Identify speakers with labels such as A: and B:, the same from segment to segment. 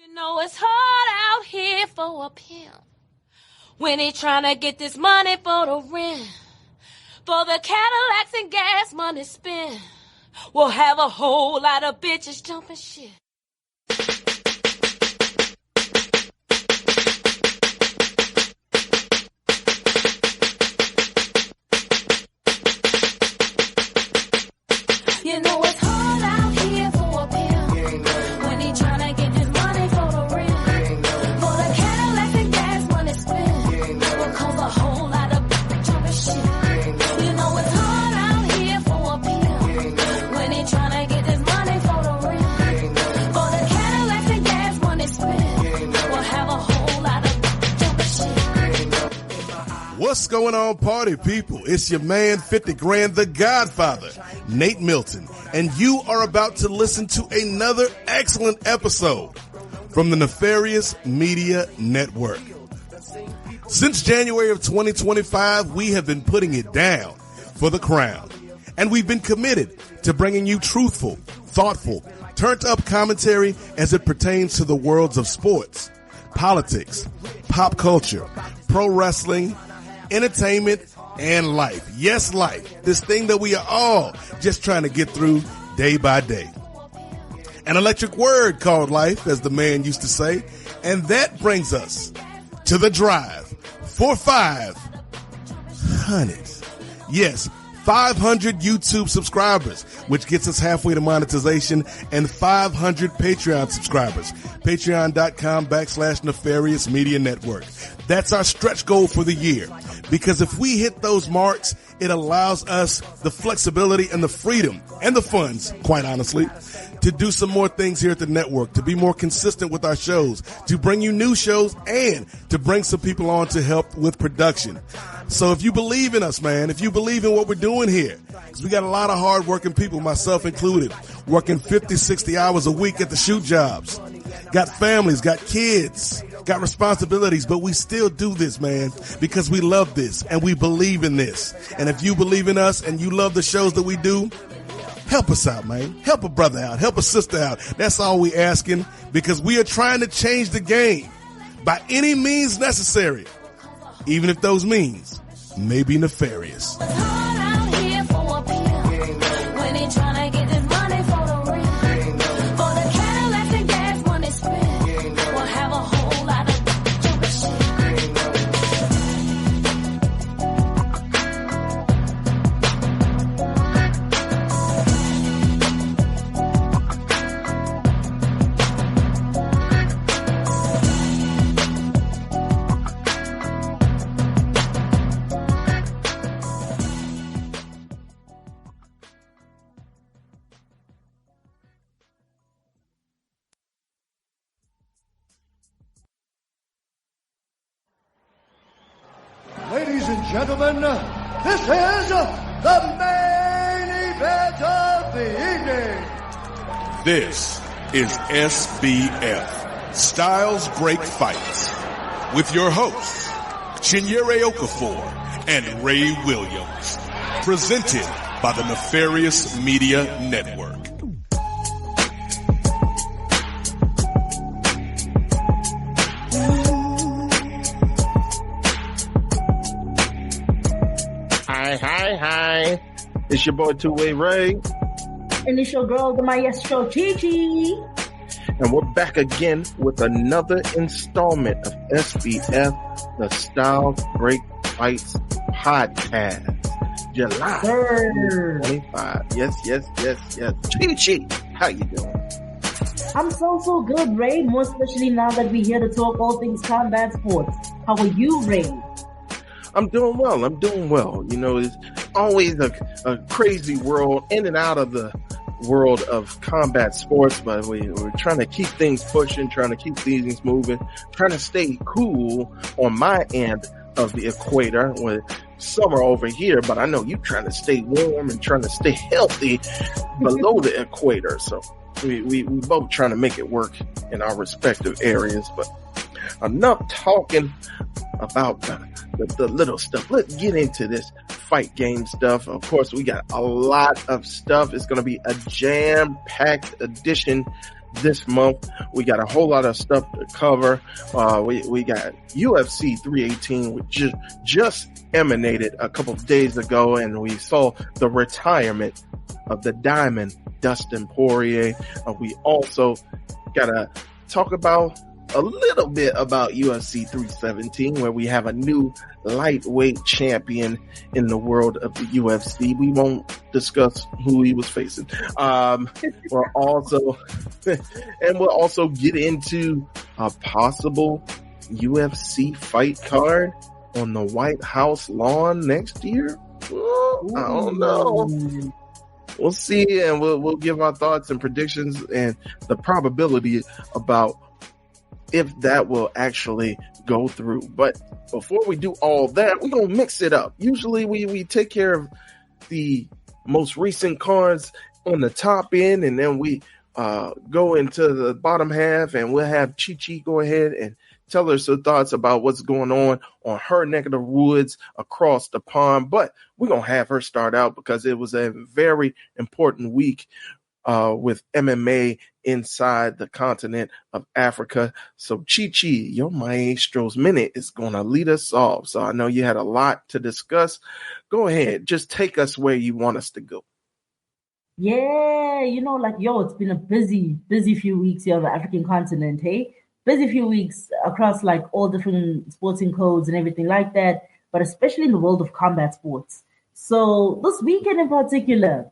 A: You know it's hard out here for a pimp when he trying to get this money for the rent, for the Cadillacs and gas money spent. We'll have a whole lot of bitches jumping shit. You know it's hard out here for a pimp when he tryna get this money for the rent, for the Cadillacs and gas money spent. Will cause a whole lot of jumping shit. You know it's hard out here for a pimp when he tryna get this money for the rent, for the Cadillacs and gas money spent. Will have a whole lot of jumping shit.
B: What's going on, party people? It's your man, 50 Grand, the Godfather, Nate Milton, and you are about to listen to another excellent episode from the Nefarious Media Network. Since January of 2025, we have been putting it down for the crown, and we've been committed to bringing you truthful, thoughtful, turned-up commentary as it pertains to the worlds of sports, politics, pop culture, pro wrestling, entertainment, and life. Yes, life. This thing that we are all just trying to get through day by day. An electric word called life, as the man used to say. And that brings us to the drive for 500. Yes, 500 YouTube subscribers, which gets us halfway to monetization, and 500 Patreon subscribers. Patreon.com/Nefarious Media Network. That's our stretch goal for the year. Because if we hit those marks, it allows us the flexibility and the freedom and the funds, quite honestly, to do some more things here at the network, to be more consistent with our shows, to bring you new shows, and to bring some people on to help with production. So if you believe in us, man, if you believe in what we're doing here, because we got a lot of hard-working people, myself included, working 50, 60 hours a week at the shoot jobs, got families, got kids, got responsibilities, but we still do this, man, because we love this and we believe in this. And if you believe in us and you love the shows that we do, help us out, man. Help a brother out. Help a sister out. That's all we asking, because we are trying to change the game by any means necessary, even if those means may be nefarious.
C: Ladies and gentlemen, this is the main event of the evening.
B: This is SBF, Styles Break Fights, with your hosts, Chinyere Okafor and Ray Williams, presented by the Nefarious Media Network.
D: Hi. It's your boy Two-Way Ray.
E: And it's your girl, the maestro Gigi.
D: And we're back again with another installment of SBF, the Styles Break Fights podcast. July 25. Yes. Gigi, how you doing?
E: I'm so good, Ray. More especially now that we're here to talk all things combat sports. How are you, Ray?
D: I'm doing well. You know, it's always a crazy world in and out of the world of combat sports, but we're trying to keep things pushing, trying to keep things moving, trying to stay cool on my end of the equator with summer over here, but I know you're trying to stay warm and trying to stay healthy below the equator. So we both trying to make it work in our respective areas, but enough talking about the little stuff. Let's get into this fight game stuff. Of course, we got a lot of stuff. It's going to be a jam-packed edition this month. We got a whole lot of stuff to cover. We got UFC 318, which just emanated a couple of days ago, and we saw the retirement of the Diamond, Dustin Porier. We also got to talk about a little bit about UFC 317, where we have a new lightweight champion in the world of the UFC. We won't discuss who he was facing. We'll also get into a possible UFC fight card on the White House lawn next year. Well, I don't know. We'll see, and we'll give our thoughts and predictions and the probability about if that will actually go through. But before we do all that, we're going to mix it up. Usually we take care of the most recent cards on the top end, and then we go into the bottom half, and we'll have Chi go ahead and tell us her thoughts about what's going on her neck of the woods across the pond. But we're going to have her start out because it was a very important week with MMA inside the continent of Africa. So Chi, your Maestro's Minute is going to lead us off. So I know you had a lot to discuss. Go ahead. Just take us where you want us to go.
E: Yeah, it's been a busy few weeks here on the African continent, hey? Busy few weeks across like all different sporting codes and everything like that, but especially in the world of combat sports. So this weekend in particular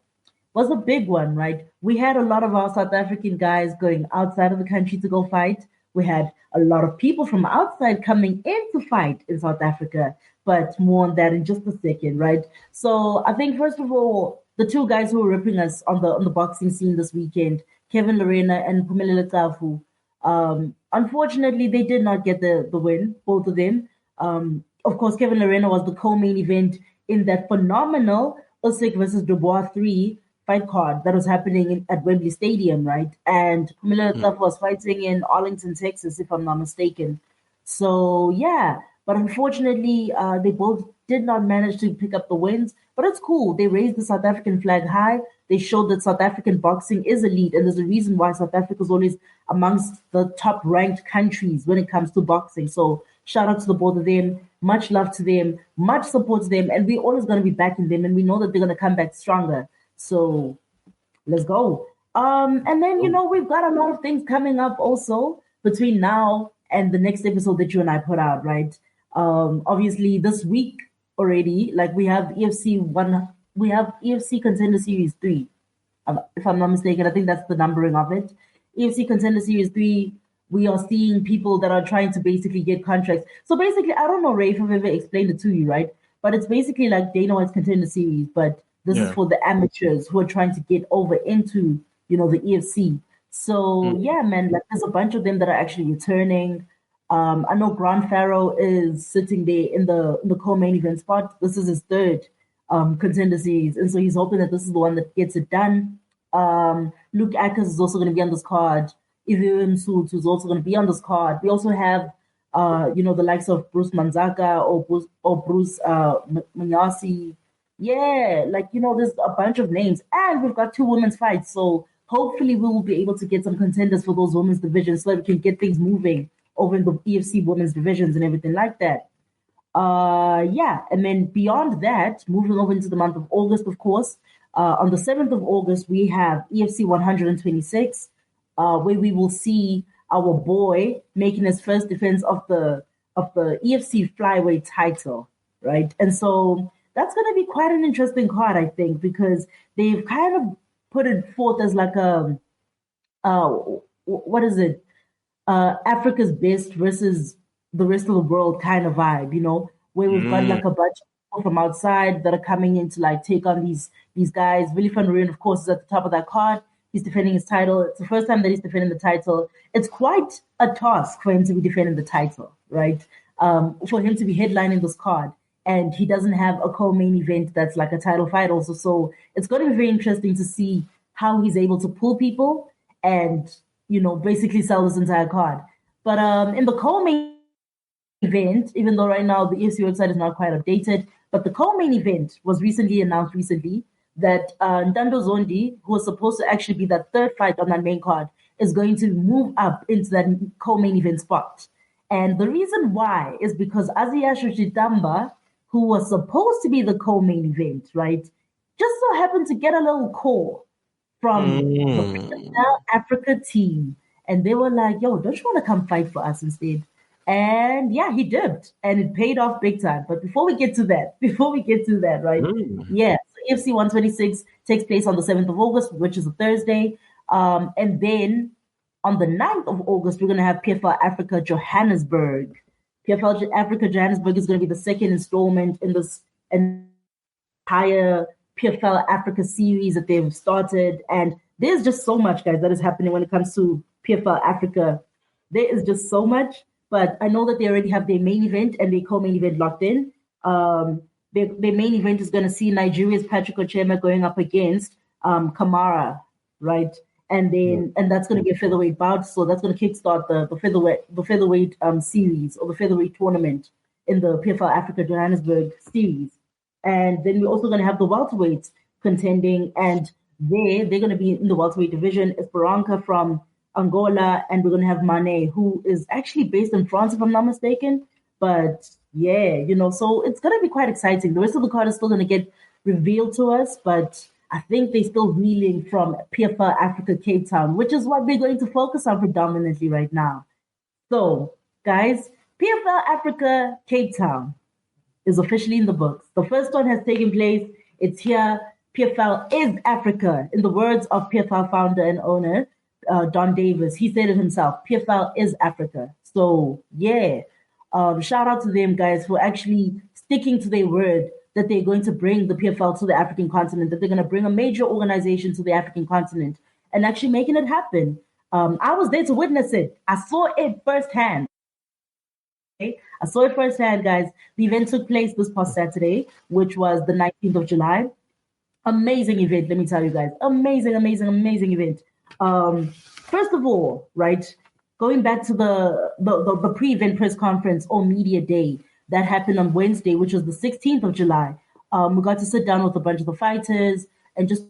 E: was a big one, right? We had a lot of our South African guys going outside of the country to go fight. We had a lot of people from outside coming in to fight in South Africa, but more on that in just a second, right? So I think first of all, the two guys who were ripping us on the boxing scene this weekend, Kevin Lorena and Phumelele Tafu, unfortunately, they did not get the win, both of them. Of course, Kevin Lorena was the co-main event in that phenomenal Usyk versus Dubois 3 fight card that was happening at Wembley Stadium, right? And Phumelele Tafu was fighting in Arlington, Texas, if I'm not mistaken. So, yeah. But unfortunately, they both did not manage to pick up the wins. But it's cool. They raised the South African flag high. They showed that South African boxing is elite. And there's a reason why South Africa is always amongst the top ranked countries when it comes to boxing. So shout out to the both of them. Much love to them. Much support to them. And we're always going to be backing them. And we know that they're going to come back stronger. So let's go. And then, we've got a lot of things coming up also between now and the next episode that you and I put out, right? Obviously, this week already, like we have EFC Contender Series 3, if I'm not mistaken. I think that's the numbering of it. EFC Contender Series 3, we are seeing people that are trying to basically get contracts. So basically, I don't know, Ray, if I've ever explained it to you, right? But it's basically like Dana White's Contender Series, but this is for the amateurs who are trying to get over into, the EFC. So, yeah, man, like there's a bunch of them that are actually returning. I know Grant Farrow is sitting there in the co-main event spot. This is his third Contender Series, and so he's hoping that this is the one that gets it done. Luke Ackers is also going to be on this card. Evian Suits is also going to be on this card. We also have, the likes of Bruce Manzaka or Bruce Manyasi. Yeah, there's a bunch of names, and we've got 2 women's fights. So hopefully we will be able to get some contenders for those women's divisions so that we can get things moving over in the EFC women's divisions and everything like that. And then beyond that, moving over into the month of August, of course, on the 7th of August, we have EFC 126, where we will see our boy making his first defense of the EFC flyweight title, right? And so that's going to be quite an interesting card, I think, because they've kind of put it forth as like Africa's best versus the rest of the world kind of vibe, where we've got like a bunch of people from outside that are coming in to like take on these guys. Willie van Rooyen, of course, is at the top of that card. He's defending his title. It's the first time that he's defending the title. It's quite a task for him to be defending the title, right? For him to be headlining this card. And he doesn't have a co-main event that's like a title fight also. So it's going to be very interesting to see how he's able to pull people and, basically sell this entire card. But in the co-main event, even though right now the EFC website is not quite updated, but the co-main event was announced recently that Ntando Zondi, who was supposed to actually be that third fight on that main card, is going to move up into that co-main event spot. And the reason why is because Aziyasho Chitamba, who was supposed to be the co-main event, right, just so happened to get a little call from the PFL Africa team. And they were like, yo, don't you want to come fight for us instead? And yeah, he did. And it paid off big time. But before we get to that, right? Yeah, so EFC 126 takes place on the 7th of August, which is a Thursday. And then on the 9th of August, we're going to have PFL Africa Johannesburg. PFL Africa Johannesburg is going to be the second installment in this entire PFL Africa series that they've started. And there's just so much, guys, that is happening when it comes to PFL Africa. There is just so much. But I know that they already have their main event and their co-main event locked in. Their main event is going to see Nigeria's Patrick Ochema going up against Kamara, right? And then and that's going to be a featherweight bout. So that's going to kickstart the featherweight series or the featherweight tournament in the PFL Africa Johannesburg series. And then we're also going to have the welterweights contending, and they're going to be in the welterweight division. Esperanca from Angola, and we're going to have Mane, who is actually based in France, if I'm not mistaken. But yeah, so it's going to be quite exciting. The rest of the card is still going to get revealed to us, but I think they're still reeling from PFL Africa Cape Town, which is what we're going to focus on predominantly right now. So, guys, PFL Africa Cape Town is officially in the books. The first one has taken place. It's here. PFL is Africa. In the words of PFL founder and owner, Don Davis, he said it himself. PFL is Africa. So, yeah. Shout out to them, guys, for actually sticking to their word that they're going to bring the PFL to the African continent, that they're going to bring a major organization to the African continent and actually making it happen. I was there to witness it. I saw it firsthand. Okay? I saw it firsthand, guys. The event took place this past Saturday, which was the 19th of July. Amazing event, let me tell you guys. Amazing event. First of all, right, going back to the pre-event press conference or media day that happened on Wednesday, which was the 16th of July, we got to sit down with a bunch of the fighters and just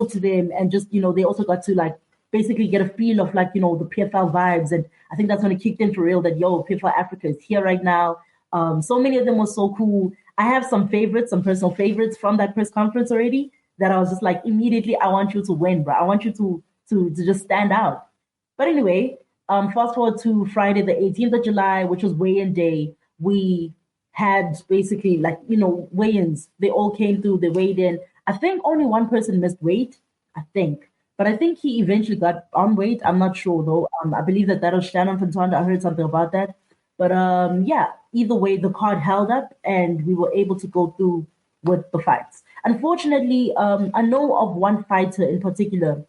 E: talk to them, and just, they also got to like basically get a feel of like, the PFL vibes. And I think that's when it kicked in for real that, PFL Africa is here right now. So many of them were so cool. I have some personal favorites from that press conference already that I was just like, immediately, I want you to win, bro. I want you to just stand out. But anyway, fast forward to Friday, the 18th of July, which was weigh-in day. We had basically like, weigh-ins. They all came through, they weighed in. I think only one person missed weight, But I think he eventually got on weight. I'm not sure though. I believe that was Shannon Fontonda. I heard something about that. But yeah, either way, the card held up and we were able to go through with the fights. Unfortunately, I know of one fighter in particular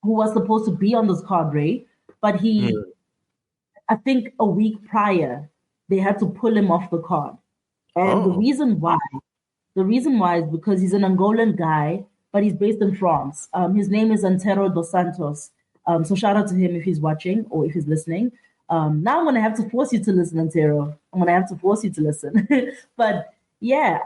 E: who was supposed to be on this card, Ray, but I think a week prior, they had to pull him off the card. And the reason why is because he's an Angolan guy, but he's based in France. His name is Antero dos Santos. So shout out to him if he's watching or if he's listening. Now I'm going to have to force you to listen, Antero. I'm going to have to force you to listen. But yeah,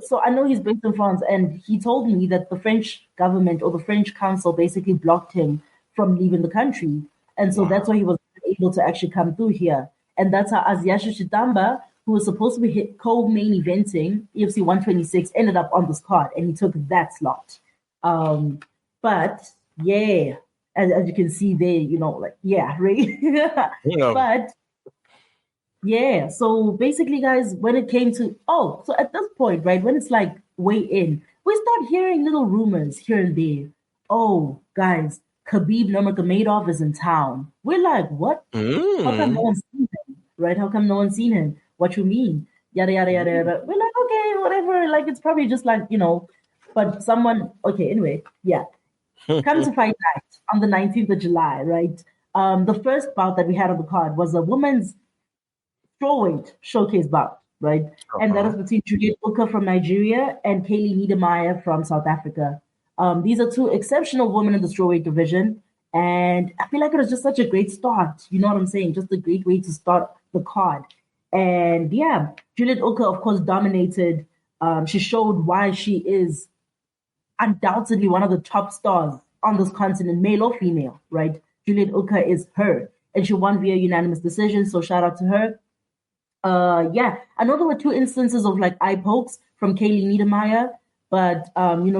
E: so I know he's based in France, and he told me that the French government or the French council basically blocked him from leaving the country. And so that's why he was able to actually come through here. And that's how Aziyasho Chitamba, who was supposed to be co-main eventing EFC 126, ended up on this card, and he took that slot. But yeah, as you can see there, right? But yeah, so basically, guys, when it came to, so at this point, right, when it's like way in, we start hearing little rumors here and there. Oh, guys, Khabib Nurmagomedov is in town. We're like, what? How come no one's seen him, right? How come no one's seen him? What you mean? Yada, yada, yada, yada. We're like, okay, whatever. Like, it's probably just like, but someone, okay, anyway, yeah. Come to fight night on the 19th of July, right? The first bout that we had on the card was a women's strawweight showcase bout, right? And that was between Juliet Booker from Nigeria and Kaylee Niedermeyer from South Africa. These are two exceptional women in the strawweight division, and I feel like it was just such a great start. You know what I'm saying? Just a great way to start the card. And yeah, Juliet Booker, of course, dominated. She showed why she is undoubtedly one of the top stars on this continent, male or female, right? Juliet Uka is her, and she won via unanimous decision. So shout out to her. Yeah, I know there were 2 instances of like eye pokes from Kaylee Niedermeyer, but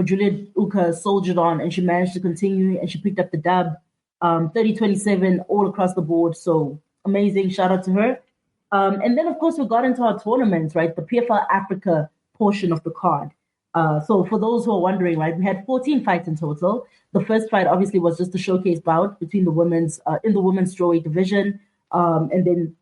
E: Juliet Uka soldiered on and she managed to continue and she picked up the dub, 30-27 all across the board. So amazing, shout out to her. And then of course we got into our tournaments, right? The PFL Africa portion of the card. So for those who are wondering, right, we had 14 fights in total. The first fight obviously was just a showcase bout between the women's in the women's strawweight division, and then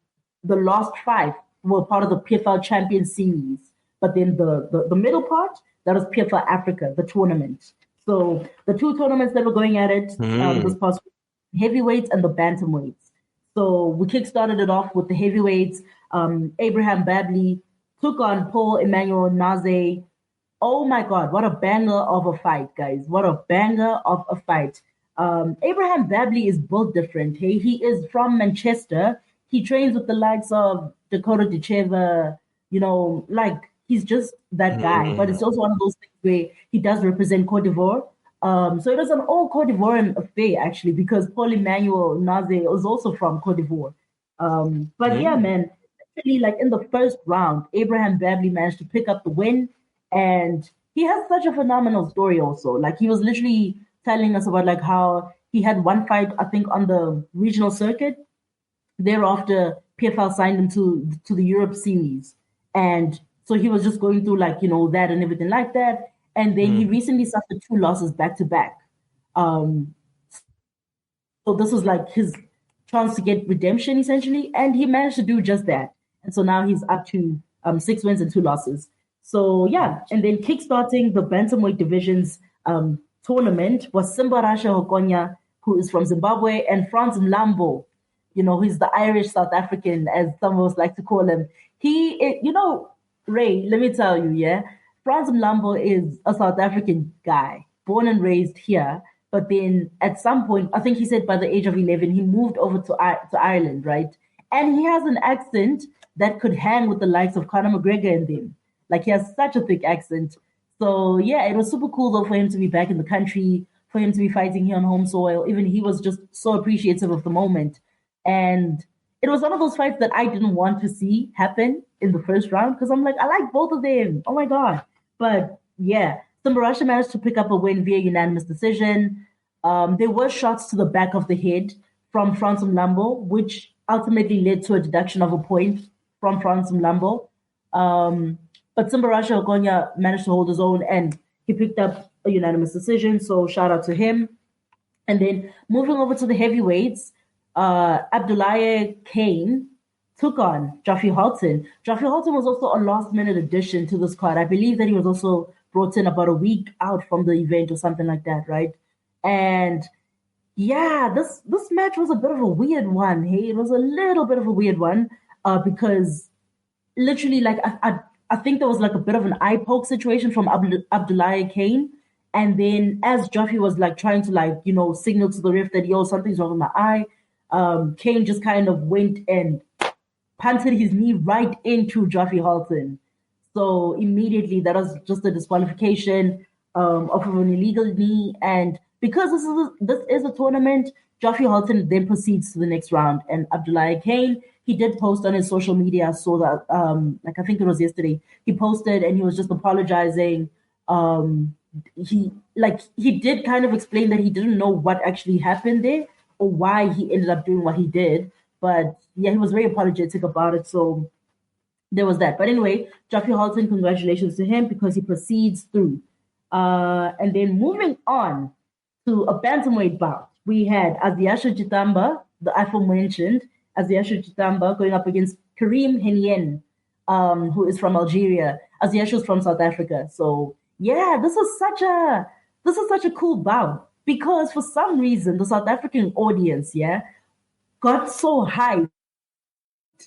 E: the last 5 were part of the PFL Champion Series. But then the middle part, that was PFL Africa, the tournament. So the 2 tournaments that were going at it this past week, heavyweights and the bantamweights. So we kickstarted it off with the heavyweights. Abraham Babley took on Paul Emmanuel Naze. Oh my God, what a banger of a fight, guys. What a banger of a fight. Abraham Babley is built different. Hey, he is from Manchester. He trains with the likes of Dakota Dicheva, like he's just that guy. But it's also one of those things where he does represent Cote d'Ivoire. So it was an all Cote d'Ivoirean affair, actually, because Paul Emmanuel Naze was also from Cote d'Ivoire. But yeah, man, actually, like in the first round, Abraham Babley managed to pick up the win. And he has such a phenomenal story also. Like he was literally telling us about like how he had one fight, I think, on the regional circuit. Thereafter, PFL signed him to the Europe series. And so he was just going through like, that and everything like that. And then he recently suffered 2 losses back to back. So this was like his chance to get redemption essentially. And he managed to do just that. And so now he's up to 6 wins and 2 losses. So yeah, and then kickstarting the bantamweight division's tournament was Simbarasha Hokonya, who is from Zimbabwe, and Franz Mlambo, he's the Irish South African, as some of us like to call him. Ray, let me tell you, yeah, Franz Mlambo is a South African guy, born and raised here, but then at some point, I think he said by the age of 11, he moved over to Ireland, right? And he has an accent that could hang with the likes of Conor McGregor and them. Like he has such a thick accent. So yeah, it was super cool though for him to be back in the country, for him to be fighting here on home soil. Even he was just so appreciative of the moment. And it was one of those fights that I didn't want to see happen in the first round because I'm like, I like both of them. Oh my God. But yeah, Simbarasha managed to pick up a win via unanimous decision. There were shots to the back of the head from Franz Mlambo, which ultimately led to a deduction of a point from Franz Mlambo. But Simbarasha Okonya managed to hold his own and he picked up a unanimous decision. So shout out to him. And then moving over to the heavyweights, Abdullahi Kane took on Joffrey Halton. Joffrey Halton was also a last-minute addition to this card. I believe that he was also brought in about a week out from the event or something like that, right? And yeah, this match was a bit of a weird one. Hey, it was a little bit of a weird one because literally, like, I think there was like a bit of an eye poke situation from Abdullahi Kane. And then as Joffrey was like trying to like, signal to the ref that, yo, something's wrong with my eye, Kane just kind of went and punted his knee right into Joffrey Halton. So immediately that was just a disqualification of an illegal knee. And because this is a tournament, Joffrey Halton then proceeds to the next round. And Abdullahi Kane, he did post on his social media, so that I think it was yesterday, he posted and he was just apologizing. He did kind of explain that he didn't know what actually happened there or why he ended up doing what he did. But yeah, he was very apologetic about it. So there was that. But anyway, Joffrey Halton, congratulations to him because he proceeds through. And then moving on to a bantamweight bout, we had Aziasha Chitamba, the aforementioned Aziasha Chitamba, going up against Karim Henien, who is from Algeria. Aziasha is from South Africa. So yeah, this is such a cool bout because for some reason the South African audience, got so hyped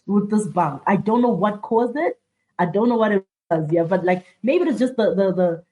E: with this bout. I don't know what caused it. I don't know what it was, but like maybe it's just the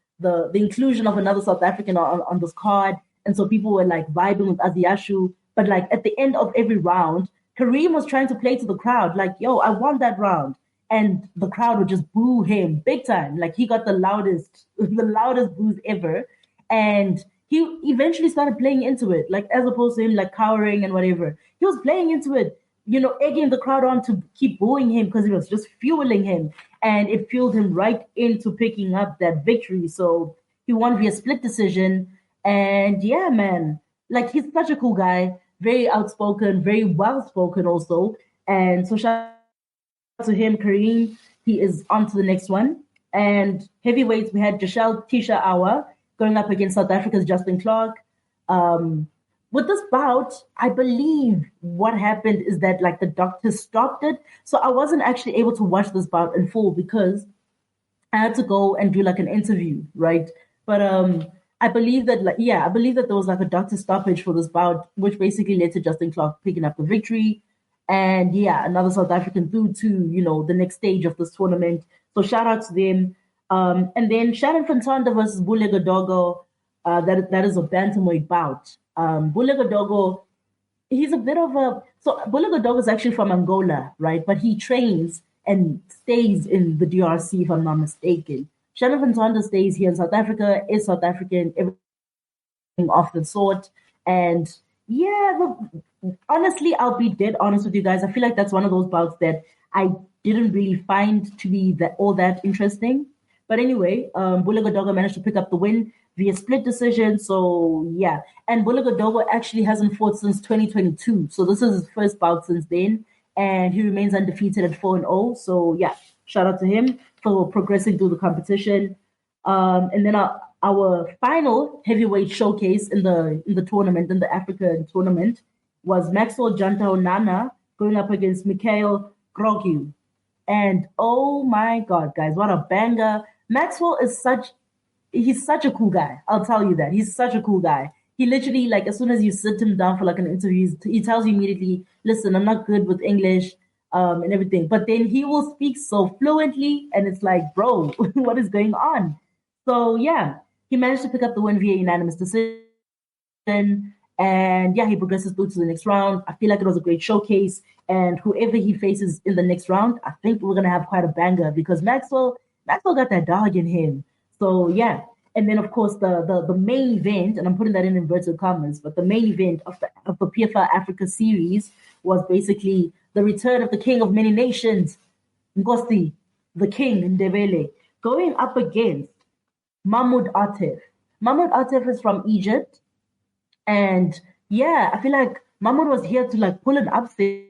E: inclusion of another South African on this card, and so people were like vibing with Aziashu. But like at the end of every round, Kareem was trying to play to the crowd, like, yo, I won that round. And the crowd would just boo him big time. Like he got the loudest boos ever. And he eventually started playing into it, like as opposed to him like cowering and whatever. He was playing into it, egging the crowd on to keep booing him because it was just fueling him, and it fueled him right into picking up that victory. So he won via split decision, and yeah, man, like he's such a cool guy, very outspoken, very well spoken also, and so shout out to him, Kareem. He is on to the next one. And heavyweights, we had Joshelle Tisha Awa going up against South Africa's Justin Clark. With this bout, I believe what happened is that like the doctor stopped it. So I wasn't actually able to watch this bout in full because I had to go and do like an interview, right? But I believe that I believe that there was like a doctor stoppage for this bout, which basically led to Justin Clark picking up the victory. And yeah, another South African through to, the next stage of this tournament. So shout out to them. And then Shannon Fontonda versus Bulega Dogo. That is a bantamweight bout. Bulega Dogo, he's a bit of a... So Bulega Dogo is actually from Angola, right? But he trains and stays in the DRC, if I'm not mistaken. Shannon Fontonda stays here in South Africa, is South African, everything of the sort. And yeah, honestly, I'll be dead honest with you guys. I feel like that's one of those bouts that I didn't really find to be all that interesting. But anyway, Bulega Dogo managed to pick up the win via split decision. So yeah, and Bulega Dogo actually hasn't fought since 2022. So this is his first bout since then, and he remains undefeated at 4-0. So yeah, shout out to him for progressing through the competition. And then our final heavyweight showcase in the tournament, in the African tournament, was Maxwell Janta Nana going up against Mikhail Grogu. And oh my God, guys, what a banger. Maxwell is he's such a cool guy. I'll tell you that. He's such a cool guy. He literally, like, as soon as you sit him down for like an interview, he tells you immediately, listen, I'm not good with English and everything. But then he will speak so fluently, and it's like, bro, what is going on? So yeah, he managed to pick up the win via unanimous decision. And yeah, he progresses through to the next round. I feel like it was a great showcase. And whoever he faces in the next round, I think we're going to have quite a banger because Maxwell got that dog in him. So yeah. And then, of course, the main event, and I'm putting that in inverted commas, but the main event of the PFL Africa series was basically the return of the king of many nations, Ngosi, the king, Ndebele, going up against Mahmoud Atef. Mahmoud Atef is from Egypt. And yeah, I feel like Mahmoud was here to like pull an upset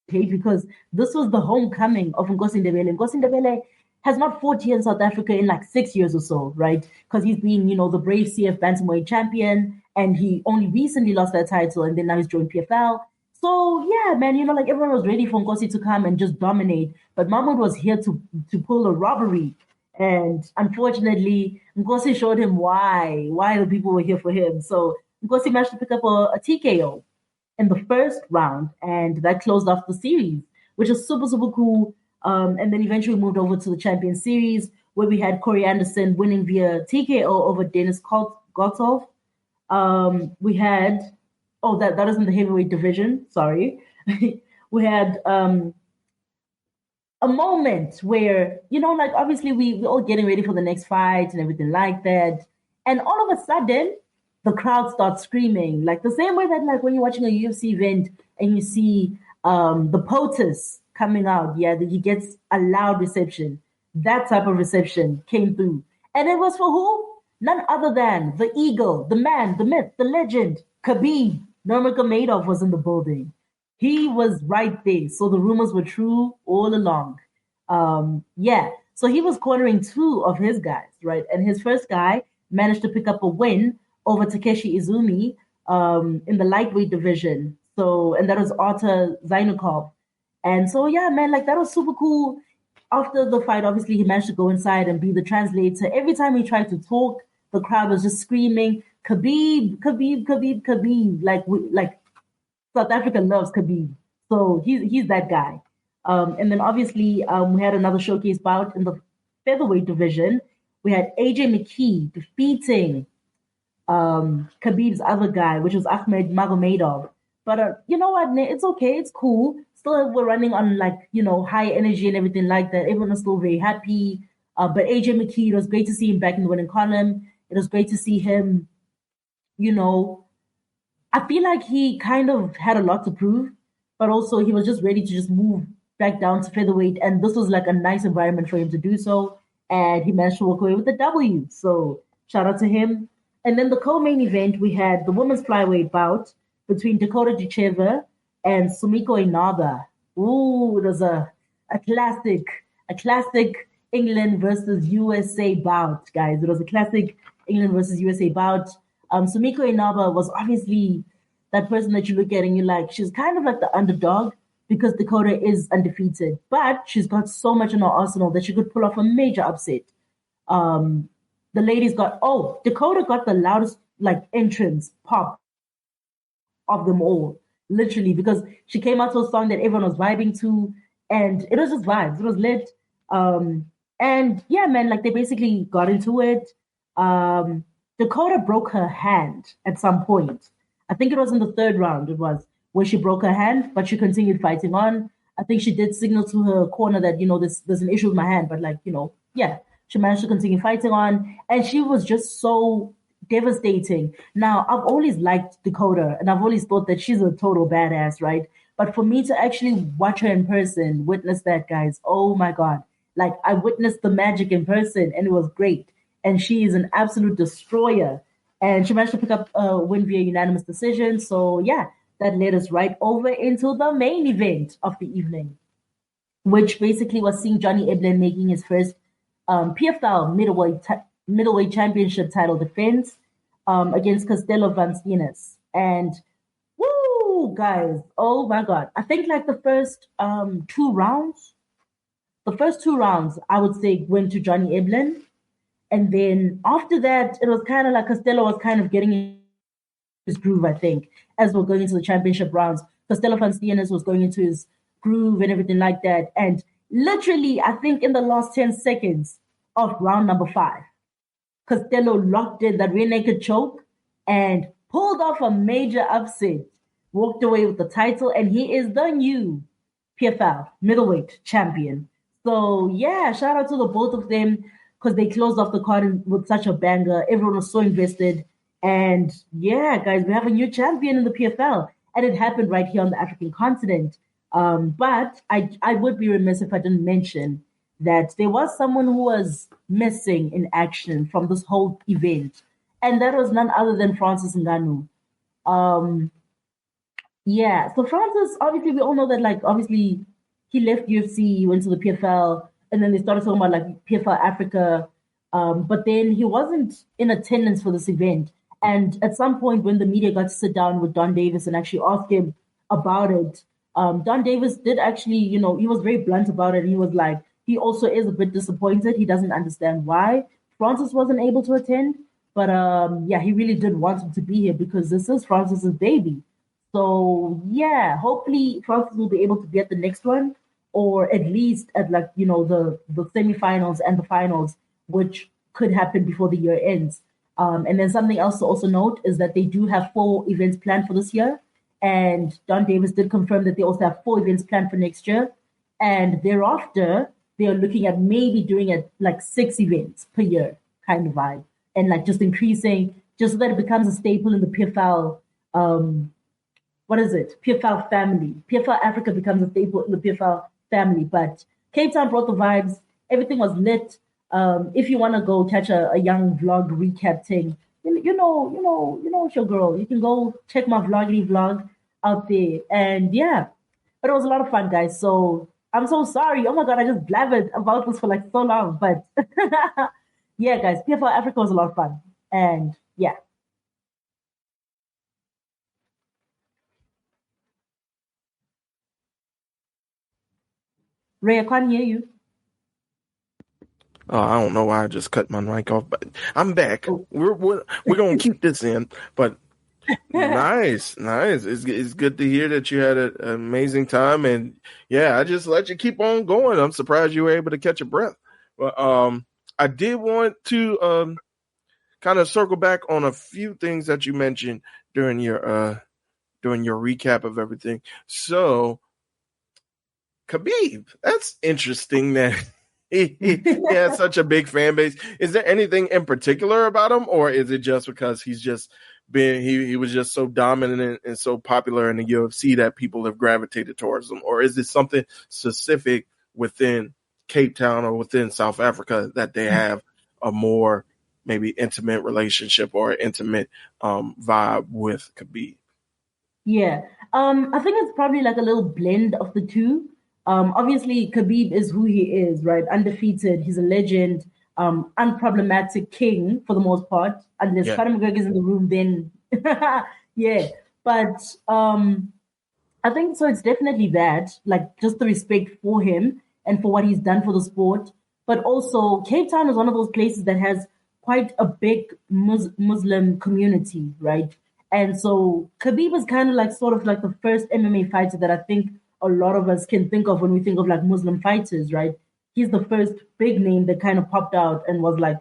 E: because this was the homecoming of Ngosi Ndebele. Ngosi Ndebele has not fought here in South Africa in like 6 years or so, right? Because he's been, the brave CF Bantamweight champion, and he only recently lost that title, and then now he's joined PFL. So yeah, man, like everyone was ready for Ngosi to come and just dominate, but Mahmoud was here to pull a robbery. And unfortunately, Ngosi showed him why the people were here for him. So Ngosi managed to pick up a TKO in the first round, and that closed off the series, which is super, super cool. And then eventually moved over to the Champion Series, where we had Corey Anderson winning via TKO over Denis Gotov. We had, that was in the heavyweight division, sorry. We had a moment where, like obviously we're all getting ready for the next fight and everything like that. And all of a sudden, the crowd starts screaming, like the same way that like when you're watching a UFC event and you see the POTUS coming out, that he gets a loud reception. That type of reception came through. And it was for who? None other than the eagle, the man, the myth, the legend, Khabib Nurmagomedov was in the building. He was right there. So the rumors were true all along. So he was cornering two of his guys, right? And his first guy managed to pick up a win over Takeshi Izumi in the lightweight division. So, and that was Artur Zainukov. And so, yeah, man, like that was super cool. After the fight, obviously, he managed to go inside and be the translator. Every time he tried to talk, the crowd was just screaming, Khabib, Khabib, Khabib, Khabib. Like South Africa loves Khabib. So he's that guy. And then obviously, we had another showcase bout in the featherweight division. We had AJ McKee defeating Khabib's other guy, which was Ahmed Magomedov. But you know what, it's okay. It's cool. Still, we're running on high energy and everything like that. Everyone is still very happy. But AJ McKee, it was great to see him back in the winning column. It was great to see him you know, I feel like he kind of had a lot to prove, but also he was just ready to just move back down to featherweight. And this was like a nice environment for him to do so. And he managed to walk away with the W. So shout out to him. And then the co-main event, we had the women's flyweight bout between Dakota Ducheva and Sumiko Inaba. Ooh, it was a classic England versus USA bout, guys. It was a classic England versus USA bout. Sumiko Inaba was obviously that person that you look at and you're like, she's kind of like the underdog because Dakota is undefeated, but she's got so much in her arsenal that she could pull off a major upset. The ladies Dakota got the loudest like entrance pop of them all, literally, because she came out to a song that everyone was vibing to, and it was just vibes. It was lit. And yeah, man, like they basically got into it. Dakota broke her hand at some point. I think it was in the third round. It was where she broke her hand, but she continued fighting on. I think she did signal to her corner that, there's an issue with my hand, but yeah, she managed to continue fighting on. And she was just so devastating. Now, I've always liked Dakota and I've always thought that she's a total badass, right? But for me to actually watch her in person, witness that, guys, oh my God. Like I witnessed the magic in person and it was great. And she is an absolute destroyer. And she managed to pick up a win via unanimous decision. So yeah, that led us right over into the main event of the evening, which basically was seeing Johnny Eblen making his first PFL middleweight championship title defense against Castelo Van Steenis. And woo, guys, oh my God. I think like the first two rounds, I would say went to Johnny Eblen. And then after that, it was kind of like Costello was kind of getting in his groove, I think, as we're going into the championship rounds. Costello Van Steenis was going into his groove and everything like that. And literally, I think in the last 10 seconds of round number 5, Costello locked in that rear naked choke and pulled off a major upset, walked away with the title, and he is the new PFL middleweight champion. So yeah, shout out to the both of them, because they closed off the card with such a banger. Everyone was so invested. And yeah, guys, we have a new champion in the PFL. And it happened right here on the African continent. But I would be remiss if I didn't mention that there was someone who was missing in action from this whole event. And that was none other than Francis Ngannou. Yeah, so Francis, obviously, we all know that, like, obviously, he left UFC, he went to the PFL, and then they started talking about like PFL Africa. But then he wasn't in attendance for this event. And at some point when the media got to sit down with Don Davis and actually ask him about it, Don Davis did actually, he was very blunt about it. He was like, he also is a bit disappointed. He doesn't understand why Francis wasn't able to attend. But yeah, he really did want him to be here because this is Francis's baby. So yeah, hopefully Francis will be able to be at the next one, or at least at like, the semifinals and the finals, which could happen before the year ends. And then something else to also note is that they do have 4 events planned for this year. And Don Davis did confirm that they also have 4 events planned for next year. And thereafter, they are looking at maybe doing it like 6 events per year kind of vibe. And like just increasing, just so that it becomes a staple in the PFL, PFL family. PFL Africa becomes a staple in the PFL family. But Cape Town brought the vibes. Everything was lit. If you want to go catch a young vlog recap thing, you know, it's your girl. You can go check my vlog out there. And yeah, but it was a lot of fun, guys. So I'm so sorry. Oh my God, I just blabbered about this for like so long. But yeah, guys, PFL Africa was a lot of fun. And yeah. Ray, I can't hear you.
D: Oh, I don't know why I just cut my mic off, but I'm back. Oh. We're gonna keep this in, but nice. It's good to hear that you had an amazing time, and yeah, I just let you keep on going. I'm surprised you were able to catch your breath. But I did want to kind of circle back on a few things that you mentioned during your recap of everything. So, Khabib, that's interesting that he has such a big fan base. Is there anything in particular about him, or is it just because he's just being he was just so dominant and so popular in the UFC that people have gravitated towards him? Or is it something specific within Cape Town or within South Africa that they have a more maybe intimate relationship or intimate vibe with Khabib?
E: Yeah. I think it's probably like a little blend of the two. Obviously, Khabib is who he is, right? Undefeated. He's a legend. Unproblematic king for the most part. Unless
D: Yeah.
E: Conor McGregor's in the room, then yeah. But I think so. It's definitely that, like, just the respect for him and for what he's done for the sport. But also, Cape Town is one of those places that has quite a big Muslim community, right? And so Khabib is kind of like sort of like the first MMA fighter that I think a lot of us can think of when we think of like Muslim fighters, right? He's the first big name that kind of popped out and was like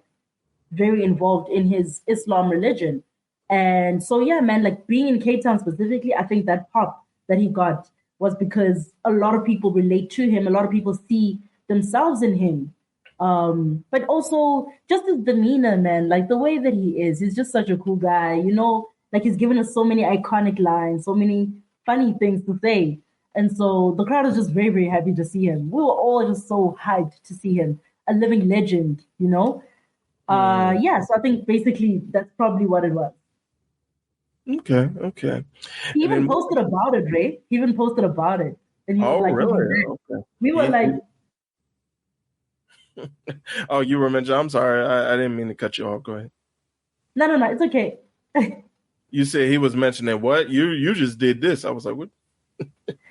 E: very involved in his Islam religion. And so, yeah, man, like being in Cape Town specifically, I think that pop that he got was because a lot of people relate to him. A lot of people see themselves in him. But also just his demeanor, man, like the way that he is, he's just such a cool guy, you know, like he's given us so many iconic lines, so many funny things to say. And so the crowd was just very, very happy to see him. We were all just so hyped to see him, a living legend, you know? Yeah, so I think basically that's probably what it was.
D: Okay.
E: He
D: And
E: even
D: then,
E: posted about it, Ray. He even posted about it. And he was
D: oh,
E: like,
D: really? Okay.
E: we were like,
D: Oh, you were mentioning. I'm sorry, I didn't mean to cut you off. Go ahead.
E: no, it's okay.
D: You said he was mentioning what? You just did this. I was like, what?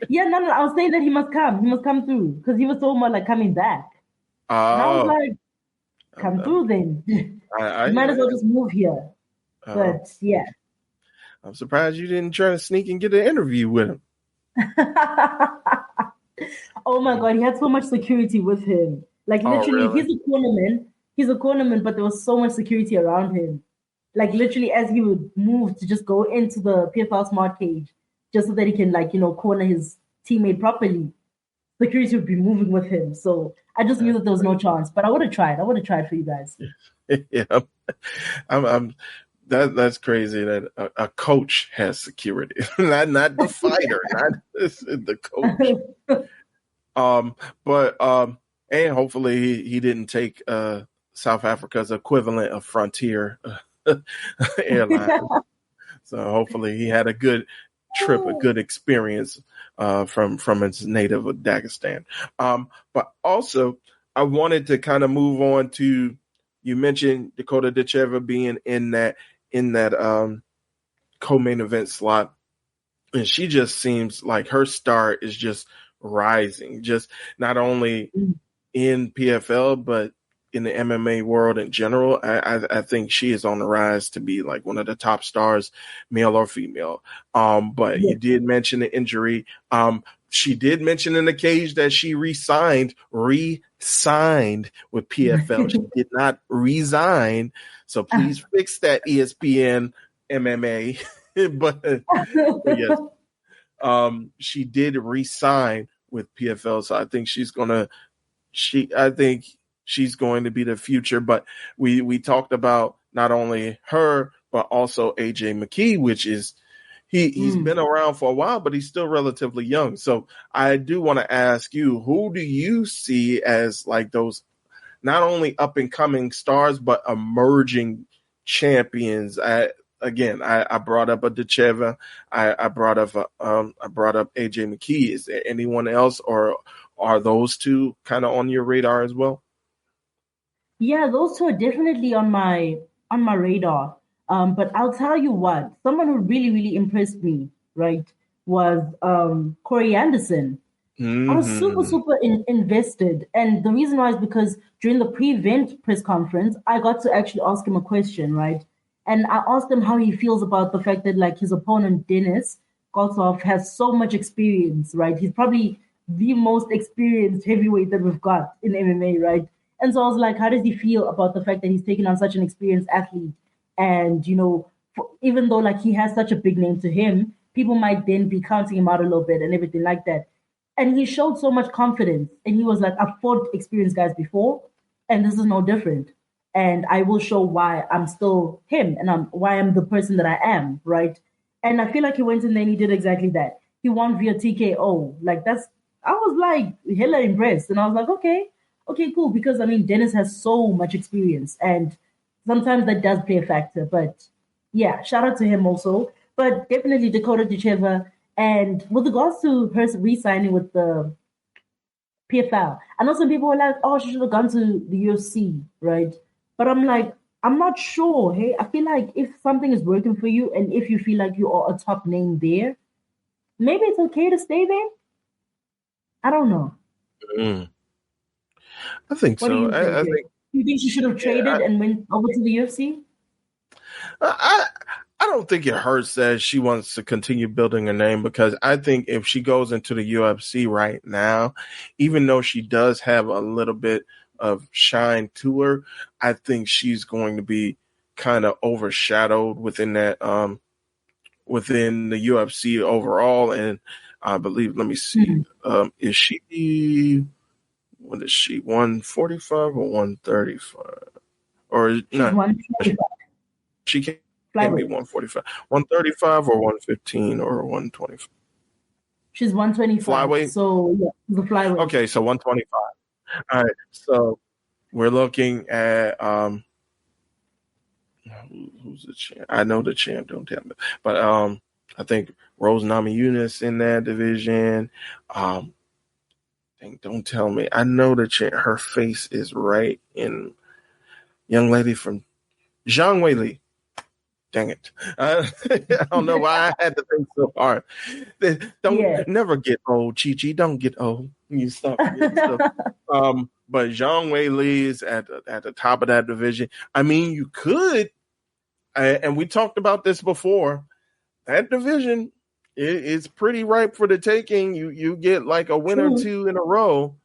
E: Yeah, no, I was saying that he must come through because he was talking about like coming back. And I was
D: Oh,
E: like, come through then.
D: I
E: You might as well just move here.
D: uh,
E: But yeah.
D: I'm surprised you didn't try to sneak and get an interview with him.
E: Oh my God, he had so much security with him. Like
D: Oh,
E: literally,
D: really?
E: he's a cornerman, but there was so much security around him. Like literally, as he would move to just go into the PFL Smart Cage, just so that he can like corner his teammate properly, security would be moving with him. So I just knew that there was no chance. But I would have tried. I would have tried for you guys.
D: Yeah, I'm that's crazy that a coach has security, not the fighter, not the coach. But and hopefully he didn't take South Africa's equivalent of Frontier airline. So hopefully he had a good trip, a good experience from his native of Dagestan. But also I wanted to kind of move on to, you mentioned Dakota Decheva being in that co-main event slot, and she just seems like her star is just rising, just not only in PFL but in the MMA world in general. I think she is on the rise to be like one of the top stars, male or female. But you did mention the injury. She did mention in the cage that she re-signed with PFL. She did not resign. So please fix that, ESPN MMA. but yes, she did re-sign with PFL. So I think I think she's going to be the future. But we talked about not only her, but also AJ McKee, which is, he's been around for a while, but he's still relatively young. So I do want to ask you, who do you see as like those not only up and coming stars, but emerging champions? I brought up a Decheva. I brought up AJ McKee. Is there anyone else, or are those two kind of on your radar as well?
E: Yeah, those two are definitely on my radar. But I'll tell you what, someone who really, really impressed me, right, was Corey Anderson. I was super invested. And the reason why is because during the pre-event press conference, I got to actually ask him a question, right? And I asked him how he feels about the fact that like his opponent, Dennis Goltsov, has so much experience, right? He's probably the most experienced heavyweight that we've got in MMA, right? And so I was like, how does he feel about the fact that he's taken on such an experienced athlete? And, even though like he has such a big name to him, people might then be counting him out a little bit and everything like that. And he showed so much confidence. And he was like, I've fought experienced guys before, and this is no different. and I will show why I'm still him and why I'm the person that I am, right? And I feel like he went in there and he did exactly that. He won via TKO. Like I was like hella impressed, and I was like, okay, cool, because I mean Dennis has so much experience, and sometimes that does play a factor. But yeah, shout out to him also. But definitely Dakota Ducheva. And with regards to her re-signing with the PFL. I know some people were like, oh, she should have gone to the UFC, right? But I'm like, I'm not sure. Hey, I feel like if something is working for you and if you feel like you are a top name there, maybe it's okay to stay there. I don't know.
D: I think
E: What do
D: so.
E: you think?
D: I think
E: You think she should have traded and went over to the UFC?
D: I don't think it hurts that she wants to continue building her name, because I think if she goes into the UFC right now, even though she does have a little bit of shine to her, I think she's going to be kind of overshadowed within that within the UFC overall. And I believe, let me see, is she, what is she, 145 or 135? Or no, she can't be 145. 135 or 115 or 125.
E: She's 125.
D: Flyweight?
E: So yeah, the flyweight.
D: Okay, so 125. All right. So we're looking at who's the champ? I know the champ, don't tell me. But I think Rose Namajunas in that division. Don't tell me. I know the champ. Her face is right in young lady from Zhang Weili. Dang it. I don't know why I had to think so hard. Never get old, Chi-Chi. Don't get old. You stop forgetting stuff. But Zhang Weili is at the top of that division. I mean, you could, and we talked about this before, that division is pretty ripe for the taking. You get like a win or two in a row,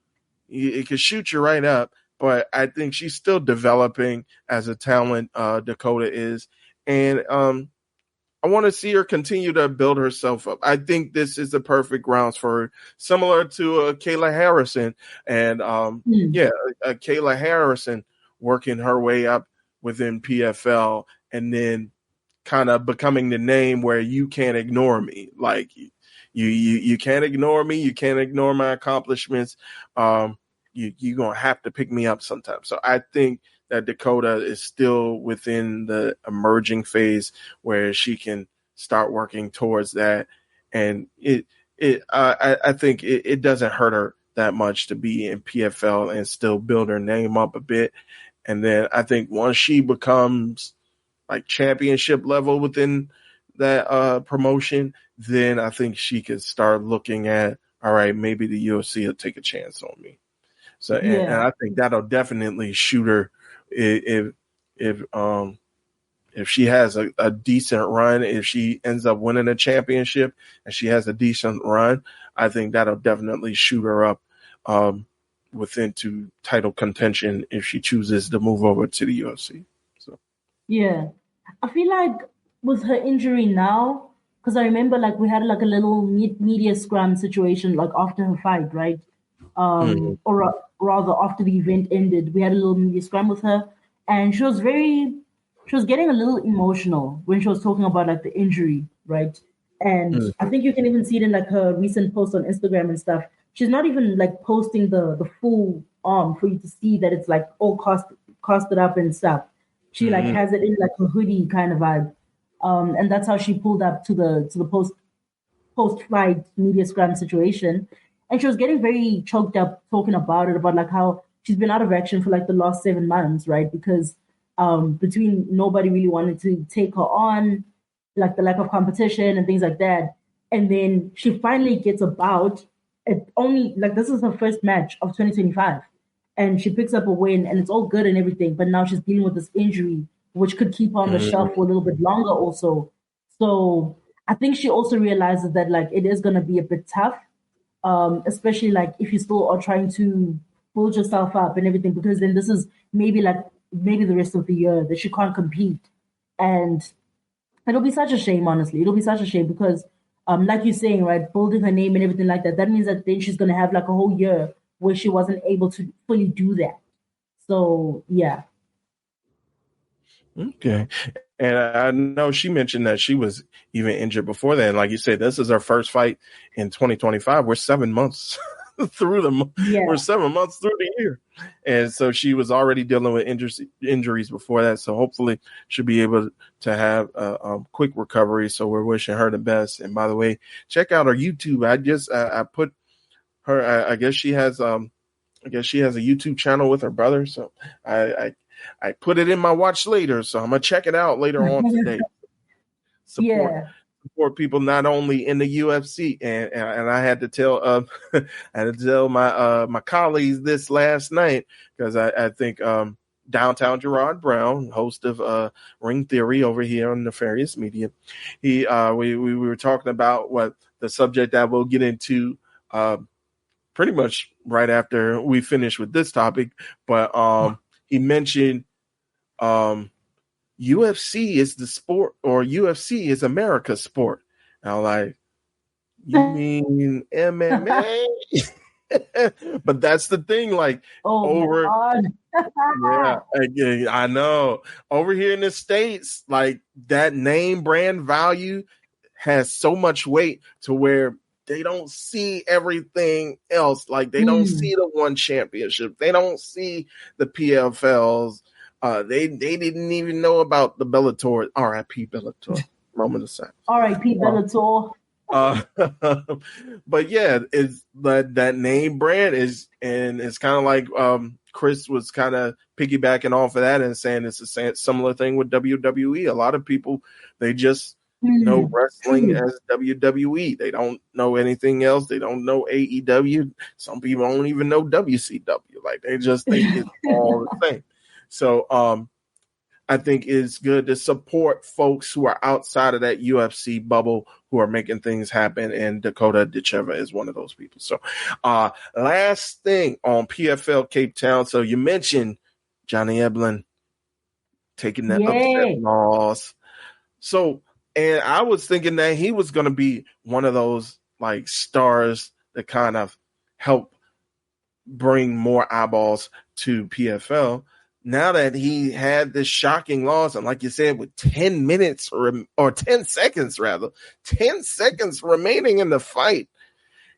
D: it could shoot you right up. But I think she's still developing as a talent, Dakota is. And I want to see her continue to build herself up. I think this is the perfect grounds for her, similar to Kayla Harrison. And Kayla Harrison working her way up within PFL and then kind of becoming the name where you can't ignore me. Like you can't ignore me. You can't ignore my accomplishments. You're going to have to pick me up sometime. So I think that Dakota is still within the emerging phase where she can start working towards that. And I think it doesn't hurt her that much to be in PFL and still build her name up a bit. And then I think once she becomes like championship level within that promotion, then I think she could start looking at, all right, maybe the UFC will take a chance on me. So, and I think that'll definitely shoot her if she has a decent run, if she ends up winning a championship and she has a decent run, I think that'll definitely shoot her up into title contention if she chooses to move over to the UFC. So
E: yeah, I feel like with her injury now, because I remember like we had like a little media scrum situation like after her fight, right? Or rather after the event ended, we had a little media scrum with her, and she was getting a little emotional when she was talking about like the injury, right? And I think you can even see it in like her recent post on Instagram and stuff. She's not even like posting the full arm for you to see that it's like all costed up and stuff. She like has it in like a hoodie kind of vibe, and that's how she pulled up to the post fight media scrum situation. And she was getting very choked up talking about it, about like how she's been out of action for like the last 7 months, right? Because between nobody really wanted to take her on, like the lack of competition and things like that. And then she finally gets a bout. It only like this is her first match of 2025. And she picks up a win and it's all good and everything. But now she's dealing with this injury, which could keep her on the shelf for a little bit longer also. So I think she also realizes that like it is going to be a bit tough. Especially like if you still are trying to build yourself up and everything, because then this is maybe the rest of the year that she can't compete. And it'll be such a shame, honestly. It'll be such a shame because like you're saying, right, building her name and everything like that, that means that then she's gonna have like a whole year where she wasn't able to fully do that. So yeah.
D: Okay. And I know she mentioned that she was even injured before that. And like you said, this is her first fight in 2025. We're 7 months through
E: Yeah.
D: we're 7 months through the year. And so she was already dealing with injuries before that. So hopefully she'll be able to have a quick recovery. So we're wishing her the best. And by the way, check out her YouTube. I put her, I guess she has a YouTube channel with her brother. So I put it in my watch later, so I'm gonna check it out later on today. Support people not only in the UFC, and I had to tell my colleagues this last night, because I think Downtown Gerard Brown, host of Ring Theory over here on Nefarious Media, we were talking about what the subject that we'll get into pretty much right after we finish with this topic, but he mentioned UFC is the sport, or UFC is America's sport. And I'm like, you mean MMA? But that's the thing, like yeah, I know. Over here in the States, like that name brand value has so much weight to where they don't see everything else. Like they don't see the one championship. They don't see the PFLs. They didn't even know about the Bellator. R.I.P. Bellator. Moment of silence.
E: R.I.P. Bellator.
D: But yeah, it's that name brand is, and it's kind of like Chris was kind of piggybacking off of that and saying it's a similar thing with WWE. A lot of people, they just know wrestling as WWE. They don't know anything else. They don't know AEW. Some people don't even know WCW. Like they just think it's all the same. So I think it's good to support folks who are outside of that UFC bubble who are making things happen, and Dakota Dicheva is one of those people. So last thing on PFL Cape Town. So you mentioned Johnny Eblen taking that upset loss. So, and I was thinking that he was going to be one of those like stars that kind of help bring more eyeballs to PFL. Now that he had this shocking loss, and like you said, with 10 minutes or 10 seconds rather, 10 seconds remaining in the fight,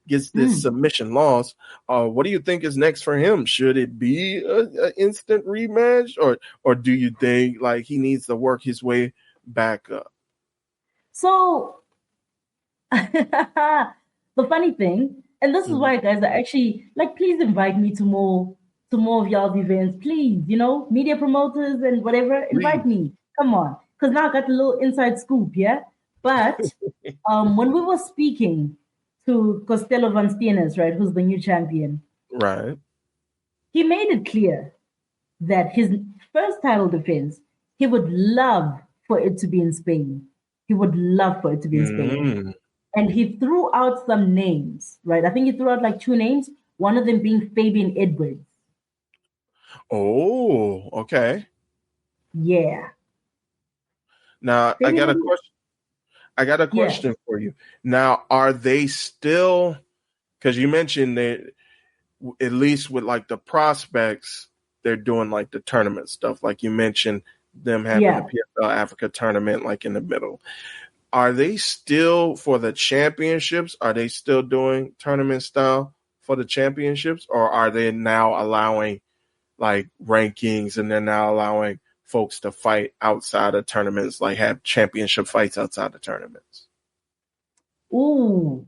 D: gets this submission loss. What do you think is next for him? Should it be an instant rematch, or do you think like he needs to work his way back up?
E: So the funny thing, and this is why guys are actually like, please invite me to more of y'all's events, please. You know, media promoters and whatever, invite me. Come on, because now I got a little inside scoop, yeah. But when we were speaking to Costello Van Steenis, right, who's the new champion,
D: right,
E: he made it clear that his first title defense, he would love for it to be in Spain. He would love for it to be in Spain. And he threw out some names, right? I think he threw out like 2 names, one of them being Fabian Edwards.
D: Oh, okay.
E: Yeah.
D: Now, I got a question. I got a question for you. Now, are they still, because you mentioned that at least with like the prospects, they're doing like the tournament stuff. Like you mentioned them having a PFL Africa tournament like in the middle. Are they still for the championships? Are they still doing tournament style for the championships? Or are they now allowing like rankings, and they're now allowing folks to fight outside of tournaments, like have championship fights outside of tournaments?
E: Ooh,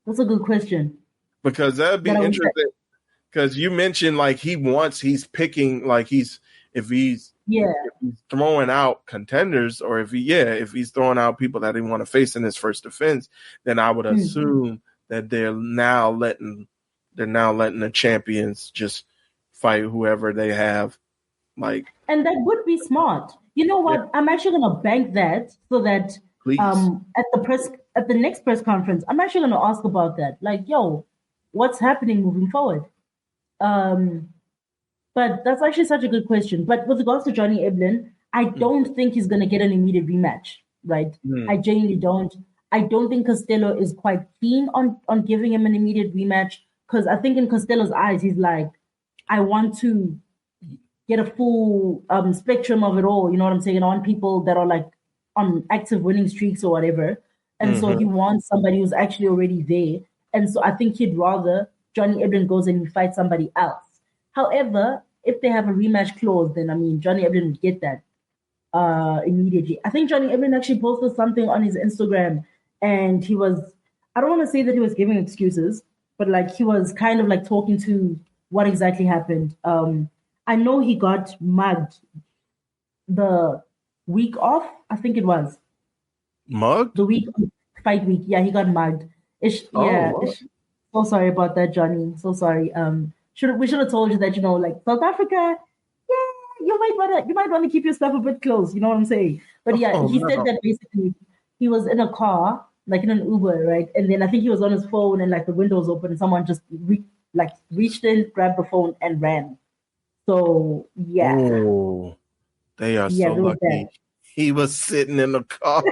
E: that's a good question.
D: Because that'd be interesting. Because you mentioned like he's picking, like if he's throwing out contenders, or if he's throwing out people that he want to face in his first defense, then I would assume that they're now letting the champions just fight whoever they have, like.
E: And that would be smart. You know what? I'm actually gonna bank that so that at the next press conference, I'm actually gonna ask about that. Like, yo, what's happening moving forward? But that's actually such a good question. But with regards to Johnny Eblen, I don't think he's gonna get an immediate rematch, right? I genuinely don't. I don't think Costello is quite keen on giving him an immediate rematch, because I think in Costello's eyes, he's like, I want to get a full spectrum of it all. You know what I'm saying? On people that are like on active winning streaks or whatever. And so he wants somebody who's actually already there. And so I think he'd rather Johnny Eblen goes and he fights somebody else. However, if they have a rematch clause, then I mean Johnny Eblen would get that immediately. I think Johnny Eblen actually posted something on his Instagram, and he was, I don't want to say that he was giving excuses, but like he was kind of like talking to what exactly happened. I know he got mugged the week off. I think it was
D: Mugged?
E: the week fight week. Yeah, he got mugged. So sorry about that, Johnny. So sorry. We should have told you that, you know, like South Africa, yeah, you might want to keep your stuff a bit close. You know what I'm saying? But yeah, he said that basically he was in a car, like in an Uber, right? And then I think he was on his phone and like the window was open and someone just reached in, grabbed the phone and ran. So yeah.
D: Oh, they are so lucky. He was sitting in the car.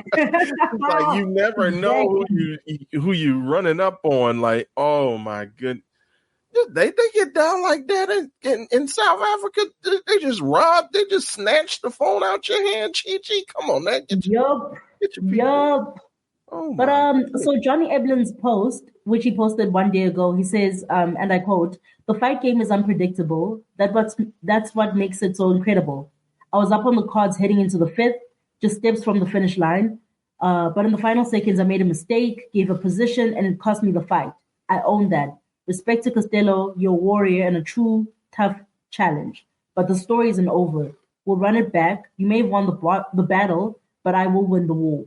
D: Like you never know who you running up on. Like, oh my goodness. They get down like that in South Africa. They just they just snatch the phone out your hand. Chi-Chi, come on, man. Get your
E: people. Oh but so Johnny Eblen's post, which he posted 1 day ago, he says, and I quote, "The fight game is unpredictable. That's what makes it so incredible. I was up on the cards heading into the fifth, just steps from the finish line. But in the final seconds, I made a mistake, gave a position, and it cost me the fight. I own that. Respect to Costello, you're a warrior and a true tough challenge. But the story isn't over. We'll run it back. You may have won the battle, but I will win the war."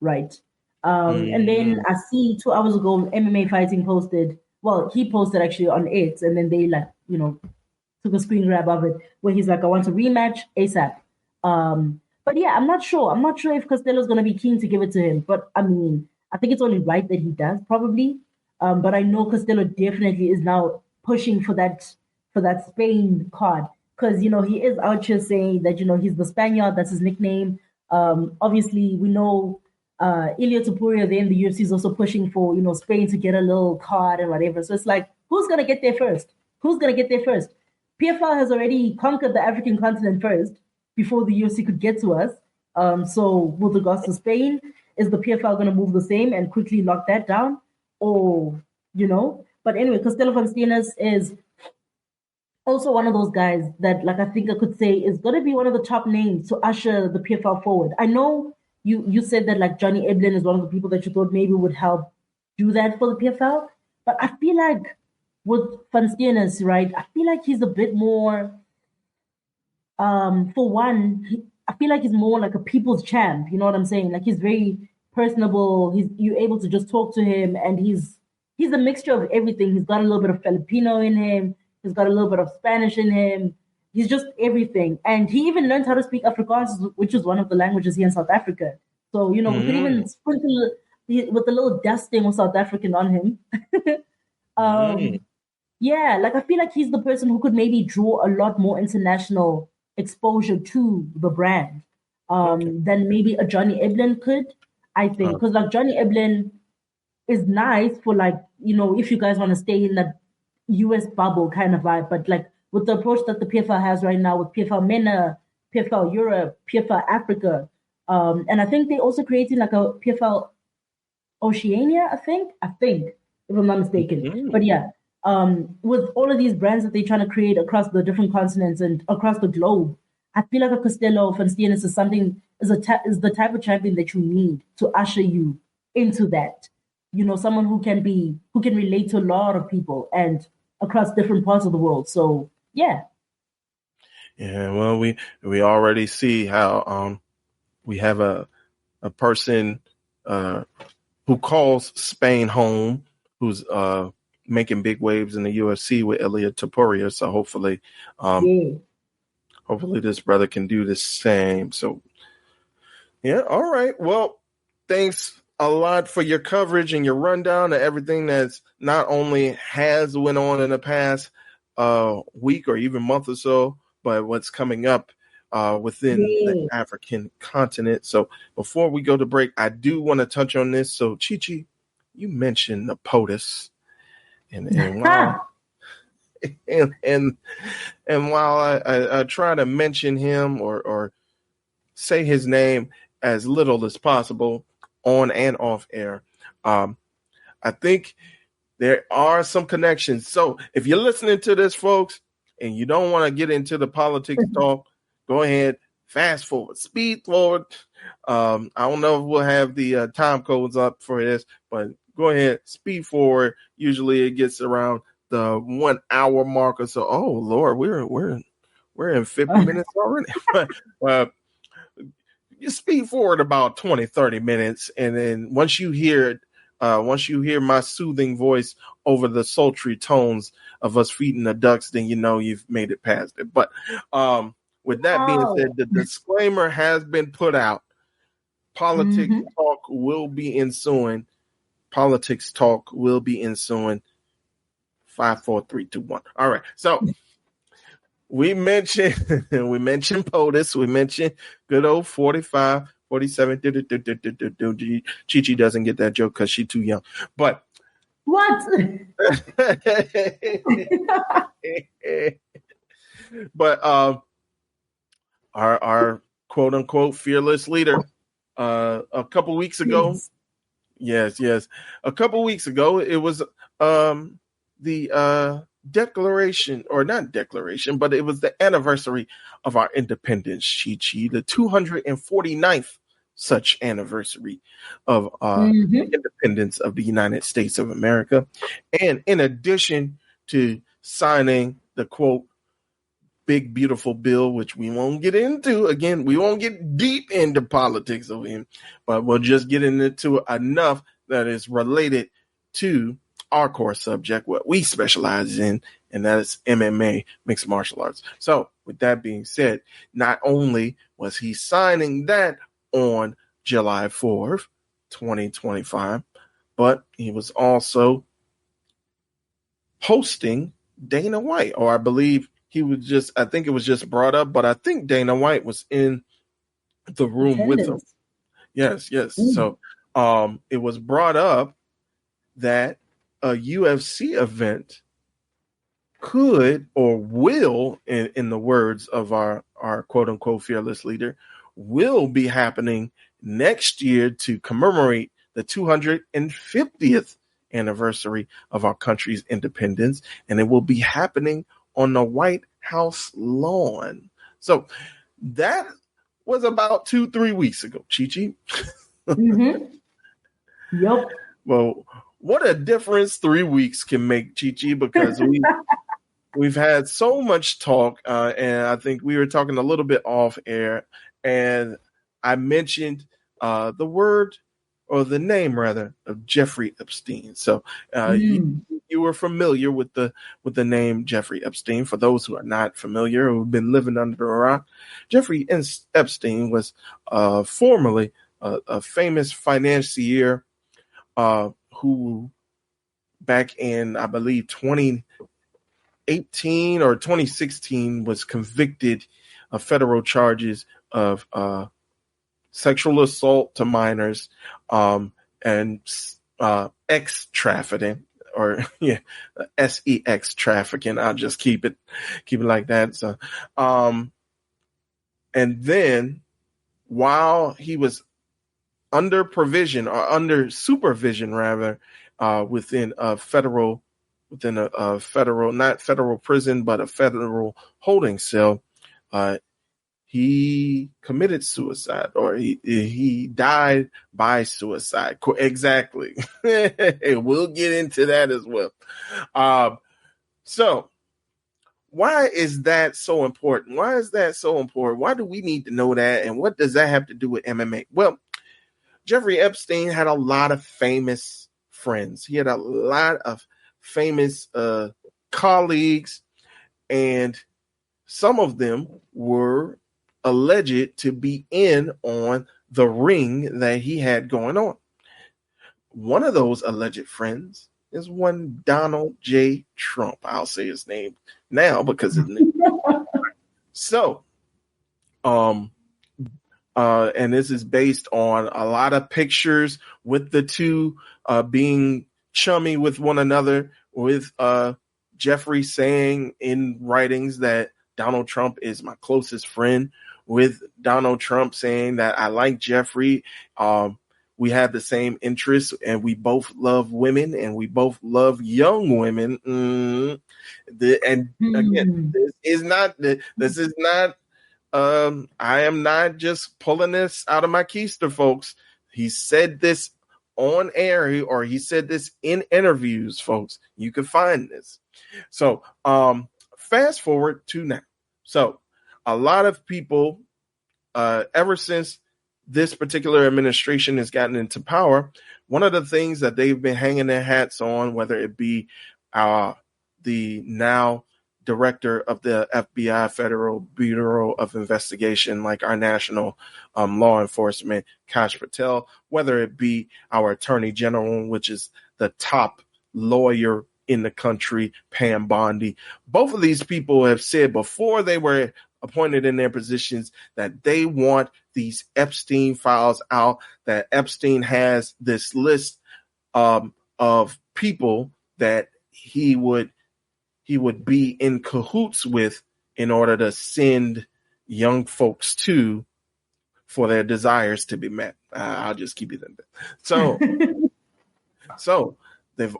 E: Right. And then I see 2 hours ago, MMA Fighting posted, well, he posted actually on X, and then they like, you know, took a screen grab of it where he's like, "I want a rematch ASAP." But yeah, I'm not sure. I'm not sure if Costello's going to be keen to give it to him. But I mean, I think it's only right that he does, probably. But I know Costello definitely is now pushing for that Spain card, because, you know, he is out here saying that, you know, he's the Spaniard, that's his nickname. Obviously, we know Ilia Topuria there in the UFC is also pushing for, you know, Spain to get a little card and whatever. So it's like, who's going to get there first? PFL has already conquered the African continent first before the UFC could get to us. So with regards to Spain, is the PFL going to move the same and quickly lock that down? Or, you know, but anyway, Costello van Steenis is also one of those guys that, like, I think I could say is going to be one of the top names to usher the PFL forward. I know you said that, like, Johnny Eblen is one of the people that you thought maybe would help do that for the PFL, but I feel like with van Steenis, right, I feel like he's a bit more, for one, I feel like he's more like a people's champ, you know what I'm saying? Like, he's very personable. You're able to just talk to him, and he's a mixture of everything. He's got a little bit of Filipino in him. He's got a little bit of Spanish in him. He's just everything. And he even learned how to speak Afrikaans, which is one of the languages here in South Africa. So, you know, we could even sprinkle with a little dusting of South African on him. Yeah, like I feel like he's the person who could maybe draw a lot more international exposure to the brand than maybe a Johnny Eblen could. I think, because like Johnny Eblen is nice for, like, you know, if you guys want to stay in that US bubble kind of vibe, but like with the approach that the PFL has right now with PFL MENA, PFL Europe, PFL Africa, and I think they also creating like a PFL Oceania, I think, if I'm not mistaken. But yeah, with all of these brands that they're trying to create across the different continents and across the globe, I feel like a Costello van Steenis is the type of champion that you need to usher you into that. You know, someone who can relate to a lot of people and across different parts of the world. So yeah.
D: Yeah, well, we already see how we have a person who calls Spain home, who's making big waves in the UFC with Ilia Topuria. So hopefully this brother can do the same. So yeah, all right. Well, thanks a lot for your coverage and your rundown of everything that's not only has went on in the past week or even month or so, but what's coming up within the African continent. So before we go to break, I do want to touch on this. So Chi-Chi, you mentioned the POTUS, and and while I try to mention him or say his name as little as possible on and off air, I think there are some connections. So if you're listening to this, folks, and you don't want to get into the politics talk, go ahead, fast forward, speed forward. I don't know if we'll have the time codes up for this, but go ahead, speed forward. Usually it gets around the 1 hour mark or so. Oh Lord, we're in 50 minutes already. You speed forward about 20, 30 minutes, and then once you hear my soothing voice over the sultry tones of us feeding the ducks, then you know you've made it past it. But with that being said, the disclaimer has been put out. Politics talk will be ensuing. Politics talk will be ensuing. 5, 4, 3, 2, 1. All right. So we mentioned POTUS. We mentioned good old 45, 47. Chi-Chi doesn't get that joke because she's too young. But
E: What?
D: but our quote unquote fearless leader a couple weeks ago. Yes. A couple weeks ago, it was the declaration, or not declaration, but it was the anniversary of our independence, Chi-Chi, the 249th such anniversary of independence of the United States of America. And in addition to signing the quote, big, beautiful bill, which we won't get into. Again, we won't get deep into politics over here, but we'll just get into enough that is related to our core subject, what we specialize in, and that is MMA, mixed martial arts. So with that being said, not only was he signing that on July 4th, 2025, but he was also hosting Dana White, or I believe I think it was just brought up, but I think Dana White was in the room with him. Yes. So it was brought up that a UFC event could or will, in the words of our quote unquote fearless leader, will be happening next year to commemorate the 250th anniversary of our country's independence, and it will be happening on the White House lawn. So that was about 2-3 weeks ago, Chi-Chi.
E: Yep.
D: Well, what a difference 3 weeks can make, Chi-Chi, because we've had so much talk, and I think we were talking a little bit off air, and I mentioned the word, or the name rather, of Jeffrey Epstein. So you were familiar with the name Jeffrey Epstein. For those who are not familiar, who've been living under a rock, Jeffrey Epstein was formerly a famous financier who back in, I believe, 2018 or 2016 was convicted of federal charges of sexual assault to minors and X trafficking, or sex trafficking. I'll just keep it like that. So and then while he was under supervision rather, within a federal not federal prison, but a federal holding cell, he committed suicide, or he died by suicide. Exactly. We'll get into that as well. So why is that so important? Why do we need to know that? And what does that have to do with MMA? Well, Jeffrey Epstein had a lot of famous friends. He had a lot of famous colleagues, and some of them were alleged to be in on the ring that he had going on. One of those alleged friends is one Donald J. Trump. I'll say his name now because his name. So, and this is based on a lot of pictures with the two being chummy with one another, with Jeffrey saying in writings that Donald Trump is my closest friend, with Donald Trump saying that I like Jeffrey. We have the same interests, and we both love women, and we both love young women. And again, this is not. I am not just pulling this out of my keister, folks. He said this on air, or he said this in interviews, folks. You can find this. So, fast forward to now. So, a lot of people, ever since this particular administration has gotten into power, one of the things that they've been hanging their hats on, whether it be the now director of the FBI Federal Bureau of Investigation, like our national law enforcement, Kash Patel, whether it be our attorney general, which is the top lawyer in the country, Pam Bondi. Both of these people have said before they were appointed in their positions that they want these Epstein files out, that Epstein has this list of people that he would be in cahoots with in order to send young folks to for their desires to be met. I'll just keep it in there. So they've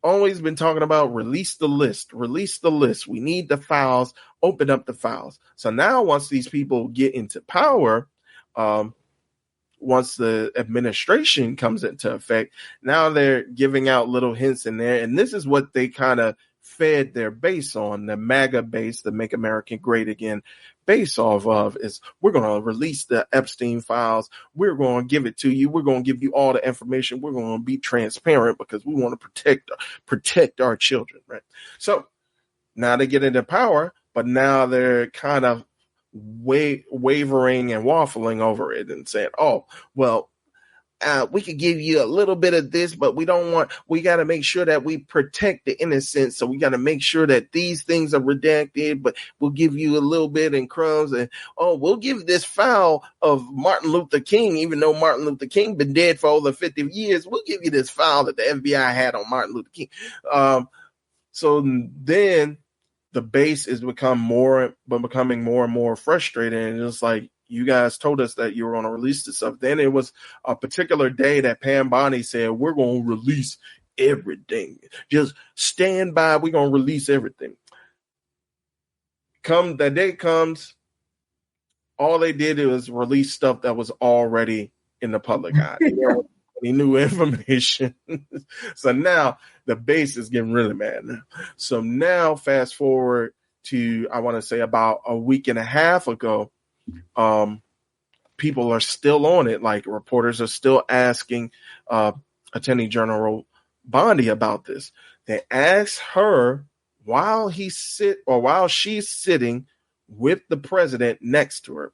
D: always been talking about release the list. We need the files, open up the files. So now once these people get into power, once the administration comes into effect, now they're giving out little hints in there. And this is what they kind of fed their base on, the MAGA base, the Make America Great Again base off of, is we're going to release the Epstein files. We're going to give it to you. We're going to give you all the information. We're going to be transparent because we want to protect our children, right? So now they get into power, but now they're kind of wavering and waffling over it and saying, oh, well, we could give you a little bit of this, but we got to make sure that we protect the innocent. So we got to make sure that these things are redacted, but we'll give you a little bit in crumbs. And, we'll give this file of Martin Luther King, even though Martin Luther King been dead for over 50 years, we'll give you this file that the FBI had on Martin Luther King. So then the base is becoming more and more frustrated. And it's like, you guys told us that you were going to release this stuff. Then it was a particular day that Pam Bondi said, we're going to release everything. Just stand by. We're going to release everything. That day comes, all they did was release stuff that was already in the public eye. Any new information. So now the base is getting really mad now. So now fast forward to, I want to say about a week and a half ago, people are still on it. Like, reporters are still asking Attorney General Bondi about this. They asked her while she's sitting with the president next to her.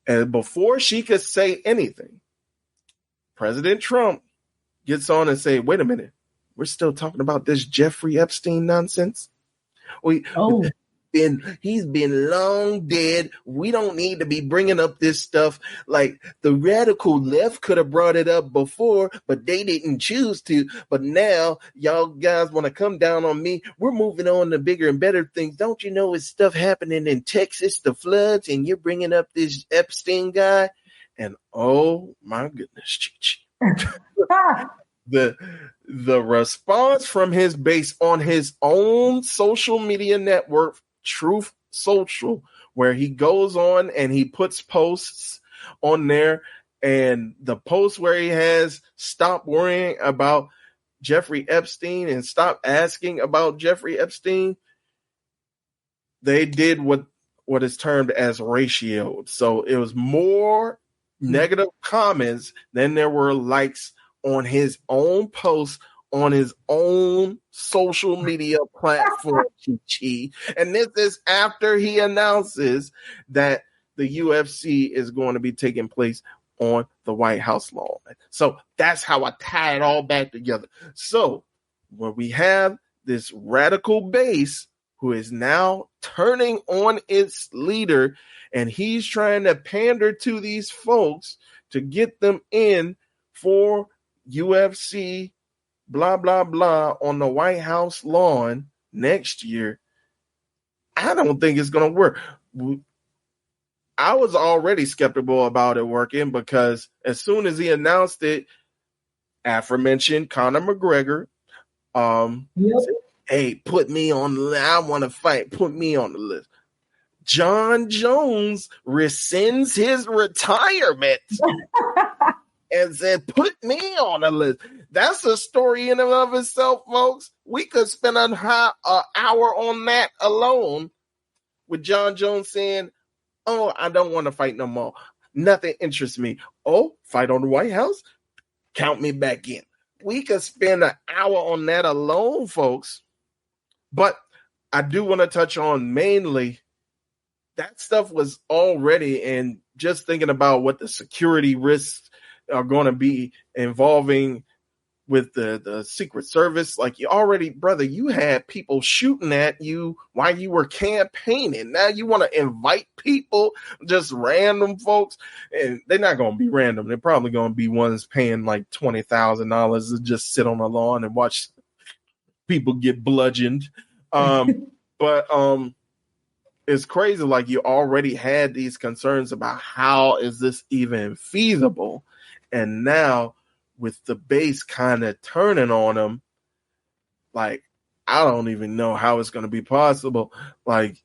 D: And before she could say anything, President Trump gets on and say, wait a minute, we're still talking about this Jeffrey Epstein nonsense? He's been long dead. We don't need to be bringing up this stuff. Like, the radical left could have brought it up before, but they didn't choose to. But now y'all guys want to come down on me. We're moving on to bigger and better things. Don't you know it's stuff happening in Texas, the floods, and you're bringing up this Epstein guy? And oh my goodness, the response from his base on his own social media network, Truth Social, where he goes on and he puts posts on there, and the post where he has stop worrying about Jeffrey Epstein and stop asking about Jeffrey Epstein, they did what is termed as ratioed. So it was more negative comments than there were likes on his own post on his own social media platform, Chi. And this is after he announces that the UFC is going to be taking place on the White House lawn. So that's how I tie it all back together. So when we have this radical base who is now turning on its leader, and he's trying to pander to these folks to get them in for UFC blah, blah, blah on the White House lawn next year, I don't think it's going to work. I was already skeptical about it working because as soon as he announced it, aforementioned Conor McGregor, said, hey, put me on the list. I want to fight. Put me on the list. John Jones rescinds his retirement and said, put me on the list. That's a story in and of itself, folks. We could spend an hour on that alone with John Jones saying, oh, I don't want to fight no more. Nothing interests me. Oh, fight on the White House? Count me back in. We could spend an hour on that alone, folks. But I do want to touch on mainly that stuff was already, and just thinking about what the security risks are going to be involving with the Secret Service. Like, you already, brother, you had people shooting at you while you were campaigning. Now you want to invite people, just random folks, and they're not going to be random. They're probably going to be ones paying like $20,000 to just sit on the lawn and watch people get bludgeoned. But it's crazy. Like, you already had these concerns about how is this even feasible, and now with the base kind of turning on them, like, I don't even know how it's going to be possible. Like,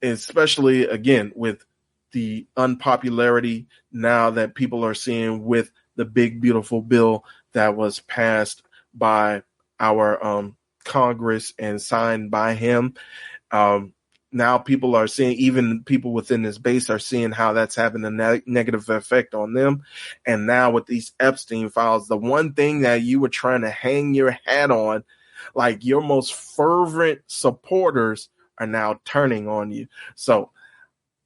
D: especially again with the unpopularity now that people are seeing with the big beautiful bill that was passed by our Congress and signed by him. Now people are seeing, even people within this base are seeing how that's having a negative effect on them. And now with these Epstein files, the one thing that you were trying to hang your hat on, like your most fervent supporters are now turning on you. So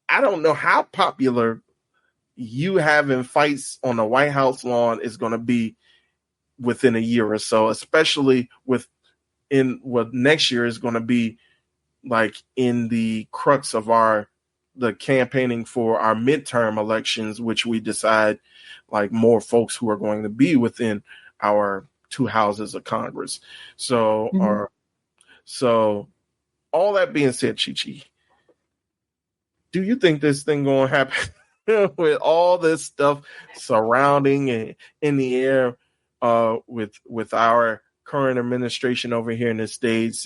D: I don't know how popular you having fights on the White House lawn is going to be within a year or so, especially in what next year is going to be like in the crux of the campaigning for our midterm elections, which we decide like more folks who are going to be within our two houses of Congress. So, so all that being said, Chi-Chi, do you think this thing going to happen with all this stuff surrounding and in the air with our current administration over here in the States,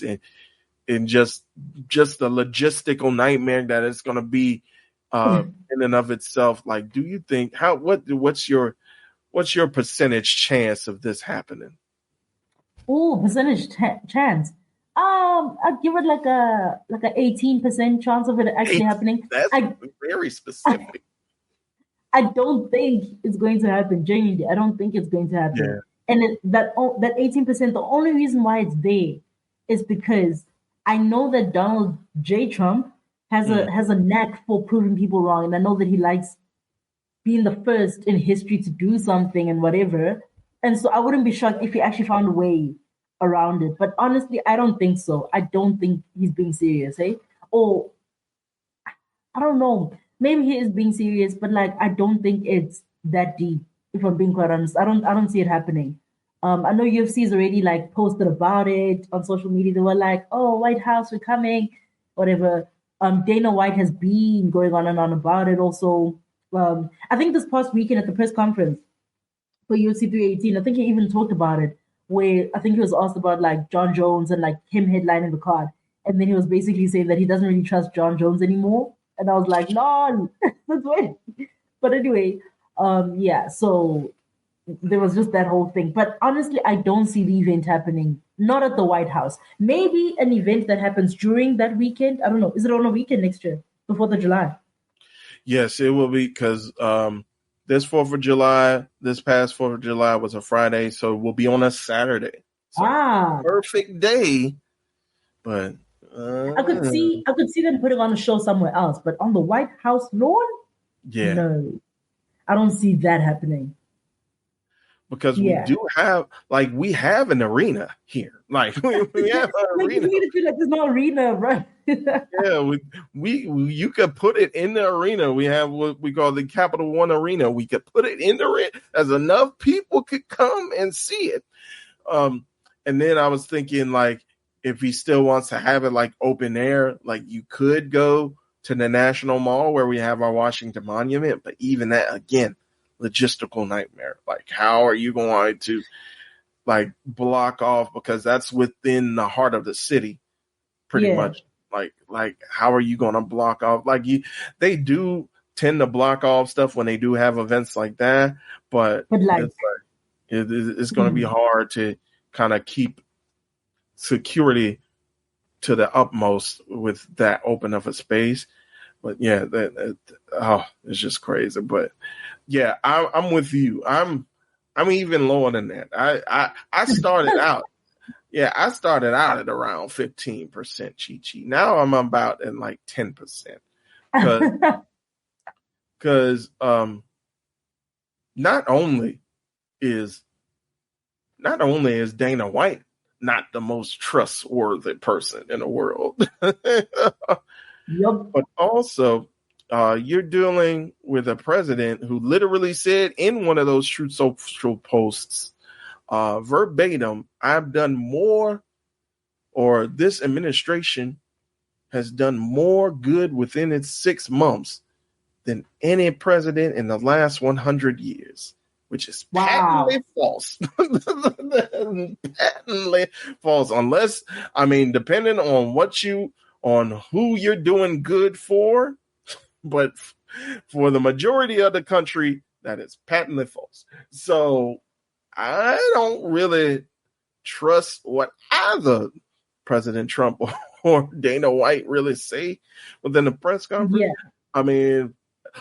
D: and just the logistical nightmare that it's going to be in and of itself? Like, do you think what's your percentage chance of this happening?
E: Oh, percentage chance. I'd give it like a 18% chance of it actually happening.
D: That's very specific.
E: I don't think it's going to happen. Genuinely, I don't think it's going to happen.
D: Yeah.
E: And that 18%, the only reason why it's there is because I know that Donald J. Trump has a knack for proving people wrong, and I know that he likes being the first in history to do something and whatever. And so I wouldn't be shocked if he actually found a way around it. But honestly, I don't think so. I don't think he's being serious, hey? Or I don't know. Maybe he is being serious, but like I don't think it's that deep. If I'm being quite honest, I don't see it happening. I know UFC's already like posted about it on social media. They were like, "Oh, White House, we're coming," whatever. Dana White has been going on and on about it. Also, I think this past weekend at the press conference for UFC 318, I think he even talked about it. Where I think he was asked about like John Jones and like him headlining the card, and then he was basically saying that he doesn't really trust John Jones anymore. And I was like, "No, that's weird." But anyway, yeah. So there was just that whole thing. But honestly, I don't see the event happening. Not at the White House. Maybe an event that happens during that weekend. I don't know. Is it on a weekend next year, the 4th of July?
D: Yes, it will be, because this 4th of July, this past 4th of July was a Friday, so it will be on a Saturday. So perfect day. But
E: I could see them putting on a show somewhere else, but on the White House lawn, no, I don't see that happening.
D: Because we have an arena here. Like we have an arena.
E: There's no arena, right?
D: Yeah, you could put it in the arena. We have what we call the Capital One Arena. We could put it in the arena as enough people could come and see it. And then I was thinking, like, if he still wants to have it like open air, like you could go to the National Mall where we have our Washington Monument, but even that, again, logistical nightmare. Like, how are you going to like block off, because that's within the heart of the city, pretty much. Like how are you going to block off? Like they do tend to block off stuff when they do have events like that, but
E: like
D: it's going to be hard to kind of keep security to the utmost with that open of a space. But yeah, it's just crazy. But yeah, I'm with you. I'm even lower than that. I started out. Yeah, I started out at around 15% Chi-Chi. Now I'm about at like 10%. Because not only is Dana White not the most trustworthy person in the world, but also you're dealing with a president who literally said in one of those Truth Social posts, verbatim, I've done more, or this administration has done more good within its 6 months than any president in the last 100 years, which is patently false. Patently false. Unless, I mean, depending on who you're doing good for, but for the majority of the country, that is patently false. So I don't really trust what either President Trump or Dana White really say within the press conference. Yeah. I mean,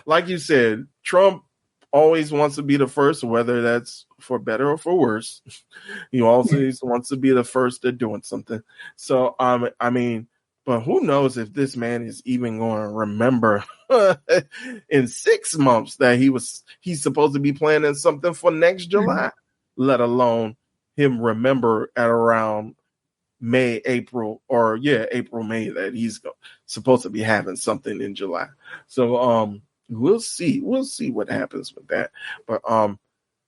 D: like you said, Trump always wants to be the first, whether that's for better or for worse. He always wants to be the first at doing something. So, I mean, but who knows if this man is even going to remember in 6 months that he's supposed to be planning something for next July, let alone him remember at around April, May, that he's supposed to be having something in July. So, we'll see what happens with that. But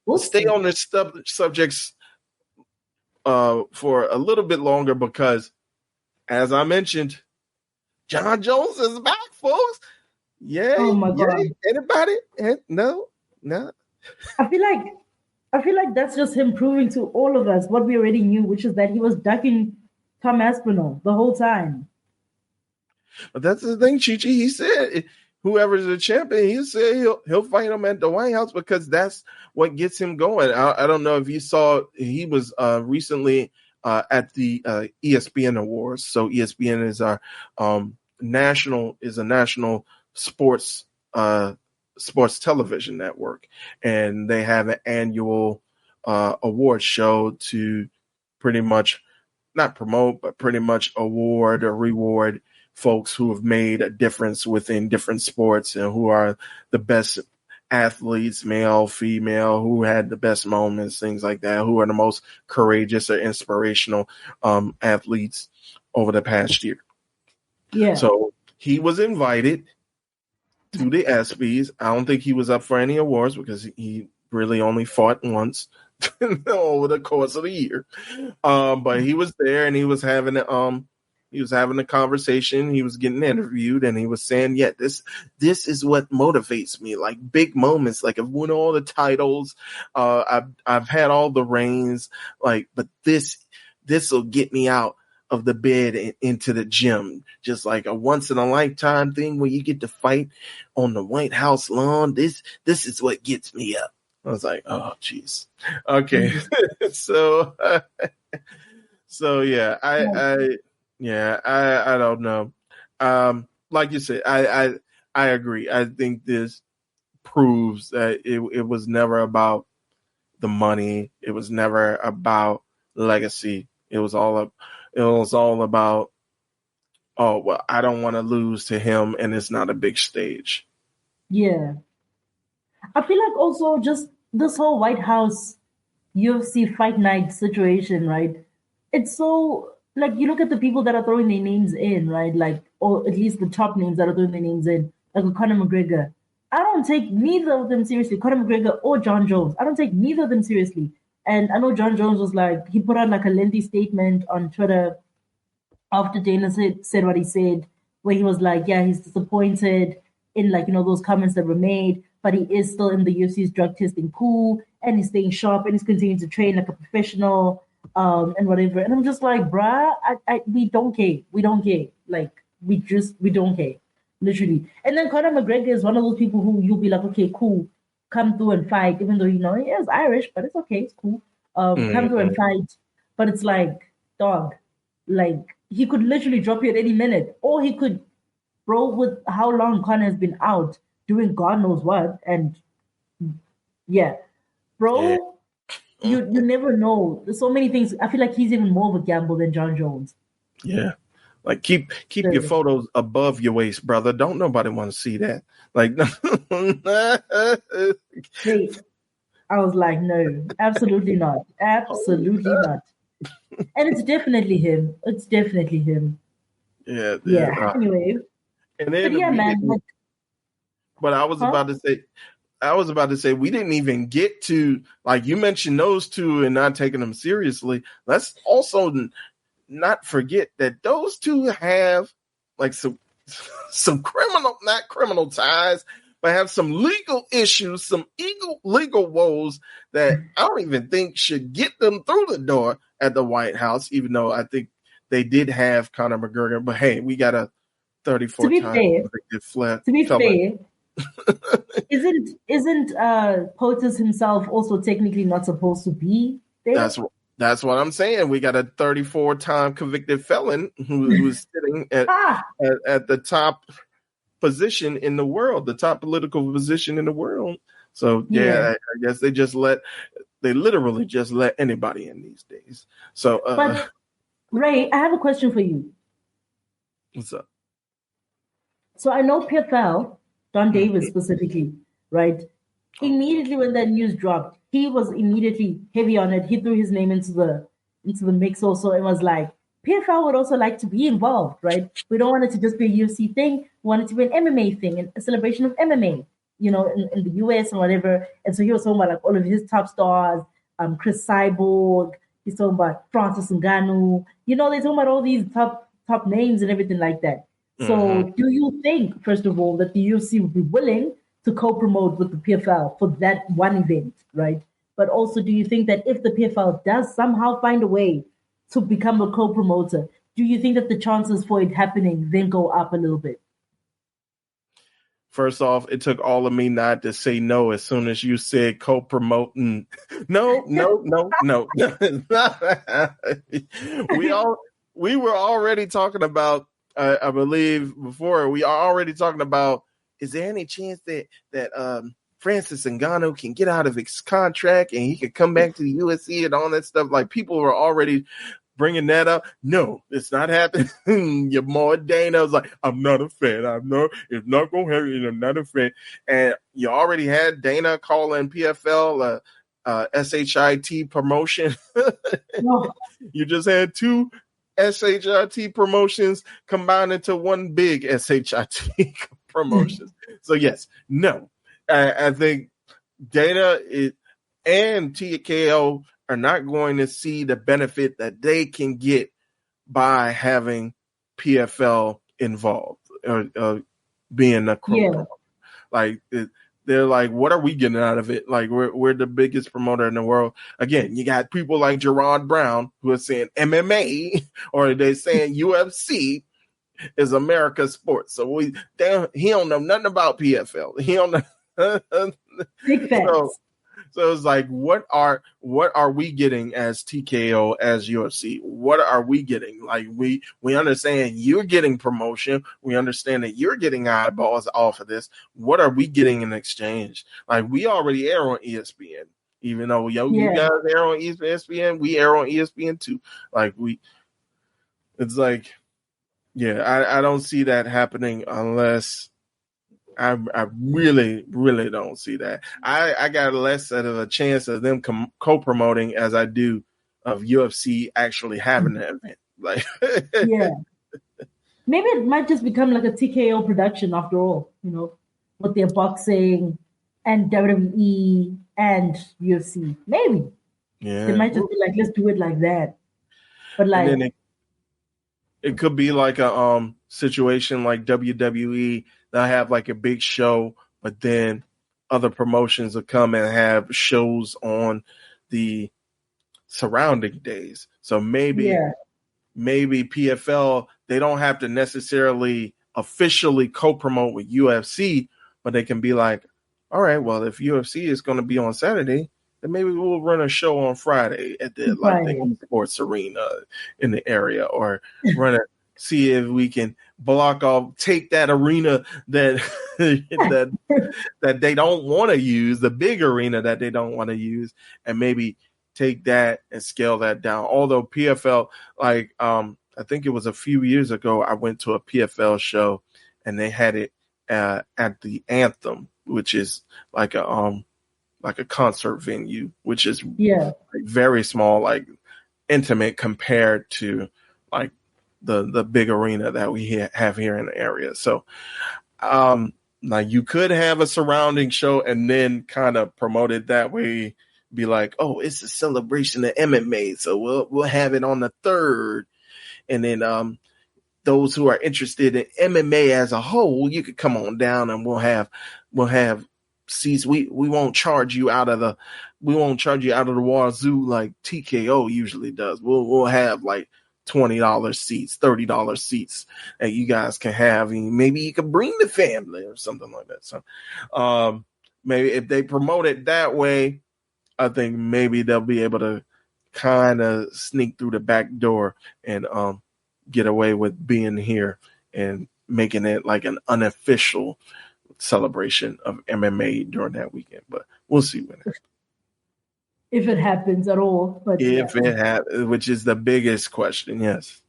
D: we'll stay on this subjects for a little bit longer, because as I mentioned, John Jones is back, folks. Yay.
E: Oh my God.
D: Anybody? No.
E: I feel like that's just him proving to all of us what we already knew, which is that he was ducking Tom Aspinall the whole time.
D: But that's the thing, Chi-Chi. He said whoever's the champion, he said he'll fight him at the White House, because that's what gets him going. I don't know if you saw, he was recently at the ESPN Awards. So ESPN is our national sports television network, and they have an annual award show to pretty much not promote, but pretty much award or reward folks who have made a difference within different sports and who are the best athletes, male, female, who had the best moments, things like that, who are the most courageous or inspirational athletes over the past year.
E: Yeah.
D: So he was invited to the ESPYs. I don't think he was up for any awards, because he really only fought once over the course of the year. But he was there, and he was having a conversation. He was getting interviewed, and he was saying, yeah, this is what motivates me. Like big moments, like I've won all the titles. I've had all the reigns, like, but this will get me out of the bed and into the gym. Just like a once in a lifetime thing where you get to fight on the White House lawn. This is what gets me up. I was like, oh, geez. Okay. So yeah, I don't know. Like you said, I agree. I think this proves that it was never about the money. It was never about legacy. It was all about, oh, well, I don't want to lose to him, and it's not a big stage.
E: Yeah. I feel like also just this whole White House UFC fight night situation, right? It's so, like, you look at the people that are throwing their names in, right? Like, or at least the top names that are throwing their names in, like Conor McGregor. I don't take neither of them seriously, Conor McGregor or John Jones. I don't take neither of them seriously. And I know John Jones was like, he put out like a lengthy statement on Twitter after Dana said what he said, where he was like, yeah, he's disappointed in like, those comments that were made, but he is still in the UFC's drug testing pool and he's staying sharp and he's continuing to train like a professional and whatever. And I'm just like, bruh, we don't care. We don't care. Like, we don't care. Literally. And then Conor McGregor is one of those people who you'll be like, okay, cool, come through and fight, even though, he is Irish, but it's okay, it's cool. Come through and fight. But it's like, dog, like, he could literally drop you at any minute. Or he could, bro, with how long Conor has been out doing God knows what. And yeah, bro, you never know. There's so many things. I feel like he's even more of a gamble than John Jones.
D: Yeah. Like keep your photos above your waist, brother. Don't nobody want to see that. Like
E: Wait, I was like, no, absolutely not. Absolutely not. And it's definitely him. It's definitely him.
D: Yeah.
E: Anyway.
D: And then
E: but yeah, man.
D: But I was about to say we didn't even get to, like, you mentioned those two and not taking them seriously. Let's also not forget that those two have like some not criminal ties, but have some legal issues, some legal woes that I don't even think should get them through the door at the White House, even though I think they did have Conor McGregor. But hey, we got a 34 time
E: to be fair, isn't POTUS himself also technically not supposed to be there?
D: That's what I'm saying. We got a 34-time convicted felon who's sitting at the top position in the world, the top political position in the world. So I guess they literally just let anybody in these days. So,
E: but Ray, I have a question for you.
D: What's up?
E: So I know PFL, Don Davis specifically, right? Immediately when that news dropped, he was immediately heavy on it. He threw his name into the mix also and was like, PFL would also like to be involved, right? We don't want it to just be a UFC thing. We want it to be an MMA thing, and a celebration of MMA, in the US and whatever. And so he was talking about like all of his top stars, Chris Cyborg. He's talking about Francis Ngannou. They're talking about all these top names and everything like that. So do you think, first of all, that the UFC would be willing to co-promote with the PFL for that one event, right? But also, do you think that if the PFL does somehow find a way to become a co-promoter, do you think that the chances for it happening then go up a little bit?
D: First off, it took all of me not to say no as soon as you said co-promoting. No. We were already talking about, I believe before, we are already talking about, is there any chance that Francis Ngannou can get out of his contract and he could come back to the UFC and all that stuff? Like, people were already bringing that up. No, it's not happening. Your boy Dana was like, I'm not a fan. It's not going to happen. I'm not a fan. And you already had Dana calling PFL SHIT promotion.
E: No.
D: You just had two SHIT promotions combined into one big SHIT promotions. So yes, no, I think Dana and TKO are not going to see the benefit that they can get by having PFL involved or being a promoter. Like, they're like, what are we getting out of it? Like, we're the biggest promoter in the world. Again, you got people like Gerard Brown who are saying MMA, or they're saying UFC is America's sport. So he don't know nothing about PFL. He don't know.
E: Big facts.
D: So it's like, what are we getting as TKO, as UFC? What are we getting? Like, we understand you're getting promotion. We understand that you're getting eyeballs off of this. What are we getting in exchange? Like, we already air on ESPN, even though you guys air on ESPN, we air on ESPN too. Like, it's like, I don't see that happening unless. I really, really don't see that. I got less of a chance of them co-promoting as I do of UFC actually having an event. Like,
E: maybe it might just become like a TKO production after all, with their boxing and WWE and UFC. Maybe.
D: Yeah.
E: They might just be like, let's do it like that. But like,
D: And then it could be like a situation like WWE. They'll have like a big show, but then other promotions will come and have shows on the surrounding days. So maybe PFL, they don't have to necessarily officially co-promote with UFC, but they can be like, all right, well, if UFC is going to be on Saturday, then maybe we'll run a show on Friday at the the sports arena in the area, or see if we can take that arena that that they don't want to use, the big arena that they don't want to use, and maybe take that and scale that down. Although PFL, like I think it was a few years ago, I went to a PFL show and they had it at the Anthem, which is like a concert venue, which is like very small, like intimate compared to like the big arena that we have here in the area. So now you could have a surrounding show and then kind of promote it that way, be like, oh, it's a celebration of MMA, so we'll have it on the 3rd, and then those who are interested in MMA as a whole, you could come on down and we'll have seats. We won't charge you out of the wazoo like TKO usually does. We'll have like $20 seats, $30 seats that you guys can have, and maybe you can bring the family or something like that. So maybe if they promote it that way, I think maybe they'll be able to kind of sneak through the back door and get away with being here and making it like an unofficial celebration of MMA during that weekend. But we'll see when it happens.
E: If it happens at all. But
D: it happens, which is the biggest question, yes.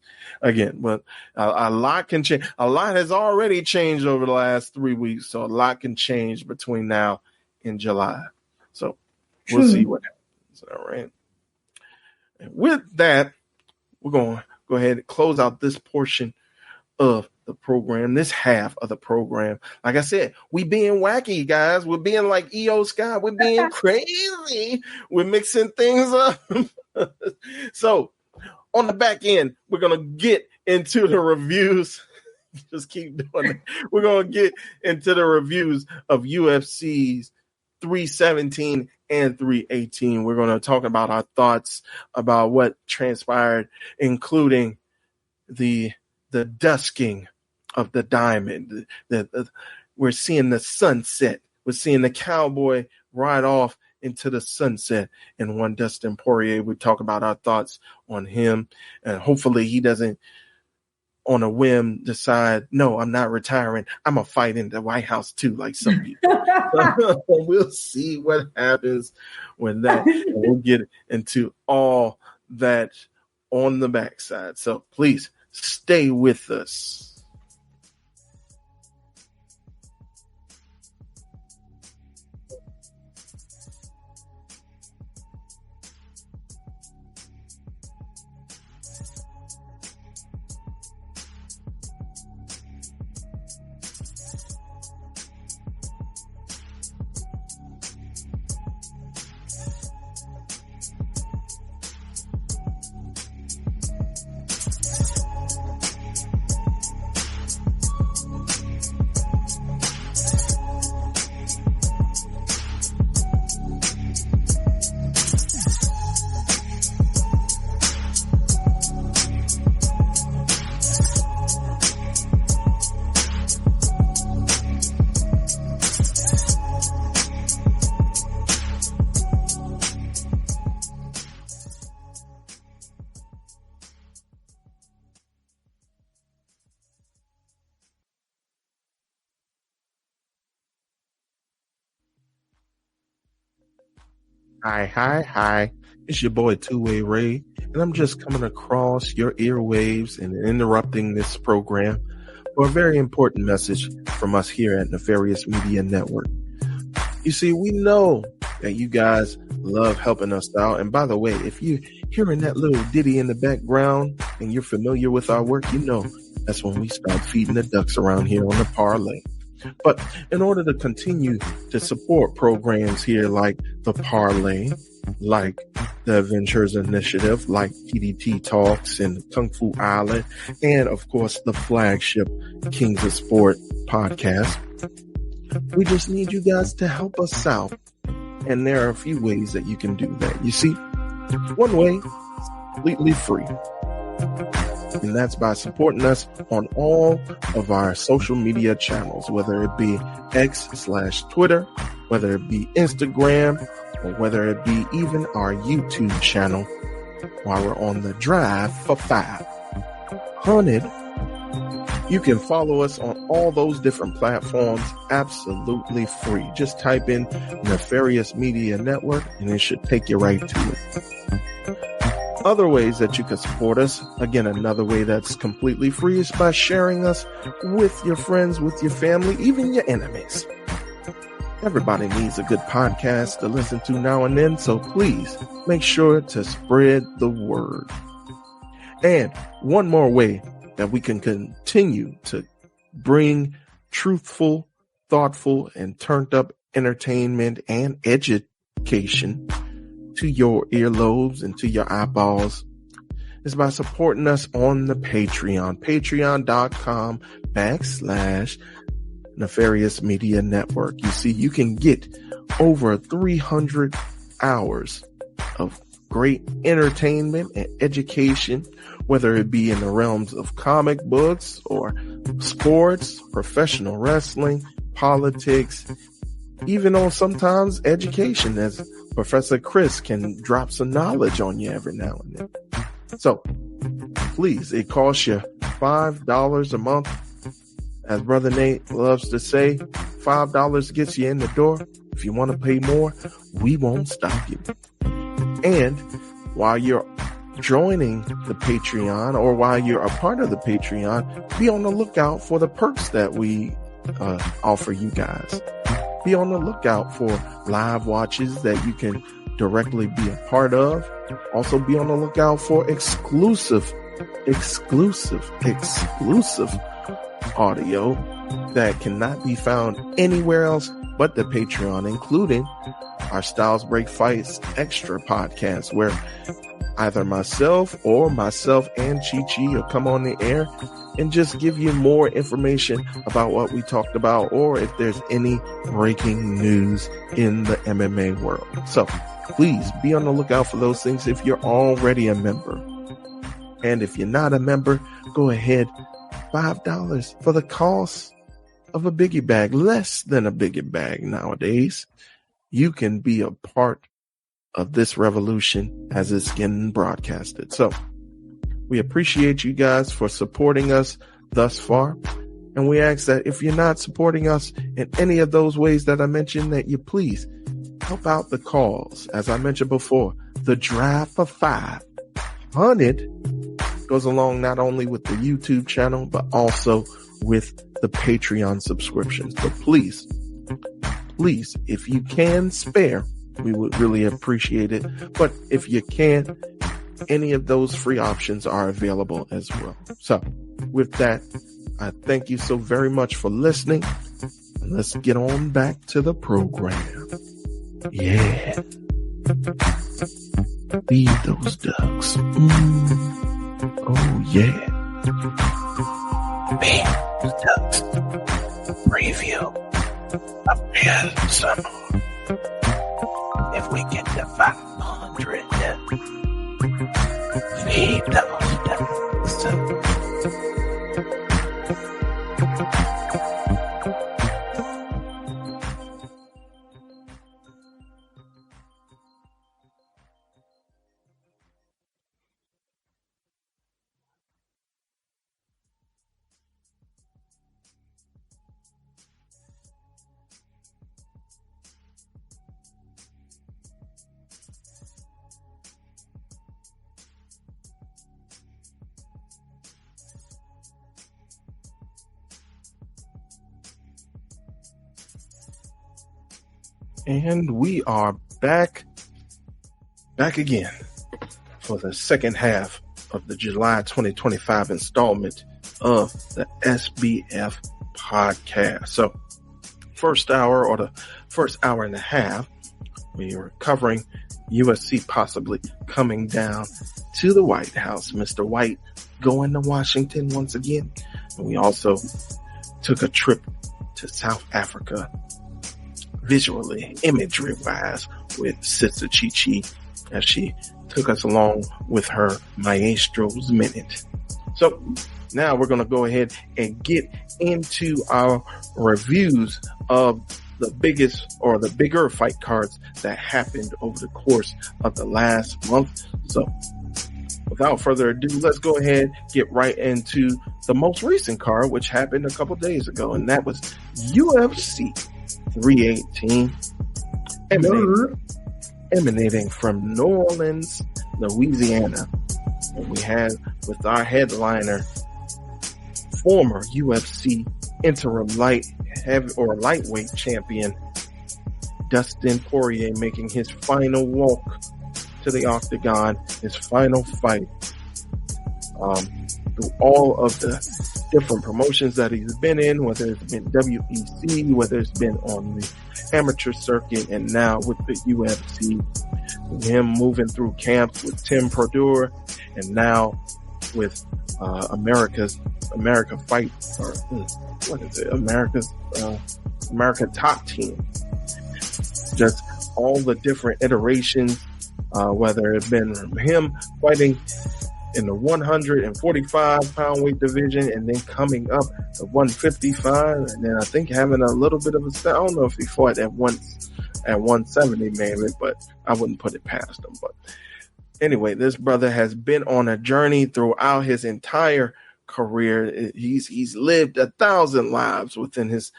D: Again, but a lot can change. A lot has already changed over the last 3 weeks, so a lot can change between now and July. So we'll see what happens. All right. And with that, we're going to go ahead and close out this portion of the program, this half of the program. Like I said, we being wacky, guys. We're being like EO Scott. We're being crazy. We're mixing things up. So on the back end, we're going to get into the reviews. Just keep doing it. We're going to get into the reviews of UFC's 317 and 318. We're going to talk about our thoughts about what transpired, including the dusking of the diamond. We're seeing the sunset. We're seeing the cowboy ride off into the sunset. And one Dustin Porier, we talk about our thoughts on him, and hopefully he doesn't on a whim decide, no, I'm not retiring. I'm going to fight in the White House too, like some people. We'll see what happens when that, and we'll get into all that on the backside. So please stay with us. Hi. It's your boy Two-Way Ray, and I'm just coming across your airwaves and interrupting this program for a very important message from us here at Nefarious Media Network. You see, we know that you guys love helping us out. And by the way, if you're hearing that little ditty in the background and you're familiar with our work, you know that's when we start feeding the ducks around here on the parlay. But in order to continue to support programs here like the Parlay, like the Adventures Initiative like TDT Talks and Kung Fu Island, and of course the flagship Kings of Sport podcast. We just need you guys to help us out. And there are a few ways that you can do that. You see, one way is completely free. And that's by supporting us on all of our social media channels, whether it be X/Twitter, whether it be Instagram, or whether it be even our YouTube channel while we're on the drive for 500. You can follow us on all those different platforms absolutely free. Just type in Nefarious Media Network and it should take you right to it. Other ways that you can support us, again, another way that's completely free is by sharing us with your friends, with your family, even your enemies. Everybody needs a good podcast to listen to now and then, so please make sure to spread the word. And one more way that we can continue to bring truthful, thoughtful, and turned up entertainment and education to your earlobes and to your eyeballs is by supporting us on the Patreon, patreon.com/Nefarious Media Network. You see, you can get over 300 hours of great entertainment and education, whether it be in the realms of comic books or sports, professional wrestling, politics, even on sometimes education, as Professor Chris can drop some knowledge on you every now and then. So please, it costs you $5 a month. As Brother Nate loves to say, $5 gets you in the door. If you want to pay more, we won't stop you. And while you're joining the Patreon, or while you're a part of the Patreon, be on the lookout for the perks that we offer you guys. Be on the lookout for live watches that you can directly be a part of. Also be on the lookout for exclusive audio that cannot be found anywhere else but the Patreon, including our Styles Break Fights Extra podcast, where either myself and Chi-Chi will come on the air and just give you more information about what we talked about, or if there's any breaking news in the MMA world. So please be on the lookout for those things if you're already a member. And if you're not a member, go ahead, $5 for the cost of a biggie bag, less than a biggie bag nowadays. You can be a part of this revolution as it's getting broadcasted. So we appreciate you guys for supporting us thus far. And we ask that if you're not supporting us in any of those ways that I mentioned, that you please help out the cause. As I mentioned before, the drive for 500 goes along not only with the YouTube channel, but also with the Patreon subscriptions. So please, if you can spare, we would really appreciate it. But if you can't, any of those free options are available as well. So with that, I thank you so very much for listening. And let's get on back to the program. Yeah. Feed those ducks. Oh, yeah. Feed the ducks. Preview of real summer. If we get to 500, feed those ducks. And we are back again for the second half of the July 2025 installment of the SBF podcast. So first hour, or the first hour and a half, we are covering USC possibly coming down to the White House. Mr. White going to Washington once again. And we also took a trip to South Africa, visually, imagery-wise, with Sister Chi as she took us along with her Maestro's Minute. So now we're going to go ahead and get into our reviews of the biggest or the bigger fight cards that happened over the course of the last month. So without further ado, let's go ahead, get right into the most recent card, which happened a couple days ago, and that was UFC 318, emanating from New Orleans, Louisiana. And we had with our headliner, former UFC interim lightweight champion Dustin Porier, making his final walk to the octagon, his final fight. Through all of the different promotions that he's been in, whether it's been WEC, whether it's been on the amateur circuit, and now with the UFC, him moving through camps with Tim Prodeur, and now with America Fight, or what is it? America Top Team. Just all the different iterations, whether it's been him fighting in the 145 pound weight division and then coming up to 155, and then I think having a little bit of a I don't know if he fought at 170 maybe, but I wouldn't put it past him. But anyway, this brother has been on a journey throughout his entire career. He's lived 1,000 lives within his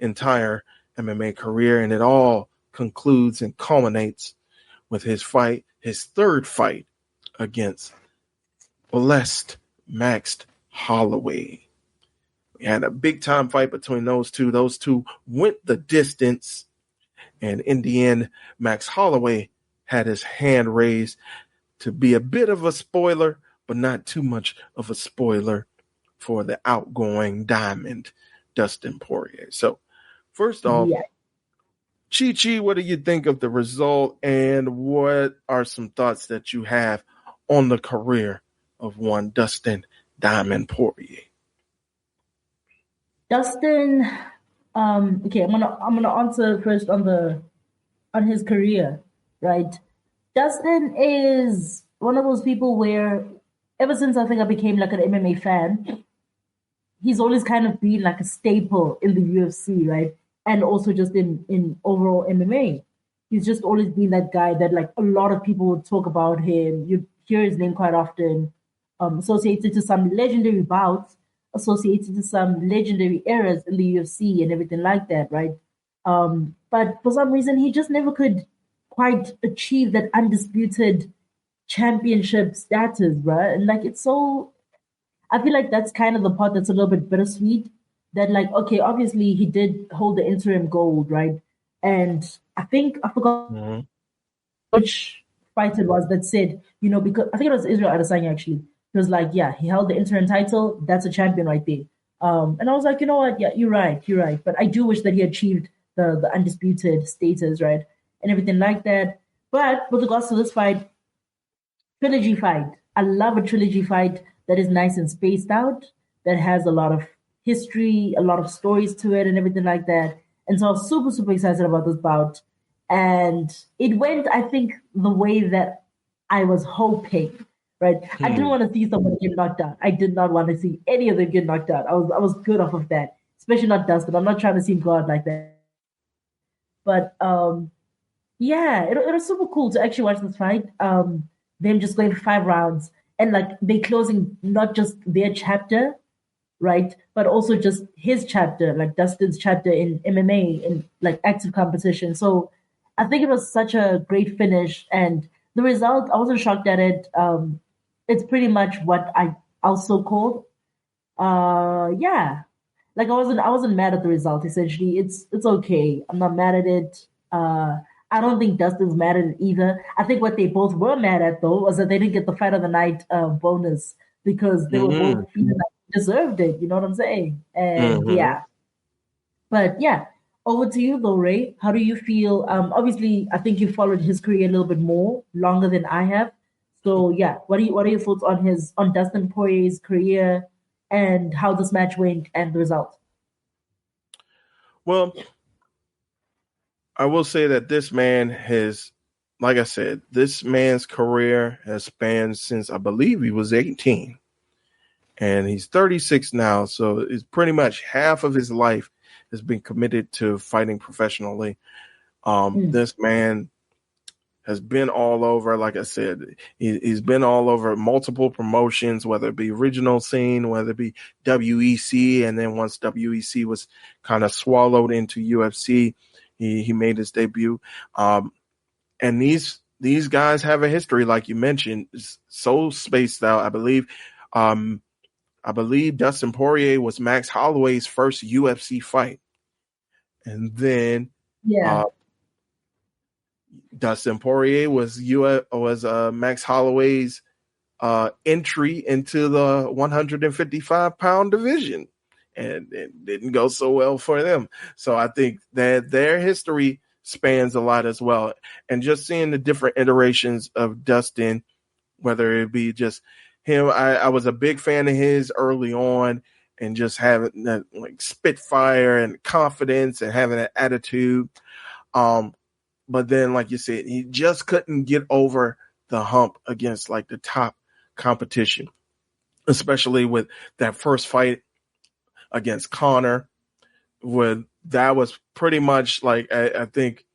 D: entire MMA career, and it all concludes and culminates with his third fight against Blessed Max Holloway. We had a big time fight between those two. Those two went the distance, and in the end, Max Holloway had his hand raised to be a bit of a spoiler, but not too much of a spoiler for the outgoing diamond, Dustin Porier. So first off, Chi, what do you think of the result, and what are some thoughts that you have on the career of one Dustin Diamond Porier?
E: Dustin, okay, I'm gonna answer first on his career, right? Dustin is one of those people where ever since I think I became like an MMA fan, he's always kind of been like a staple in the UFC, right? And also just in overall MMA. He's just always been that guy that like a lot of people would talk about him. You'd hear his name quite often, associated to some legendary bouts, associated to some legendary eras in the UFC and everything like that, right? But for some reason, he just never could quite achieve that undisputed championship status, right? And like, it's so, I feel like that's kind of the part that's a little bit bittersweet, that like, okay, obviously he did hold the interim gold, right? And I forgot which fight it was that said, because I think it was Israel Adesanya actually. He was like, yeah, he held the interim title. That's a champion right there. And I was like, you know what? Yeah, you're right. But I do wish that he achieved the undisputed status, right? And everything like that. But with regards to this fight, trilogy fight. I love a trilogy fight that is nice and spaced out, that has a lot of history, a lot of stories to it and everything like that. And so I was super, super excited about this bout. And it went, I think, the way that I was hoping, right? I didn't want to see someone get knocked out. I did not want to see any of them get knocked out. I was good off of that, especially not Dustin. I'm not trying to see him go out like that. But yeah, it was super cool to actually watch this fight. Them just going for 5 rounds and like they closing not just their chapter, right, but also just his chapter, like Dustin's chapter in MMA and like active competition. So I think it was such a great finish, and the result, I wasn't shocked at it. It's pretty much what I also called. Yeah, like I wasn't mad at the result. Essentially, it's okay. I'm not mad at it. I don't think Dustin's mad at it either. I think what they both were mad at though was that they didn't get the fight of the night bonus, because they were both feeling like they deserved it. You know what I'm saying? And yeah, but yeah, Over to you though, Ray. How do you feel? Obviously, I think you followed his career a little bit more longer than I have. So yeah, what are your thoughts on Dustin Poirier's career and how this match went and the result?
D: Well, I will say that this man has, like I said, this man's career has spanned since I believe he was 18. And he's 36 now. So it's pretty much half of his life has been committed to fighting professionally. This man has been all over. Like I said, he's been all over multiple promotions, whether it be regional scene, whether it be WEC. And then once WEC was kind of swallowed into UFC, he made his debut. And these guys have a history, like you mentioned, so spaced out. I believe Dustin Porier was Max Holloway's first UFC fight. And then Dustin Porier was Max Holloway's entry into the 155-pound division. And it didn't go so well for them. So I think that their history spans a lot as well. And just seeing the different iterations of Dustin, whether it be just him, I was a big fan of his early on, and just having that like spitfire and confidence and having an attitude. But then, like you said, he just couldn't get over the hump against like the top competition, especially with that first fight against Conor. That was pretty much like, I think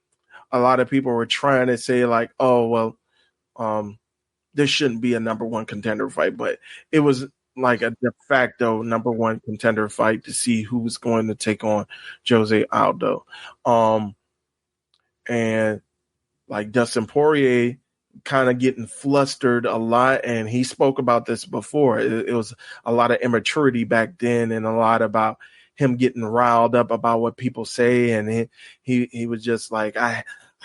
D: a lot of people were trying to say like, oh, well, this shouldn't be a number one contender fight, but it was like a de facto number one contender fight to see who was going to take on Jose Aldo. And like Dustin Poirier kind of getting flustered a lot. And he spoke about this before. It was a lot of immaturity back then, and a lot about him getting riled up about what people say. And he was just like, I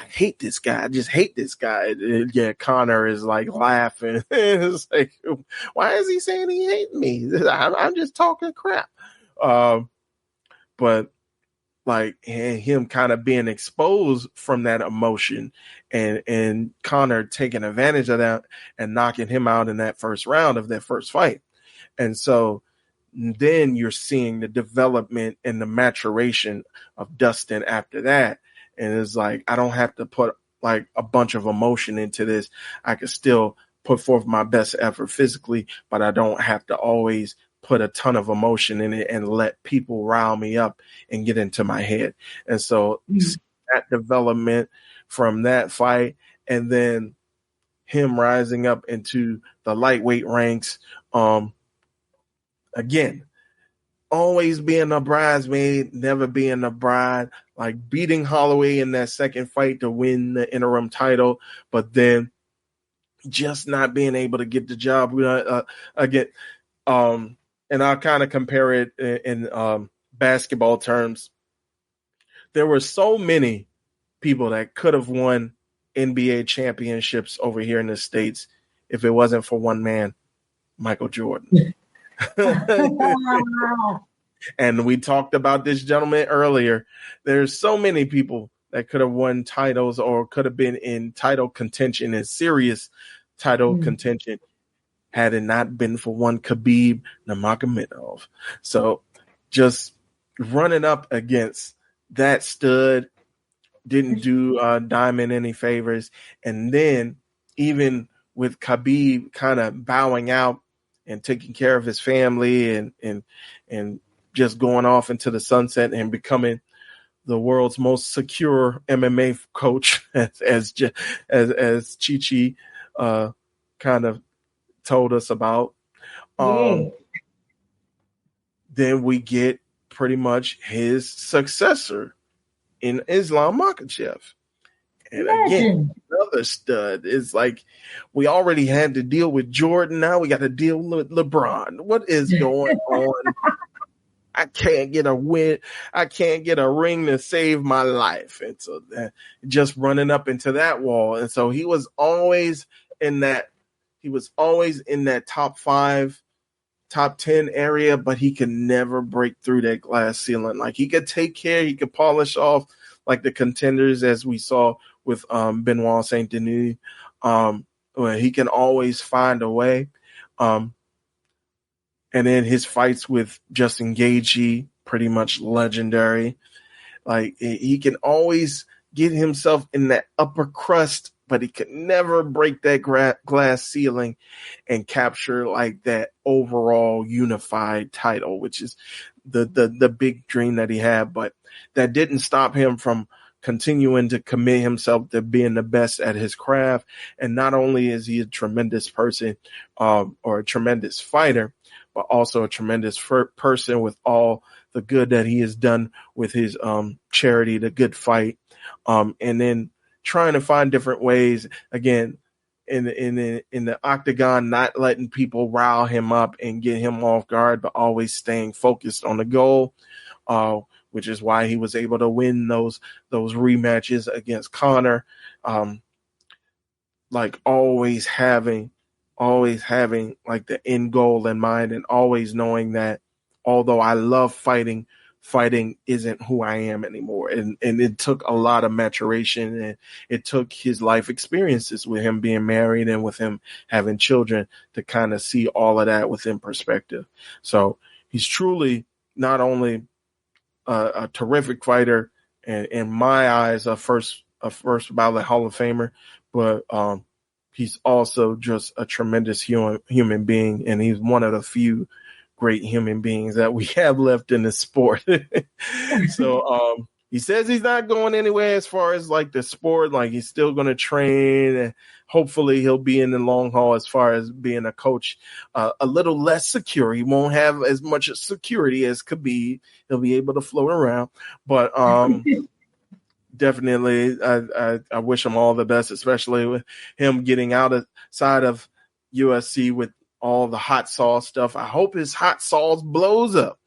D: hate this guy. I just hate this guy. Yeah, Conor is like laughing. It's like, why is he saying he hates me? I'm just talking crap. But like him kind of being exposed from that emotion, and Conor taking advantage of that and knocking him out in that first round of that first fight. And so then you're seeing the development and the maturation of Dustin after that. And it's like, I don't have to put like a bunch of emotion into this. I can still put forth my best effort physically, but I don't have to always put a ton of emotion in it and let people rile me up and get into my head. And so that development from that fight, and then him rising up into the lightweight ranks, again, always being a bridesmaid, never being a bride, like beating Holloway in that second fight to win the interim title, but then just not being able to get the job again. And I'll kind of compare it in basketball terms. There were so many people that could have won NBA championships over here in the States if it wasn't for one man, Michael Jordan. And we talked about this gentleman earlier. There's so many people that could have won titles or could have been in title contention and serious title contention had it not been for one Khabib Nurmagomedov. So just running up against that stud didn't do Diamond any favors. And then even with Khabib kind of bowing out and taking care of his family and just going off into the sunset and becoming the world's most secure MMA coach, as Chi kind of told us about. Then we get pretty much his successor in Islam Makhachev. And again, another stud. It's like we already had to deal with Jordan. Now we got to deal with LeBron. What is going on? I can't get a win. I can't get a ring to save my life. And so just running up into that wall. And so he was always in that top 5 top 10 area, but he could never break through that glass ceiling. Like, he could take care, he could polish off like the contenders, as we saw with Benoit Saint Denis. Where he can always find a way. And then his fights with Justin Gaethje, pretty much legendary. Like, he can always get himself in that upper crust, but he could never break that glass ceiling and capture like that overall unified title, which is the big dream that he had. But that didn't stop him from continuing to commit himself to being the best at his craft. And not only is he a tremendous person or a tremendous fighter, but also a tremendous person with all the good that he has done with his charity, The Good Fight. And then trying to find different ways, again, in the octagon, not letting people rile him up and get him off guard, but always staying focused on the goal, which is why he was able to win those rematches against Conor. Like always having like the end goal in mind, and always knowing that although I love fighting isn't who I am anymore. And it took a lot of maturation, and it took his life experiences with him being married and with him having children to kind of see all of that within perspective. So he's truly not only a terrific fighter, and in my eyes, a first ballot Hall of Famer, but he's also just a tremendous human being, and he's one of the few great human beings that we have left in the sport. So he says he's not going anywhere as far as like the sport. Like, he's still going to train, and hopefully he'll be in the long haul as far as being a coach. A little less secure. He won't have as much security as Khabib. He'll be able to float around, but definitely I wish him all the best, especially with him getting outside of USC with all the hot sauce stuff. I hope his hot sauce blows up.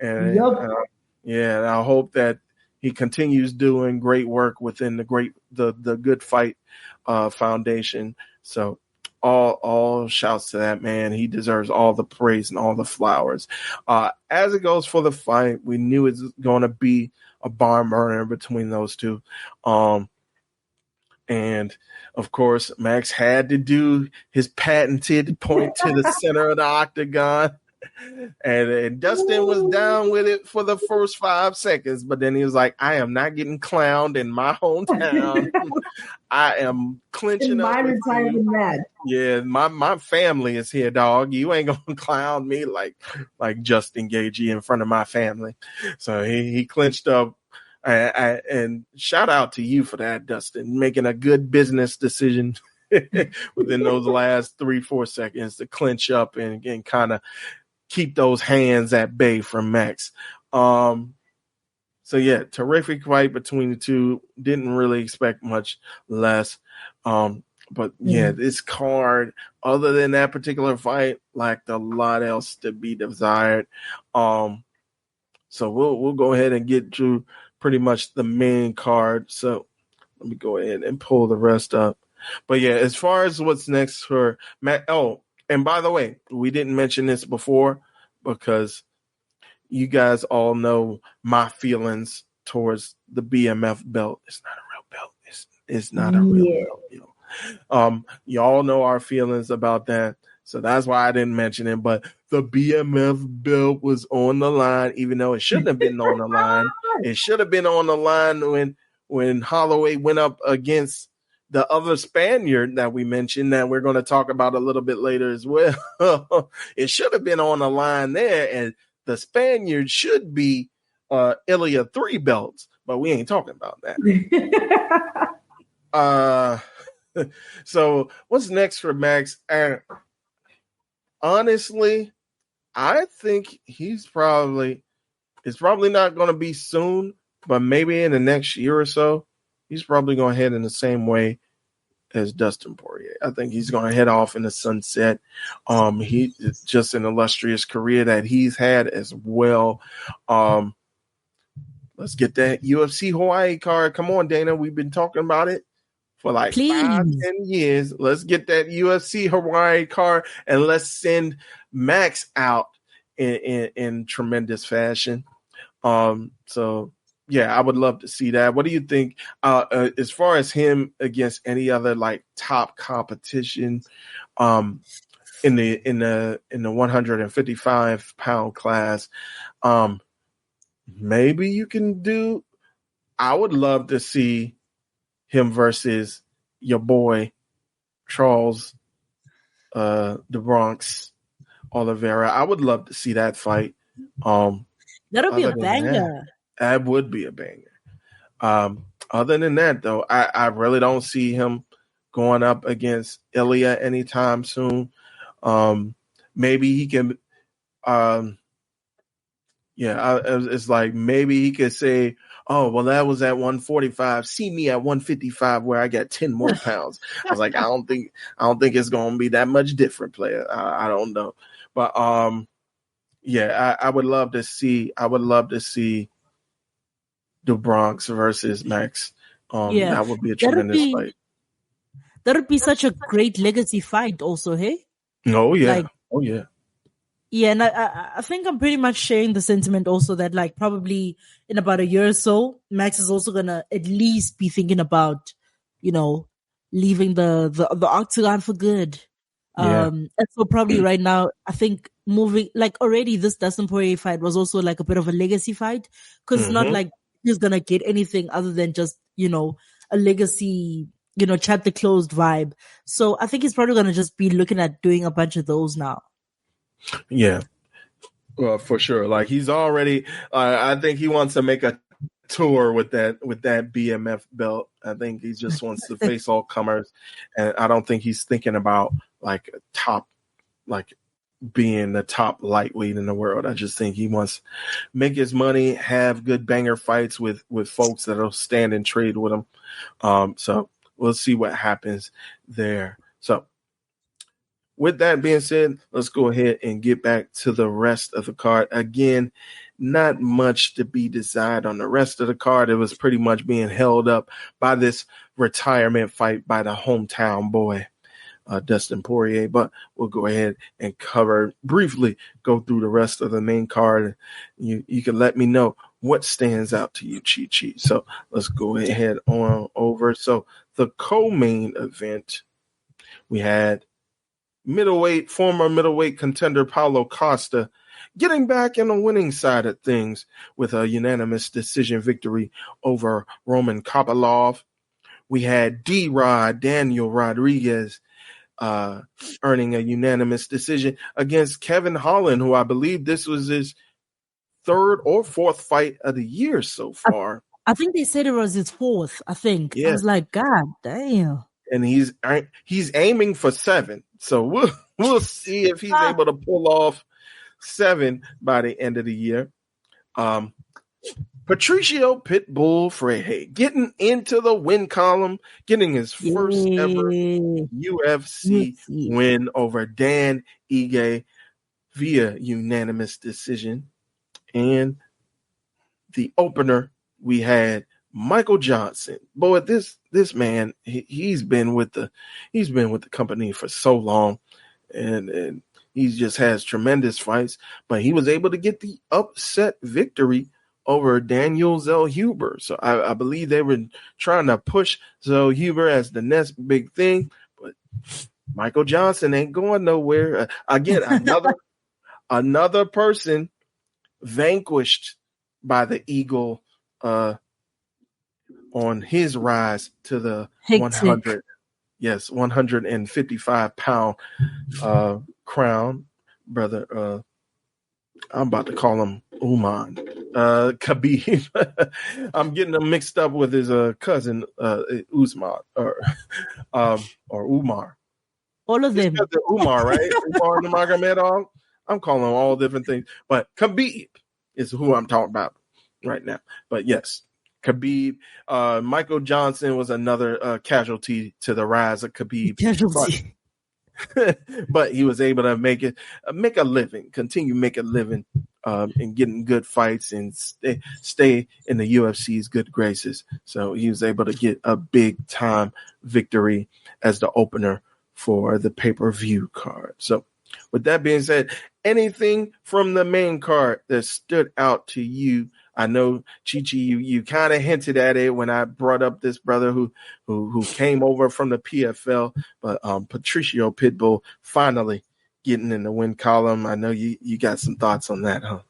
D: And and I hope that he continues doing great work within the Good Fight Foundation. So all shouts to that man. He deserves all the praise and all the flowers. As it goes for the fight, we knew it's going to be a barn burner between those two. And of course, Max had to do his patented point to the center of the octagon. And Dustin was down with it for the first 5 seconds, but then he was like, I am not getting clowned in my hometown. I am clinching
E: in
D: up.
E: My retirement match.
D: Yeah, my family is here, dog. You ain't gonna clown me like Justin Gaethje in front of my family. So he clinched up. And shout out to you for that, Dustin, making a good business decision within those last 3-4 seconds to clinch up and kind of keep those hands at bay from Max. So yeah, terrific fight between the two. Didn't really expect much less. But yeah, this card, other than that particular fight, lacked a lot else to be desired. So we'll go ahead and get to pretty much the main card. So let me go ahead and pull the rest up. But yeah, as far as what's next for Matt. Oh, and by the way, we didn't mention this before because you guys all know my feelings towards the BMF belt. It's not a real belt. It's not a real belt. Y'all know our feelings about that. So that's why I didn't mention it. But the BMF belt was on the line, even though it shouldn't have been on the line. It should have been on the line when Holloway went up against the other Spaniard that we mentioned that we're going to talk about a little bit later as well. It should have been on the line there, and the Spaniard should be Ilya 3 belts, but we ain't talking about that. So what's next for Max? Honestly, I think it's probably not going to be soon, but maybe in the next year or so, he's probably going to head in the same way as Dustin Porier. I think he's going to head off in the sunset. It's just an illustrious career that he's had as well. Let's get that UFC Hawaii card. Come on, Dana. We've been talking about it for like
F: Please.
D: 5-10 years. Let's get that UFC Hawaii card and let's send Max out in tremendous fashion. So yeah, I would love to see that. What do you think as far as him against any other like top competition in the 155 pound class? Maybe you can do. I would love to see him versus your boy Charles the Bronx Oliveira. I would love to see that fight.
F: That'll be a
D: Other than
F: banger.
D: that would be a banger. Other than that, though, I really don't see him going up against Ilya anytime soon. Maybe he can. It's like maybe he could say, "Oh, well, that was at 145. See me at 155, where I got 10 more pounds." I was like, I don't think it's going to be that much different, player. I don't know, but I would love to see. The Bronx versus Max. That would be a tremendous fight.
F: That would be such a great legacy fight, also. Hey.
D: Oh yeah.
F: Yeah, and I think I'm pretty much sharing the sentiment also that like probably in about a year or so, Max is also gonna at least be thinking about, leaving the octagon for good. And so probably right now, I think moving like already this Dustin Porier fight was also like a bit of a legacy fight because it's not like he's gonna get anything other than just a legacy, chapter closed vibe. So I think he's probably gonna just be looking at doing a bunch of those now.
D: Yeah, well, for sure. Like he's already. I think he wants to make a tour with that BMF belt. I think he just wants to face all comers, and I don't think he's thinking about like being the top lightweight in the world. I just think he wants to make his money, have good banger fights with folks that'll stand and trade with him. So we'll see what happens there. So. With that being said, let's go ahead and get back to the rest of the card. Again, not much to be desired on the rest of the card. It was pretty much being held up by this retirement fight by the hometown boy, Dustin Porier. But we'll go ahead and briefly go through the rest of the main card. You can let me know what stands out to you, Chi Chi. So let's go ahead on over. So the co-main event, we had former middleweight contender Paulo Costa getting back in the winning side of things with a unanimous decision victory over Roman Kopylov. We had D-Rod Daniel Rodriguez earning a unanimous decision against Kevin Holland, who I believe this was his third or fourth fight of the year so far.
F: I think they said it was his fourth, I think. Yeah. I was like, God damn.
D: And he's aiming for 7. So we'll see if he's able to pull off 7 by the end of the year. Patricio Pitbull Freire getting into the win column, getting his first ever UFC win over Dan Ige via unanimous decision. And the opener, we had Michael Johnson. Boy, this man, he's been with the company for so long, and he just has tremendous fights. But he was able to get the upset victory over Daniel Zellhuber. So I believe they were trying to push Zellhuber as the next big thing, but Michael Johnson ain't going nowhere. Again, another person vanquished by the Eagle on his rise to the 155 pound crown, brother. I'm about to call him Uman. Khabib. I'm getting him mixed up with his cousin Usman or Umar.
F: All of them.
D: Umar, right? Umar Nurmagomedov. I'm calling him all different things, but Khabib is who I'm talking about right now. But yes, Khabib. Michael Johnson was another casualty to the rise of Khabib. But he was able to make a living, continue make a living and getting good fights and stay in the UFC's good graces. So he was able to get a big time victory as the opener for the pay-per-view card. So with that being said, anything from the main card that stood out to you? I know, Chi-Chi, you kind of hinted at it when I brought up this brother who came over from the PFL, but Patricio Pitbull finally getting in the win column. I know you got some thoughts on that, huh?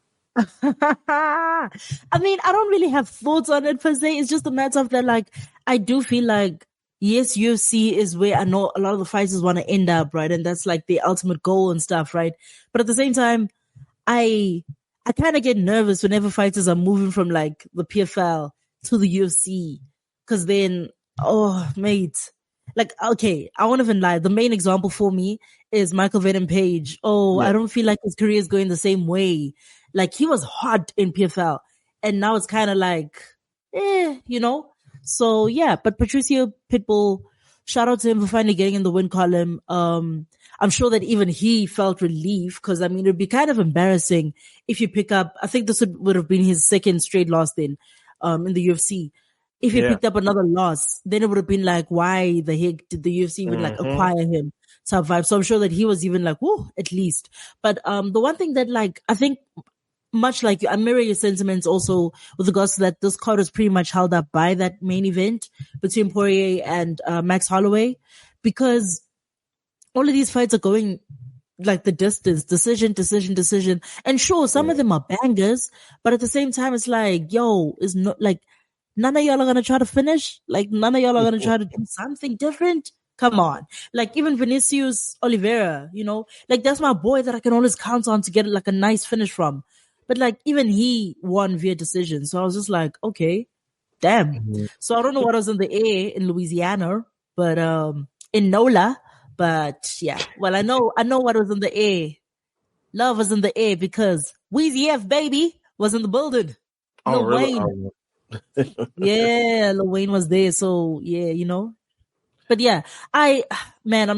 F: I mean, I don't really have thoughts on it per se. It's just a matter of that, like, I do feel like, yes, UFC is where I know a lot of the fighters want to end up, right? And that's like the ultimate goal and stuff, right? But at the same time, I kind of get nervous whenever fighters are moving from like the PFL to the UFC. Cause then, oh, mate, like, okay, I won't even lie. The main example for me is Michael Venom Page. Oh, yeah. I don't feel like his career is going the same way. Like, he was hot in PFL and now it's kind of like, you know? So yeah, but Patricio Pitbull, shout out to him for finally getting in the win column. I'm sure that even he felt relief because, I mean, it'd be kind of embarrassing if you pick up, I think this would have been his second straight loss then, in the UFC. If he picked up another loss, then it would have been like, why the heck did the UFC even like acquire him type vibe? So I'm sure that he was even like, whoa, at least. But, the one thing that like, I think much like you, I mirror your sentiments also with regards to that this card was pretty much held up by that main event between Poirier and, Max Holloway, because all of these fights are going like the distance, decision. And sure, some of them are bangers, but at the same time, it's like, yo, it's not like none of y'all are going to try to finish. Like none of y'all are going to try to do something different. Come on. Like even Vinicius Oliveira, you know, like that's my boy that I can always count on to get like a nice finish from. But like even he won via decision. So I was just like, okay, damn. So I don't know what was in the air in Louisiana, but in NOLA. But yeah, well, I know what was in the air. Love was in the air because Weezy F baby was in the building.
D: Oh,
F: Lil
D: really?
F: Wayne. Yeah, Lil Wayne was there. So yeah, you know. But yeah, I'm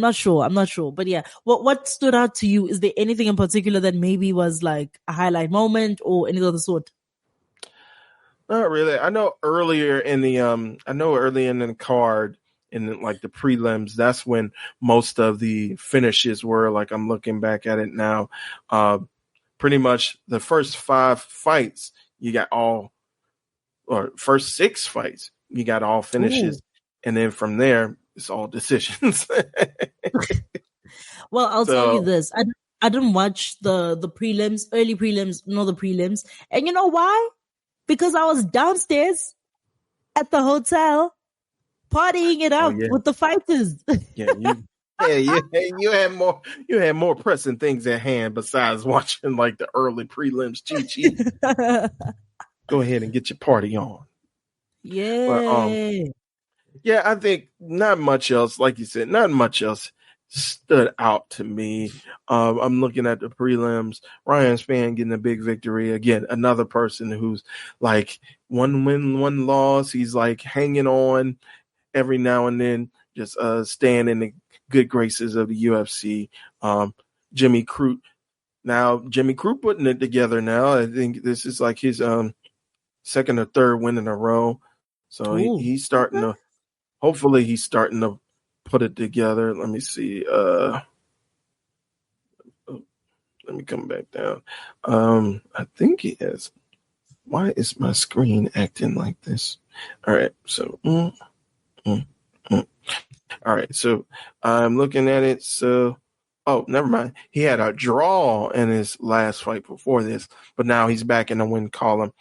F: not sure. But yeah, what stood out to you? Is there anything in particular that maybe was like a highlight moment or any other sort?
D: Not really. I know earlier in the card, in like the prelims, that's when most of the finishes were. Like I'm looking back at it now, pretty much the first 5 fights you got all, or first 6 fights you got all finishes. Ooh. And then from there it's all decisions.
F: Well, I'll tell you this. I didn't watch the prelims, early prelims, nor the prelims. And you know why? Because I was downstairs at the hotel partying it up with the fighters.
D: You had more pressing things at hand besides watching like the early prelims. Chi-Chi. Go ahead and get your party on.
F: Yeah.
D: But, I think not much else, like you said, not much else stood out to me. I'm looking at the prelims. Ryan Spann getting a big victory. Again, another person who's like 1 win, 1 loss. He's like hanging on every now and then, just staying in the good graces of the UFC. Jimmy Crute putting it together now. I think this is like his second or third win in a row. So he's starting to, hopefully he's starting to put it together. Let me see. Let me come back down. I think he is. Why is my screen acting like this? All right. So, all right. So I'm looking at it. So, never mind. He had a draw in his last fight before this, but now he's back in the win column.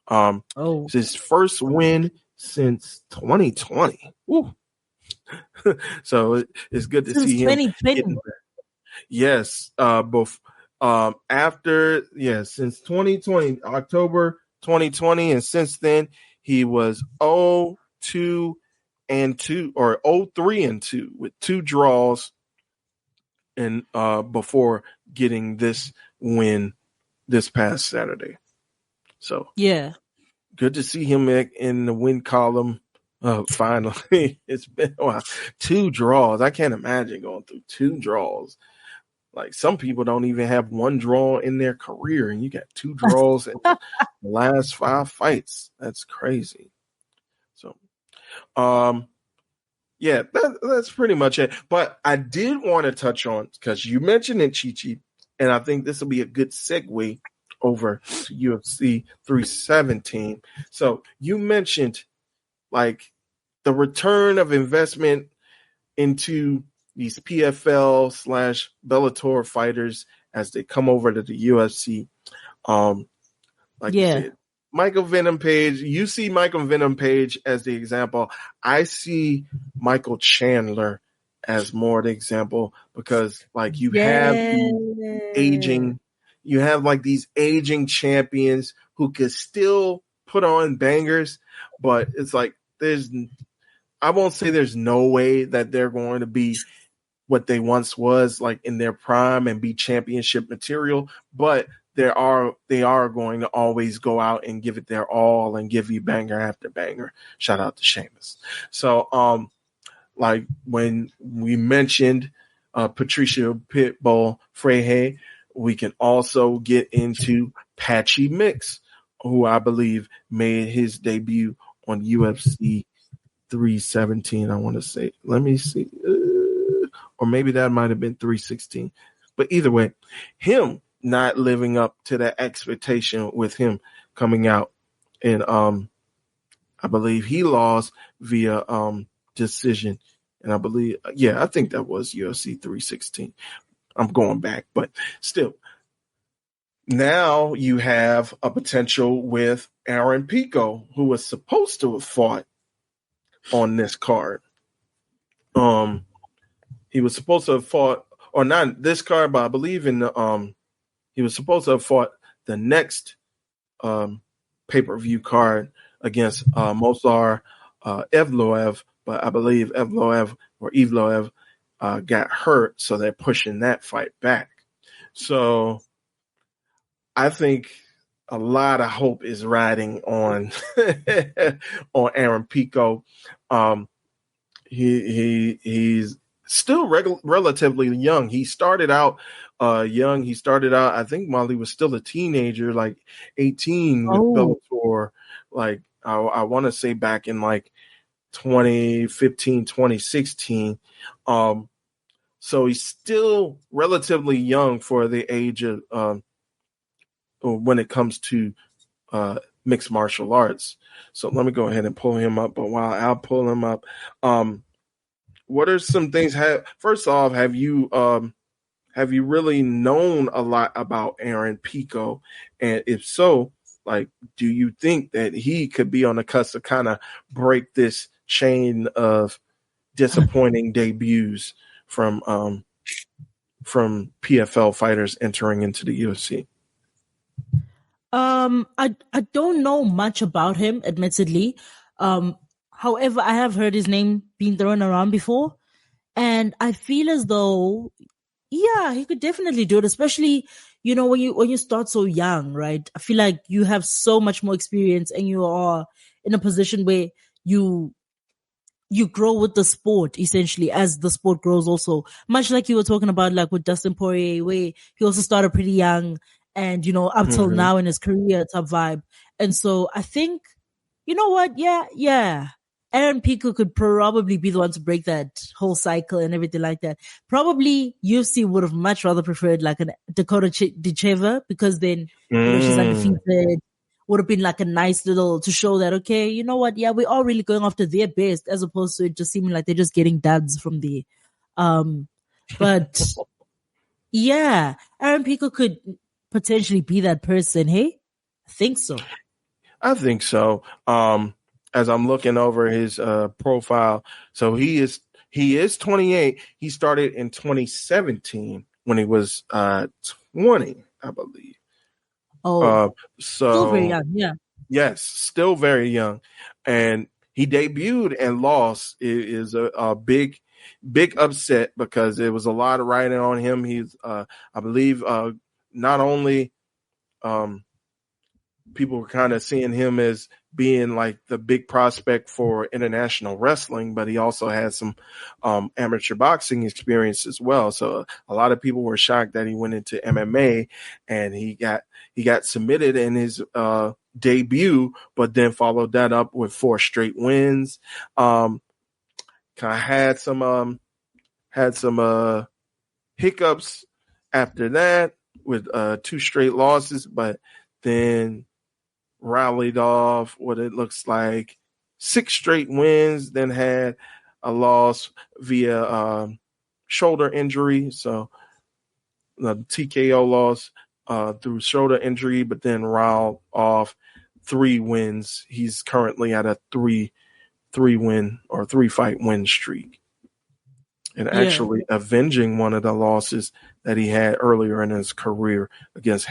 D: It's his first win since 2020. Woo. So it's good to see him. 2020. Yes. Since 2020, October 2020, and since then he was 0-2-2 or 0-3-2 with 2 draws, and before getting this win this past Saturday. So
F: yeah,
D: good to see him in the win column. Finally, it's been a while. 2 draws. I can't imagine going through 2 draws. Like some people don't even have one draw in their career, and you got 2 draws in the last 5 fights. That's crazy. So, yeah, that's pretty much it. But I did want to touch on, because you mentioned it, Chi-Chi, and I think this will be a good segue over to UFC 317. So you mentioned like the return of investment into these PFL / Bellator fighters as they come over to the UFC. Like you said, Michael Venom Page, you see Michael Venom Page as the example. I see Michael Chandler as more the example, because like you have these aging champions who could still put on bangers, but it's like I won't say there's no way that they're going to be what they once was, like in their prime and be championship material, but they are going to always go out and give it their all and give you banger after banger. Shout out to Sheamus. So, like when we mentioned Patricia Pitbull Freire, we can also get into Patchy Mix, who I believe made his debut on UFC 317. I want to say, let me see, or maybe that might have been 316. But either way, him not living up to that expectation with him coming out, and I believe he lost via decision, and I believe, I think that was UFC 316. I'm going back, but still, now you have a potential with Aaron Pico, who was supposed to have fought on this card. He was supposed to have fought, or not this card, but I believe in the he was supposed to have fought the next pay-per-view card against Mozar Evloev, but I believe Evloev got hurt, so they're pushing that fight back. So I think a lot of hope is riding on on Aaron Pico. He's still relatively young. He started out young. He started out, I think, while he was still a teenager, like 18 with Bellator. Like I want to say back in like 2015, 2016. So he's still relatively young for the age of when it comes to mixed martial arts. So let me go ahead and pull him up. But while I'll pull him up, what are some things? First off, have you really known a lot about Aaron Pico? And if so, like, do you think that he could be on the cusp to kind of break this chain of disappointing debuts from PFL fighters entering into the UFC?
F: I don't know much about him, admittedly. However, I have heard his name being thrown around before, and I feel as though, yeah, he could definitely do it. Especially, when you start so young, right? I feel like you have so much more experience, and you are in a position where you grow with the sport, essentially, as the sport grows also. Much like you were talking about, like with Dustin Porier, where he also started pretty young, and, up till now in his career type vibe. And so I think, you know what? Yeah. Aaron Pico could probably be the one to break that whole cycle and everything like that. Probably UFC would have much rather preferred like a Dakota Dicheva, because then, she's undefeated. Would have been like a nice little to show that, okay, you know what? Yeah, we're all really going after their best, as opposed to it just seeming like they're just getting duds from the, but yeah, Aaron Pico could potentially be that person. Hey, I think so.
D: As I'm looking over his profile, so he is 28. He started in 2017 when he was 20, I believe.
F: Oh,
D: so
F: still very young, yeah.
D: Yes, still very young, and he debuted and lost. It is a big upset, because there was a lot of riding on him. He's, I believe, not only people were kind of seeing him as being like the big prospect for international wrestling, but he also had some amateur boxing experience as well. So a lot of people were shocked that he went into MMA and he got submitted in his debut, but then followed that up with 4 straight wins. Kind of had some hiccups after that with 2 straight losses, but then rallied off what it looks like 6 straight wins, then had a loss via shoulder injury. So the TKO loss through shoulder injury, but then riled off 3 wins. He's currently at a 3-fight win streak. And actually avenging one of the losses that he had earlier in his career against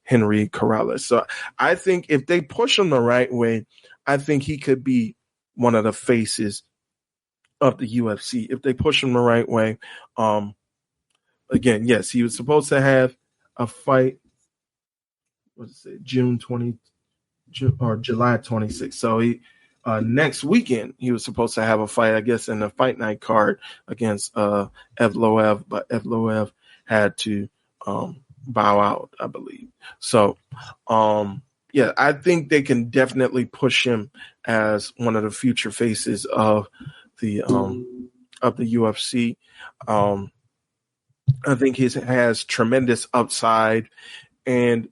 D: Henry Corrales. So I think if they push him the right way, I think he could be one of the faces of the UFC. If they push him the right way. Again, yes, he was supposed to have a fight, July 26th. So he next weekend he was supposed to have a fight, I guess, in the fight night card against Evloev, but Evloev had to bow out, I believe. So I think they can definitely push him as one of the future faces of the UFC. I think he has tremendous upside, and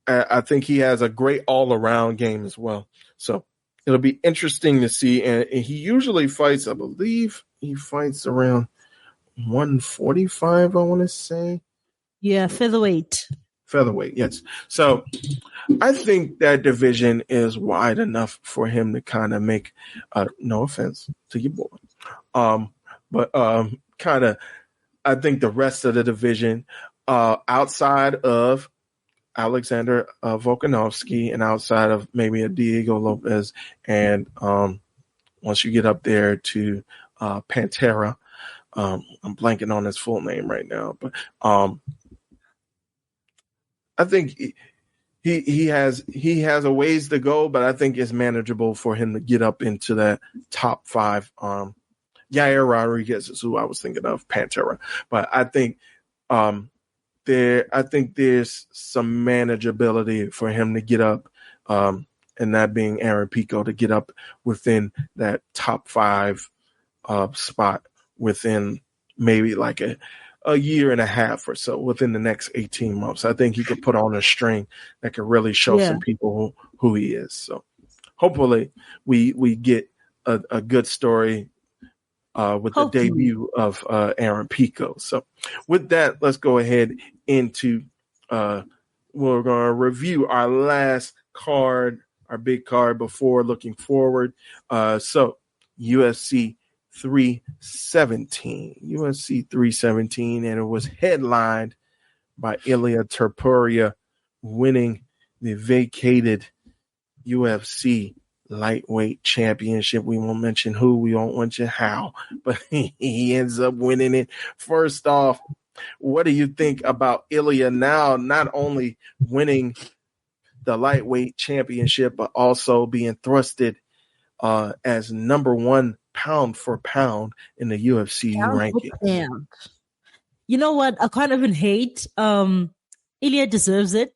D: I think he has a great all-around game as well. So it'll be interesting to see. And he usually fights, I believe he fights around 145, I want to say.
F: Yeah, featherweight.
D: Featherweight, yes. So I think that division is wide enough for him to kind of make, no offense to your boy, but kind of, I think the rest of the division, outside of Alexander Volkanovski and outside of maybe a Diego Lopez, and once you get up there to Pantera, I'm blanking on his full name right now, but I think he has a ways to go, but I think it's manageable for him to get up into that top 5. Yair Rodriguez is who I was thinking of, Pantera, but I think there's some manageability for him to get up, and that being Aaron Pico, to get up within that top 5 spot within maybe like a year and a half or so, within the next 18 months. I think he could put on a string that could really show some people who he is. So hopefully we get a good story with the debut of Aaron Pico. So with that, let's go ahead into we're going to review our last card, our big card, before looking forward. So UFC 317, and it was headlined by Ilia Topuria winning the vacated UFC lightweight championship. We won't mention who, we won't mention how, but he ends up winning it. First off, what do you think about Ilia now not only winning the lightweight championship, but also being thrusted as number 1 pound for pound in the UFC rankings?
F: You know what? I can't even hate. Ilia deserves it.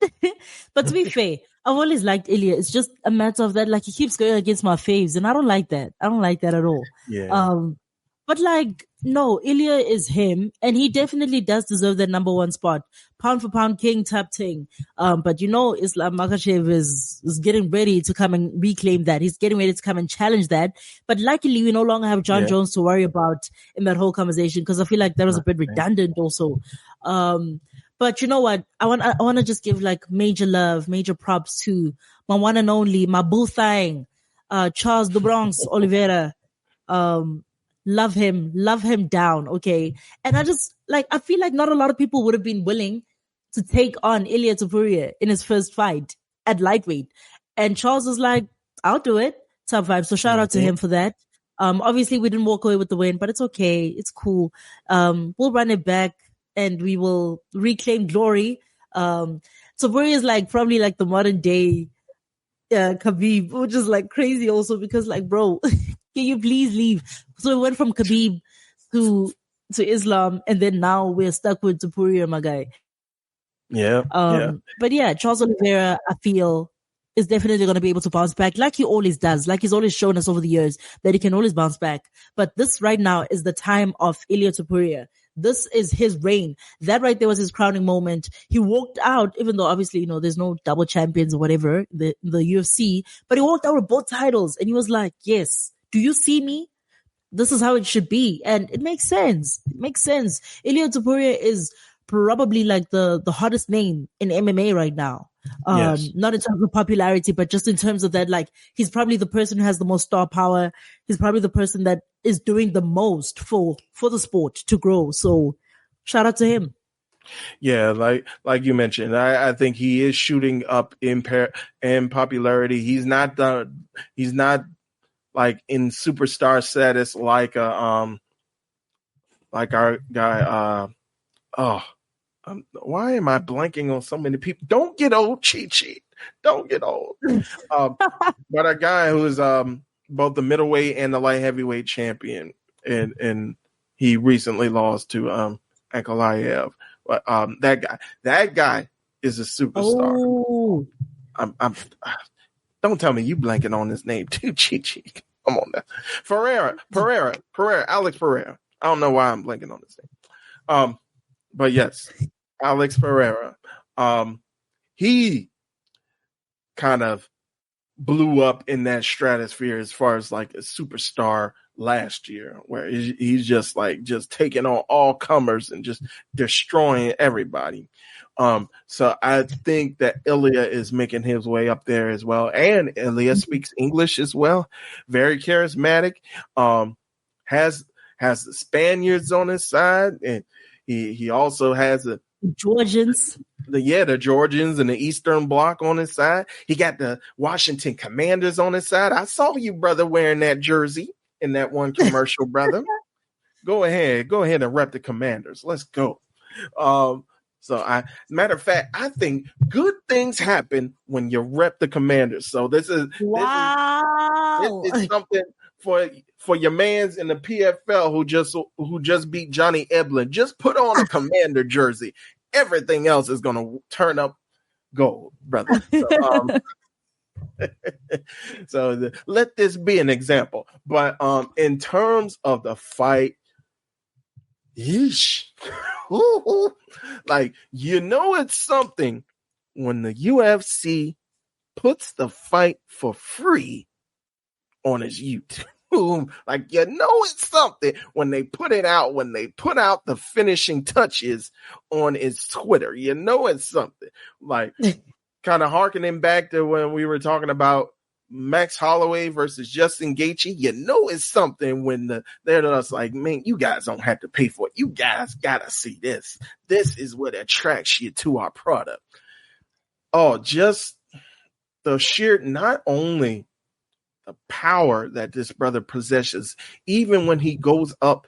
F: But to be fair, I've always liked Ilia. It's just a matter of that, like, he keeps going against my faves, and I don't like that. I don't like that at all.
D: Yeah.
F: But like, no, Ilia is him, and he definitely does deserve that number 1 spot. Pound for pound king type thing. But you know, Islam Makhachev is getting ready to come and reclaim that. He's getting ready to come and challenge that. But luckily, we no longer have John Jones to worry about in that whole conversation, because I feel like that was a bit redundant also. But you know what? I want to just give like major love, major props to my one and only, my bull thing, Charles the Bronx Oliveira. Love him down. Okay. And I feel like not a lot of people would have been willing to take on Ilia Topuria in his first fight at lightweight. And Charles was like, I'll do it. Top 5. So shout out to him for that. Obviously we didn't walk away with the win, but it's okay. It's cool. We'll run it back and we will reclaim glory Porier is like probably like the modern day Khabib, which is like crazy also because like, bro, can you please leave? So we went from Khabib to Islam, and then now we're stuck with Porier, my guy.
D: Yeah.
F: But yeah, Charles Oliveira, I feel, is definitely going to be able to bounce back like he always does. Like he's always shown us over the years that he can always bounce back. But this right now is the time of Ilia Topuria. This is his reign. That right there was his crowning moment. He walked out, even though obviously, you know, there's no double champions or whatever, the UFC, but he walked out with both titles and he was like, yes, do you see me? This is how it should be. And it makes sense. It makes sense. Ilia Topuria is probably like the hottest name in MMA right now.
D: Yes.
F: Not in terms of popularity, but just in terms of that, like, he's probably the person who has the most star power. He's probably the person that is doing the most for the sport to grow. So shout out to him.
D: Yeah, like you mentioned, I think he is shooting up in popularity. He's not like in superstar status like our guy. Why am I blanking on so many people? Don't get old, cheat. Don't get old. But a guy who is both the middleweight and the light heavyweight champion, and he recently lost to Ankalaev. But that guy is a superstar.
F: Oh.
D: I'm don't tell me you blanking on his name too, cheat. Come on now, Pereira, Alex Pereira. I don't know why I'm blanking on his name. But yes, Alex Pereira. He kind of blew up in that stratosphere as far as like a superstar last year, where he's just taking on all comers and just destroying everybody. So I think that Ilia is making his way up there as well. And Ilia speaks English as well. Very charismatic. Has the Spaniards on his side, and he also has the
F: Georgians.
D: The Georgians and the Eastern Bloc on his side. He got the Washington Commanders on his side. I saw you, brother, wearing that jersey in that one commercial, brother. Go ahead and rep the Commanders. Let's go. Matter of fact, I think good things happen when you rep the Commanders. So this is something for your mans in the PFL who just beat Johnny Eblen. Just put on a Commander jersey. Everything else is going to turn up gold, brother. So, let this be an example. But in terms of the fight, yeesh. Like, it's something when the UFC puts the fight for free on its YouTube. Like, it's something when they put it out, when they put out the finishing touches on its Twitter. It's something. Like, kind of harkening back to when we were talking about Max Holloway versus Justin Gaethje. It's something when they're just like, man, you guys don't have to pay for it. You guys gotta see this. This is what attracts you to our product. Oh, just the sheer, not only the power that this brother possesses, even when he goes up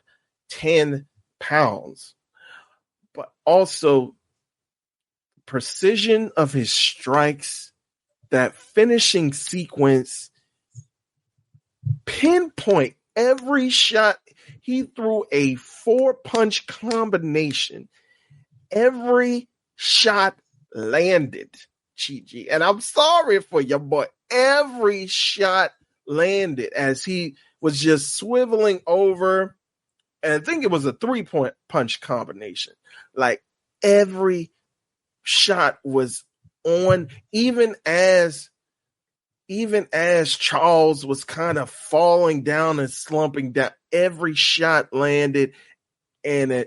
D: 10 pounds, but also precision of his strikes, that finishing sequence, pinpoint every shot. He threw a 4-punch combination. Every shot landed, Chi. And I'm sorry for your boy. Every shot landed as he was just swiveling over. And I think it was a 3-point punch combination. Like, every shot was on, even as Charles was kind of falling down and slumping down. Every shot landed, and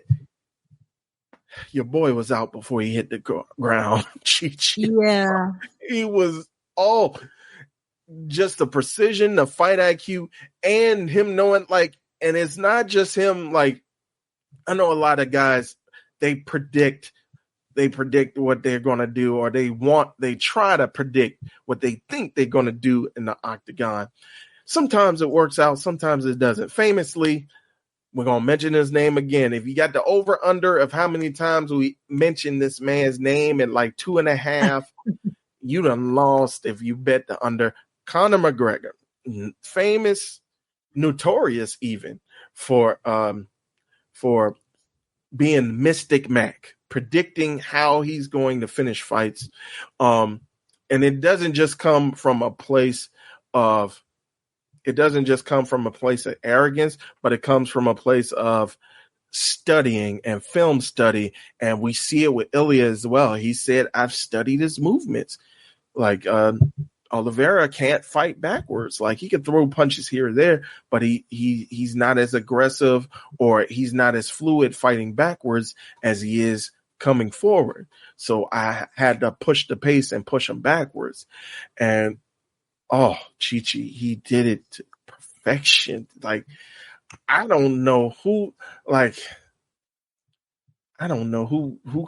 D: your boy was out before he hit the ground.
F: Yeah,
D: he was all just the precision, the fight IQ, and him knowing, like, and it's not just him. Like, I know a lot of guys, they predict what they're going to do, or they try to predict what they think they're going to do in the octagon. Sometimes it works out, sometimes it doesn't. Famously, We're going to mention his name again. If you got the over under of how many times we mention this man's name at like 2.5, you done lost if you bet the under. Conor McGregor, famous, notorious even for being Mystic Mac, predicting how he's going to finish fights. And it doesn't just come from a place of arrogance, but it comes from a place of studying and film study. And we see it with Ilya as well. He said, I've studied his movements. Like Oliveira can't fight backwards. Like he can throw punches here or there, but he's not as aggressive, or he's not as fluid fighting backwards as he is coming forward. So I had to push the pace and push him backwards. And Chi-Chi, he did it to perfection. Like, I don't know who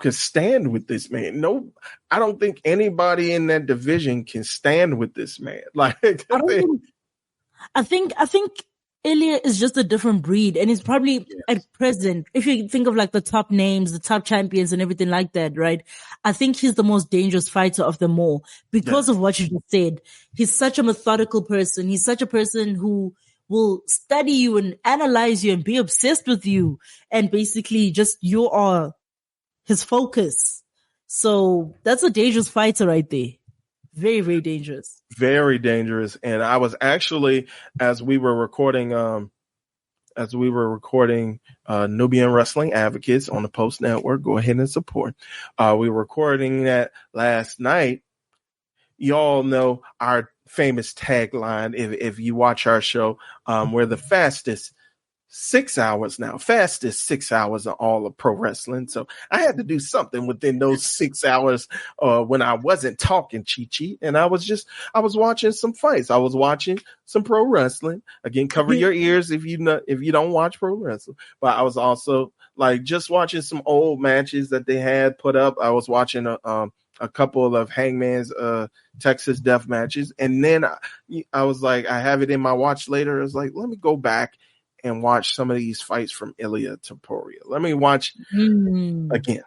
D: could stand with this man. No, I don't think anybody in that division can stand with this man. Like,
F: I think Ilya is just a different breed, and he's probably at present, if you think of like the top names, the top champions and everything like that, right? I think he's the most dangerous fighter of them all because of what you just said. He's such a methodical person. He's such a person who will study you and analyze you and be obsessed with you. And basically just you are his focus. So that's a dangerous fighter right there. Very, very dangerous.
D: Very dangerous. And I was actually, as we were recording Nubian Wrestling Advocates on the Post Network, go ahead and support. We were recording that last night. Y'all know our famous tagline. If you watch our show, we're the fastest 6 hours now, fastest 6 hours in all of pro wrestling. So I had to do something within those 6 hours when I wasn't talking Chi-Chi, and I was watching some fights. I was watching some pro wrestling. Again, cover your ears if you don't watch pro wrestling. But I was also like just watching some old matches that they had put up. I was watching a couple of Hangman's Texas Death matches, and then I was like, I have it in my watch later. I was like, let me go back and watch some of these fights from Ilya to Porier. Let me watch again,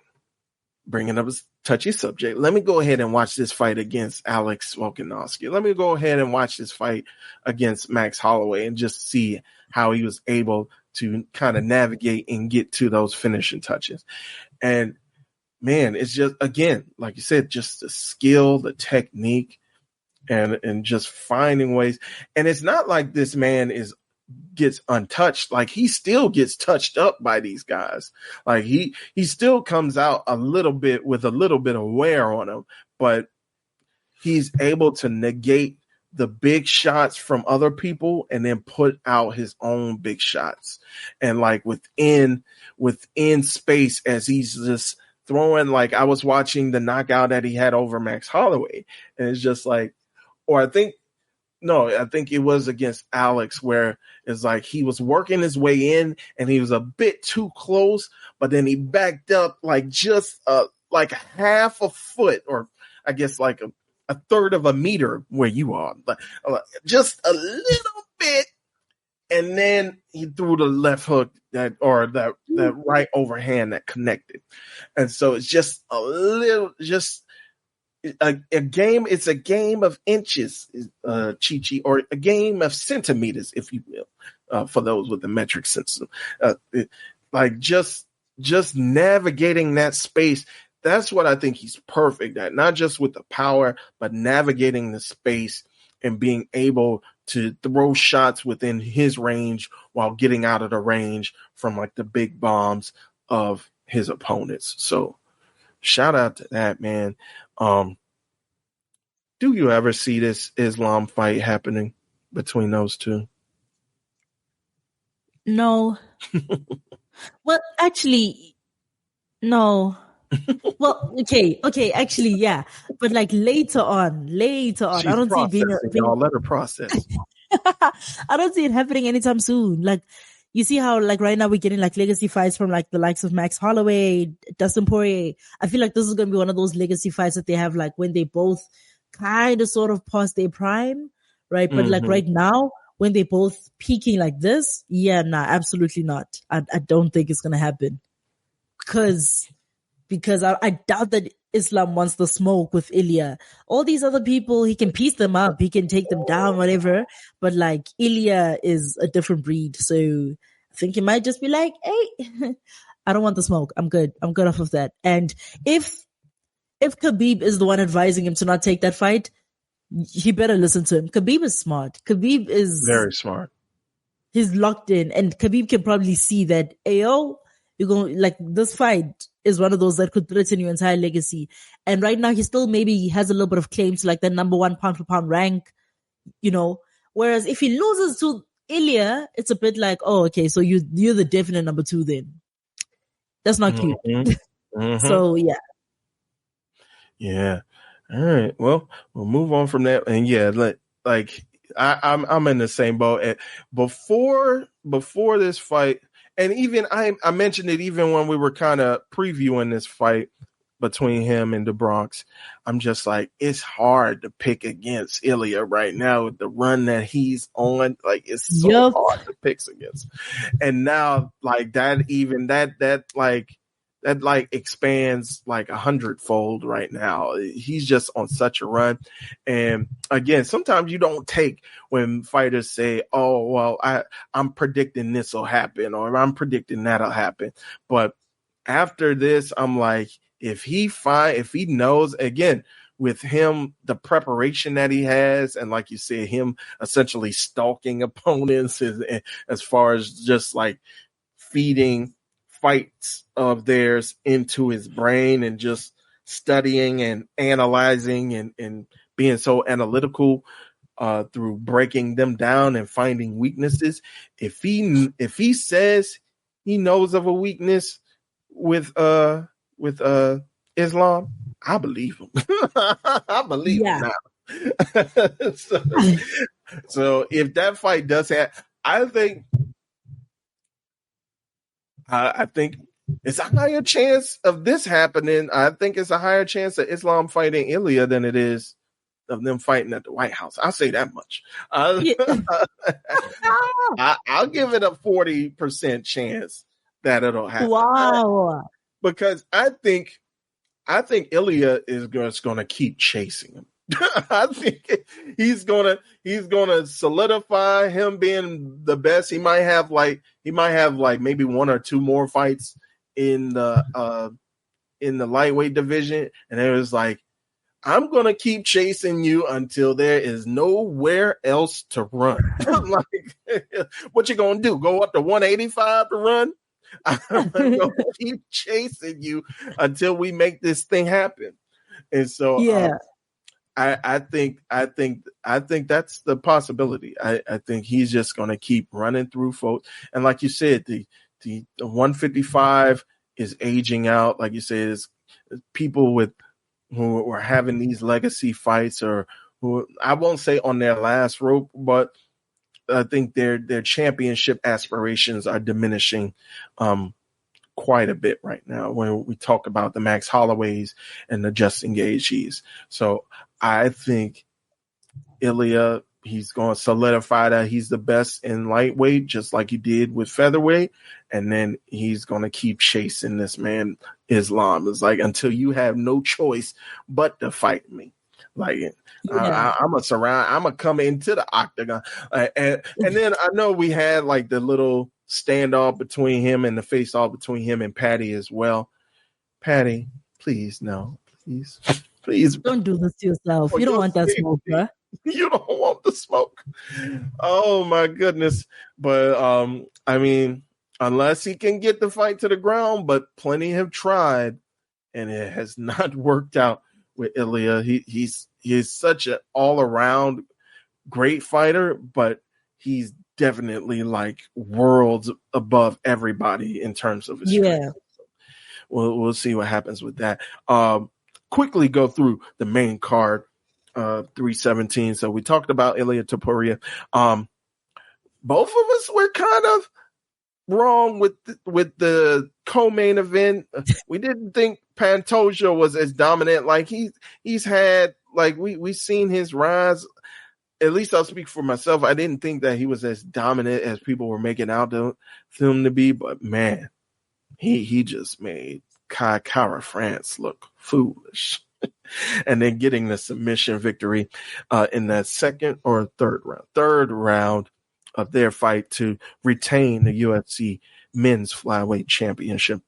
D: bringing up a touchy subject. Let me go ahead and watch this fight against Alex Volkanovski. Let me go ahead and watch this fight against Max Holloway and just see how he was able to kind of navigate and get to those finishing touches. And man, it's just, again, like you said, just the skill, the technique, and just finding ways. And it's not like this man gets untouched. Like, he still gets touched up by these guys. Like, he still comes out a little bit with a little bit of wear on him, but he's able to negate the big shots from other people and then put out his own big shots. And like within space, as he's just throwing, like I was watching the knockout that he had over Max Holloway, and it's just like, or I think it was against Alex, where it's like he was working his way in and he was a bit too close, but then he backed up like just like half a foot, or I guess like a third of a meter where you are, but just a little bit. And then he threw the left hook that right overhand that connected. And so it's just a little, just a game. It's a game of inches, Chi-Chi, or a game of centimeters, if you will, for those with the metric system. Like just navigating that space. That's what I think he's perfect at, not just with the power, but navigating the space and being able to throw shots within his range while getting out of the range from like the big bombs of his opponents. So shout out to that, man. Do you ever see this Islam fight happening between those two?
F: No. Well, actually, no. Well, okay, actually, yeah, but like later on,
D: She's
F: I don't see it being
D: y'all let her process.
F: I don't see it happening anytime soon. Like, you see how like right now we're getting like legacy fights from like the likes of Max Holloway, Dustin Porier. I feel like this is gonna be one of those legacy fights that they have like when they both kind of sort of past their prime, right? But like right now, when they're both peaking like this, yeah, nah, absolutely not. I don't think it's gonna happen. Because I doubt that Islam wants the smoke with Ilya. All these other people, he can piece them up, he can take them down, whatever. But like Ilya is a different breed, so I think he might just be like, "Hey, I don't want the smoke. I'm good. I'm good off of that." And if Khabib is the one advising him to not take that fight, he better listen to him. Khabib is smart. Khabib is
D: Very smart.
F: He's locked in, and Khabib can probably see that, ayo, you're going, like, this fight is one of those that could threaten your entire legacy. And right now, he still maybe has a little bit of claim to like the number one pound for pound rank, you know. Whereas if he loses to Ilya, it's a bit like, oh, okay, so you're the definite number two then. That's not cute. So yeah.
D: Yeah. All right. Well, we'll move on from that. And yeah, like I'm in the same boat. And before this fight, and even I mentioned it even when we were kind of previewing this fight between him and the Bronx, I'm just like, it's hard to pick against Ilya right now with the run that he's on. Like, it's so hard to pick against. And now, like, that expands like 100-fold right now. He's just on such a run. And again, sometimes you don't take when fighters say, oh, well, I'm predicting this will happen, or I'm predicting that'll happen. But after this, I'm like, if he knows, again, with him, the preparation that he has, and like you said, him essentially stalking opponents as far as just like feeding fights of theirs into his brain and just studying and analyzing and being so analytical through breaking them down and finding weaknesses. If he says he knows of a weakness with Islam, I believe him. I believe him now. So if that fight does happen, I think it's a higher chance of this happening. I think it's a higher chance of Islam fighting Ilya than it is of them fighting at the White House. I'll say that much. I'll give it a 40% chance that it'll happen.
F: Wow.
D: Because I think Ilya is just going to keep chasing him. I think he's gonna solidify him being the best. He might have like maybe one or two more fights in the lightweight division, and it was like, I'm gonna keep chasing you until there is nowhere else to run. I'm like, what you gonna do? Go up to 185 to run? I'm gonna keep chasing you until we make this thing happen. And so I think that's the possibility. I think he's just going to keep running through folks. And like you said, the 155 is aging out. Like you said, is people who are having these legacy fights, or who, I won't say on their last rope, but I think their championship aspirations are diminishing quite a bit right now when we talk about the Max Holloways and the Justin Gaethjes. So I think Ilya, he's going to solidify that he's the best in lightweight, just like he did with featherweight, and then he's going to keep chasing this man Islam. It's like, until you have no choice but to fight me. Like, I'm gonna come into the octagon, and then I know we had like the little standoff between him and the face off between him and Patty as well. Patty, please, no, please
F: don't do this to yourself. You don't want that smoke, bro.
D: You don't want the smoke. Oh my goodness! But I mean, unless he can get the fight to the ground, but plenty have tried, and it has not worked out with Ilya. He's such an all-around great fighter, but he's definitely like worlds above everybody in terms of his strength. So we'll see what happens with that. Quickly go through the main card, 317. So we talked about Ilya Topuria. Both of us were kind of wrong with the co-main event. We didn't think Pantoja was as dominant. Like he's had, like we've seen his rise at least I'll speak for myself. I didn't think that he was as dominant as people were making out him to be, but man, he just made Kara France look foolish. And then getting the submission victory in that second or third round of their fight to retain the UFC men's flyweight championship.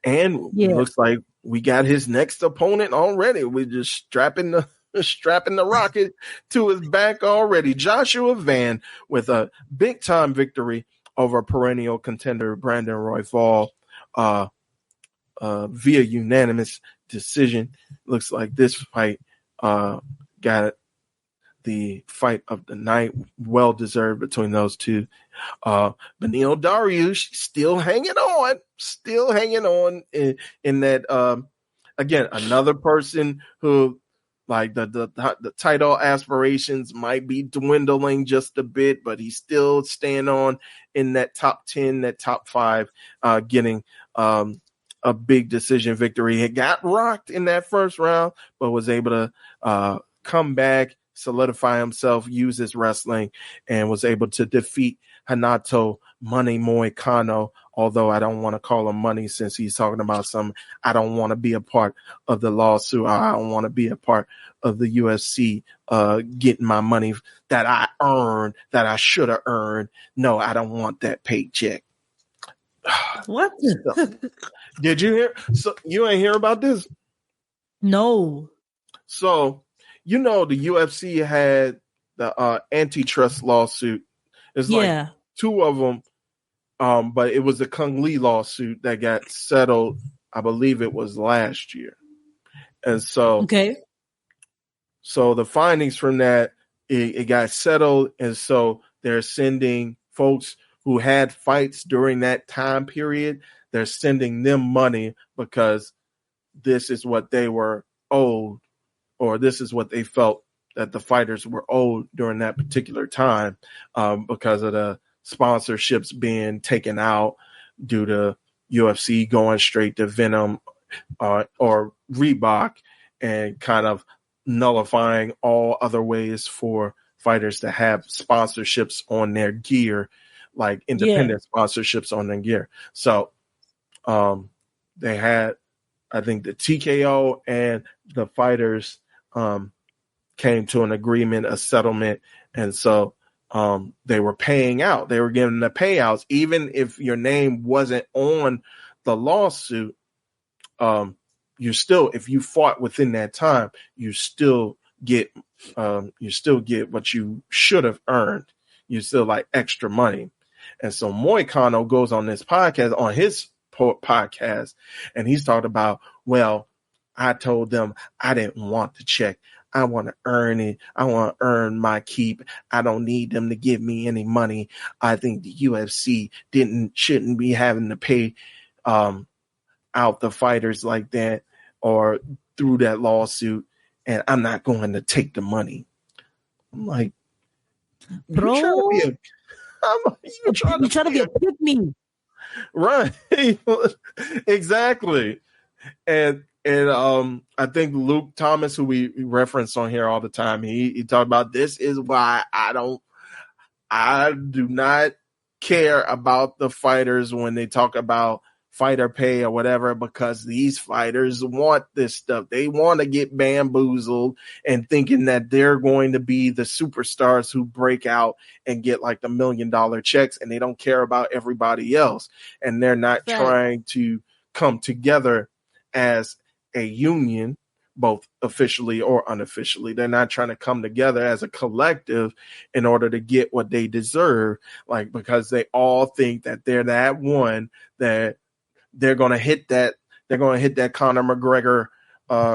D: And looks like we got his next opponent already. We're just strapping the rocket to his back already. Joshua Van with a big time victory over perennial contender Brandon Royval via unanimous decision. Looks like this fight got the fight of the night, well deserved between those two. Beneil Dariush still hanging on in that. Again, another person who, like, the title aspirations might be dwindling just a bit, but he's still staying on in that top 10, that top 5, getting a big decision victory. He got rocked in that first round, but was able to come back, solidify himself, use his wrestling, and was able to defeat Hanato Money Moicano, although I don't want to call him Money since he's talking about I don't want to be a part of the lawsuit. I don't want to be a part of the UFC getting my money that I earned, that I should have earned. No, I don't want that paycheck.
F: What?
D: Did you hear? So you ain't hear about this?
F: No.
D: So, the UFC had the antitrust lawsuit. It's like 2 of them, but it was the Kung Lee lawsuit that got settled. I believe it was last year. And so, so the findings from that, it got settled. And so they're sending folks who had fights during that time period, they're sending them money because this is what they were owed, or this is what they felt that the fighters were owed during that particular time, because of the sponsorships being taken out due to UFC going straight to Venom or Reebok and kind of nullifying all other ways for fighters to have sponsorships on their gear, like independent sponsorships on their gear. So they had, I think, the TKO and the fighters came to an agreement, a settlement, and so they were paying out. They were giving the payouts, even if your name wasn't on the lawsuit. If you fought within that time, you still get what you should have earned. You still like extra money. And so Moicano goes on this podcast, on his podcast, and he's talking about, well, I told them I didn't want the check. I want to earn it. I want to earn my keep. I don't need them to give me any money. I think the UFC shouldn't be having to pay out the fighters like that or through that lawsuit, and I'm not going to take the money. I'm like,
F: bro,
D: you're trying to be a
F: pygmy.
D: Right. Exactly. And I think Luke Thomas, who we reference on here all the time, he talked about, this is why I do not care about the fighters when they talk about fighter pay or whatever, because these fighters want this stuff. They want to get bamboozled and thinking that they're going to be the superstars who break out and get like the $1 million checks, and they don't care about everybody else. And they're not trying to come together as a union, both officially or unofficially. They're not trying to come together as a collective in order to get what they deserve, like, because they all think that they're that one, that they're going to hit that Conor McGregor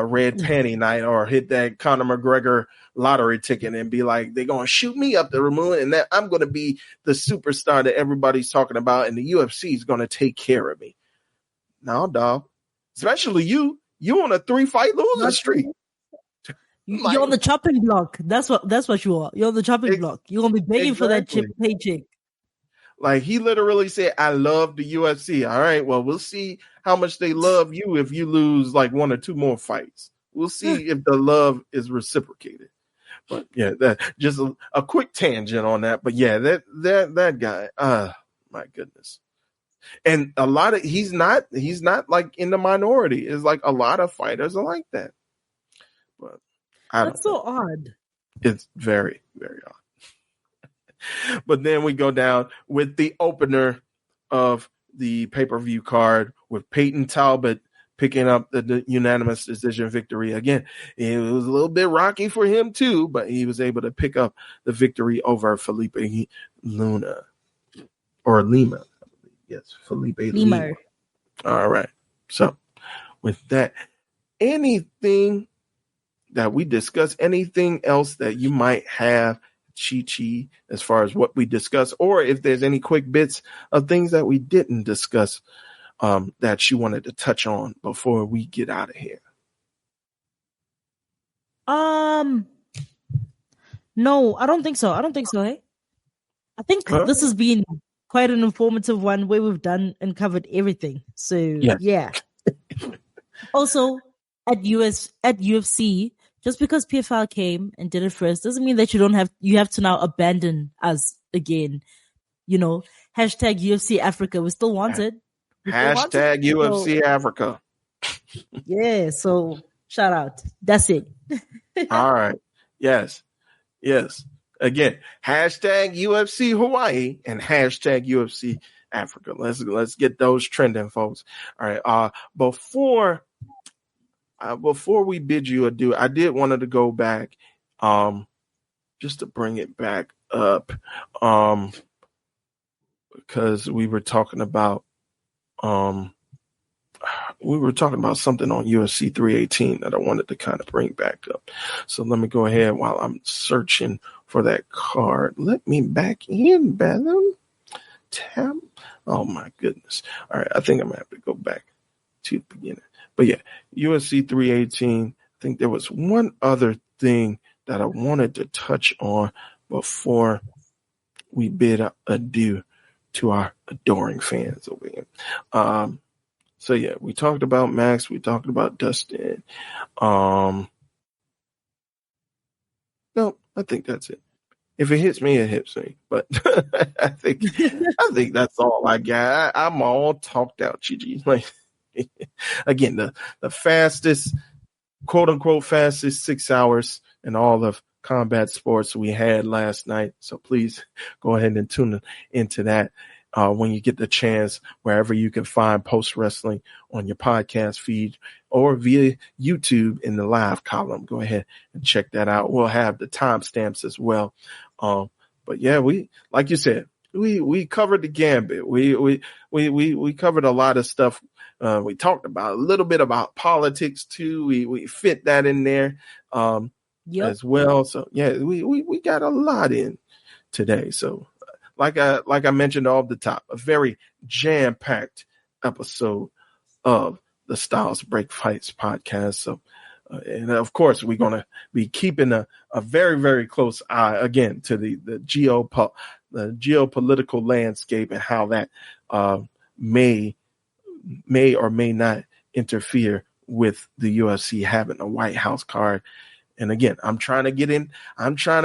D: red panty night, or hit that Conor McGregor lottery ticket and be like, they're going to shoot me up the moon, and that I'm going to be the superstar that everybody's talking about, and the UFC is going to take care of me. No, dog. Especially you on a 3-fight losing streak.
F: You're on the chopping block. That's what you are. You're on the chopping block. You're gonna be begging for that paycheck.
D: Like, he literally said, I love the UFC. All right, well, we'll see how much they love you if you lose like 1 or 2 more fights. We'll see if the love is reciprocated. But yeah, that just a quick tangent on that. But yeah, that guy, my goodness. And a lot of he's not like in the minority. It's like a lot of fighters are like that. But
F: That's so odd.
D: It's very, very odd. But then we go down with the opener of the pay-per-view card with Peyton Talbot picking up the unanimous decision victory. Again, it was a little bit rocky for him too, but he was able to pick up the victory over Felipe Lima. Yes, Felipe Lima. All right. So with that, anything that we discuss, anything else that you might have, Chi, as far as what we discussed, or if there's any quick bits of things that we didn't discuss that you wanted to touch on before we get out of here?
F: No, I don't think so. Hey? I think this has been quite an informative one where we've done and covered everything. So yeah. Also, at UFC, just because PFL came and did it first doesn't mean that you have to now abandon us again. You know, hashtag UFC Africa. We still want it.
D: Hashtag UFC Africa.
F: Yeah, so shout out. That's it.
D: All right. Yes. Again, hashtag UFC Hawaii and hashtag UFC Africa. Let's get those trending, folks. All right. Before we bid you adieu, I did want to go back, just to bring it back up, because we were talking about something on UFC 318 that I wanted to kind of bring back up. So let me go ahead while I'm searching for that card. Let me back in, Betham. Tab. Oh my goodness. All right. I think I'm gonna have to go back to the beginning. But yeah, UFC 318. I think there was one other thing that I wanted to touch on before we bid adieu to our adoring fans over here. So yeah, we talked about Max, we talked about Dustin. No, I think that's it. If it hits me, it hits me. But I think that's all I got. I'm all talked out, Gigi. Like again, the fastest, quote unquote, fastest 6 hours in all of combat sports we had last night. So please go ahead and tune into that when you get the chance, wherever you can find Post Wrestling on your podcast feed or via YouTube in the live column. Go ahead and check that out. We'll have the timestamps as well. But yeah, we, like you said, we covered the gambit. We covered a lot of stuff. We talked about a little bit about politics too. We fit that in there as well. So yeah, we got a lot in today. So like I mentioned off the top, a very jam-packed episode of the Styles Break Fights podcast. So and of course, we're going to be keeping a very, very close eye again to the geopolitical landscape and how that may or may not interfere with the UFC having a White House card. And again, I'm trying to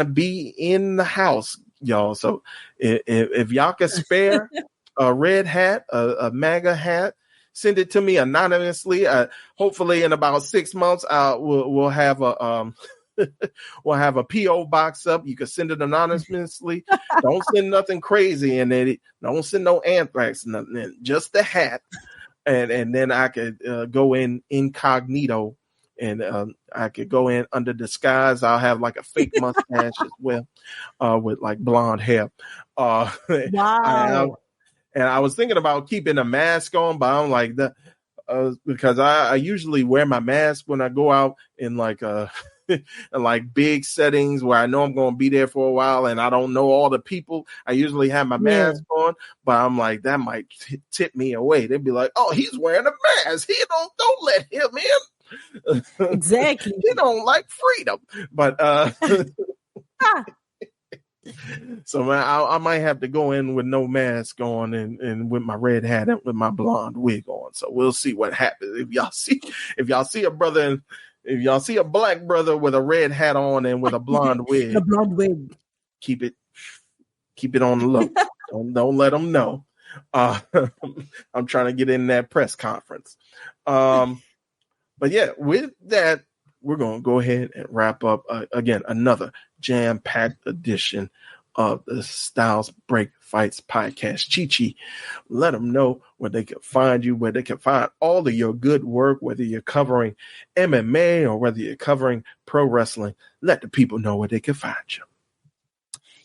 D: be in the house, y'all. So if y'all can spare a red hat, a MAGA hat, send it to me anonymously. Hopefully in about 6 months, we'll have a we'll have a PO box up. You can send it anonymously. Don't send nothing crazy in it. Don't send no anthrax, nothing in. Just the hat. And then I could go in incognito, and I could go in under disguise. I'll have like a fake mustache as well, with like blonde hair.
F: Wow.
D: And I was thinking about keeping a mask on, but I'm like that because I usually wear my mask when I go out in like like big settings where I know I'm going to be there for a while and I don't know all the people. I usually have my mask on, but I'm like, that might tip me away. They'd be like, oh, he's wearing a mask. He don't let him in.
F: Exactly.
D: He don't like freedom. But so man, I might have to go in with no mask on and with my red hat and with my blonde wig on. So we'll see what happens. If y'all see a brother If y'all see a black brother with a red hat on and with a blonde wig,
F: The blonde wig.
D: keep it on the low. don't let them know. I'm trying to get in that press conference. But yeah, with that, we're going to go ahead and wrap up again another jam-packed edition of the Styles Break Fights podcast. Chi, let them know where they can find you, where they can find all of your good work, whether you're covering MMA or whether you're covering pro wrestling. Let the people know where they can find you.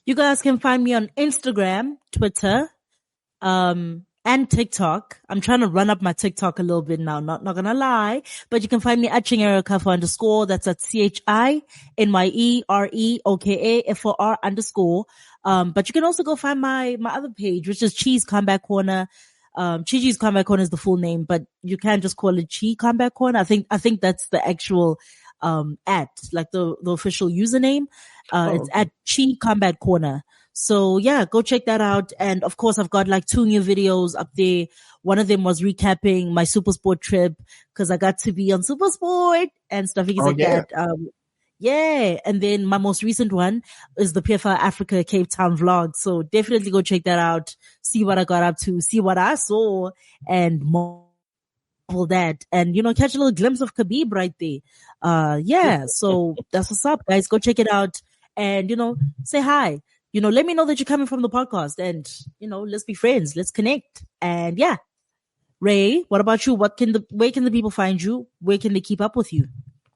F: You guys can find me on Instagram, Twitter, and TikTok. I'm trying to run up my TikTok a little bit now, not gonna lie. But you can find me at Chinyereokafor_. That's at CHINYEREOKAFOR_. But you can also go find my other page, which is Chi's Combat Corner. Chi's Combat Corner is the full name, but you can just call it Chi Combat Corner. I think that's the actual at, like the official username. It's at Chi Combat Corner. So yeah, go check that out. And of course, I've got like 2 new videos up there. One of them was recapping my Super Sport trip because I got to be on Super Sport and stuff like that. Yeah. And then my most recent one is the PFL Africa Cape Town vlog. So definitely go check that out. See what I got up to, see what I saw, and more that, and catch a little glimpse of Khabib right there. Yeah. So that's what's up, guys. Go check it out and say hi. Let me know that you're coming from the podcast, and let's be friends. Let's connect. And yeah, Ray, what about you? Where can the people find you? Where can they keep up with you?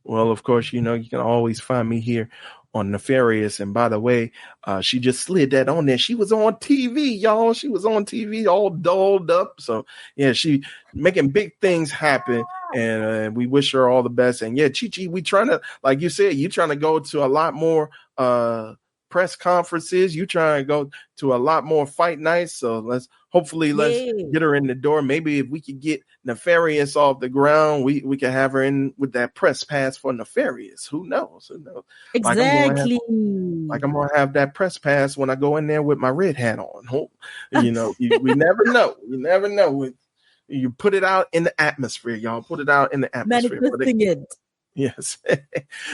D: Well, of course, you can always find me here on Nefarious. And by the way, she just slid that on there. She was on TV, y'all. She was on TV all dolled up. So yeah, she making big things happen, and we wish her all the best. And yeah, Chi, we trying to, like you said, you trying to go to a lot more press conferences. You trying to go to a lot more fight nights. So let's get her in the door. Maybe if we could get Nefarious off the ground, we can have her in with that press pass for Nefarious. Who knows?
F: Exactly.
D: Like I'm gonna have that press pass when I go in there with my red hat on. We never know. You never know. You put it out in the atmosphere, y'all. Put it out in the atmosphere.
F: Manifesting it.
D: Yes.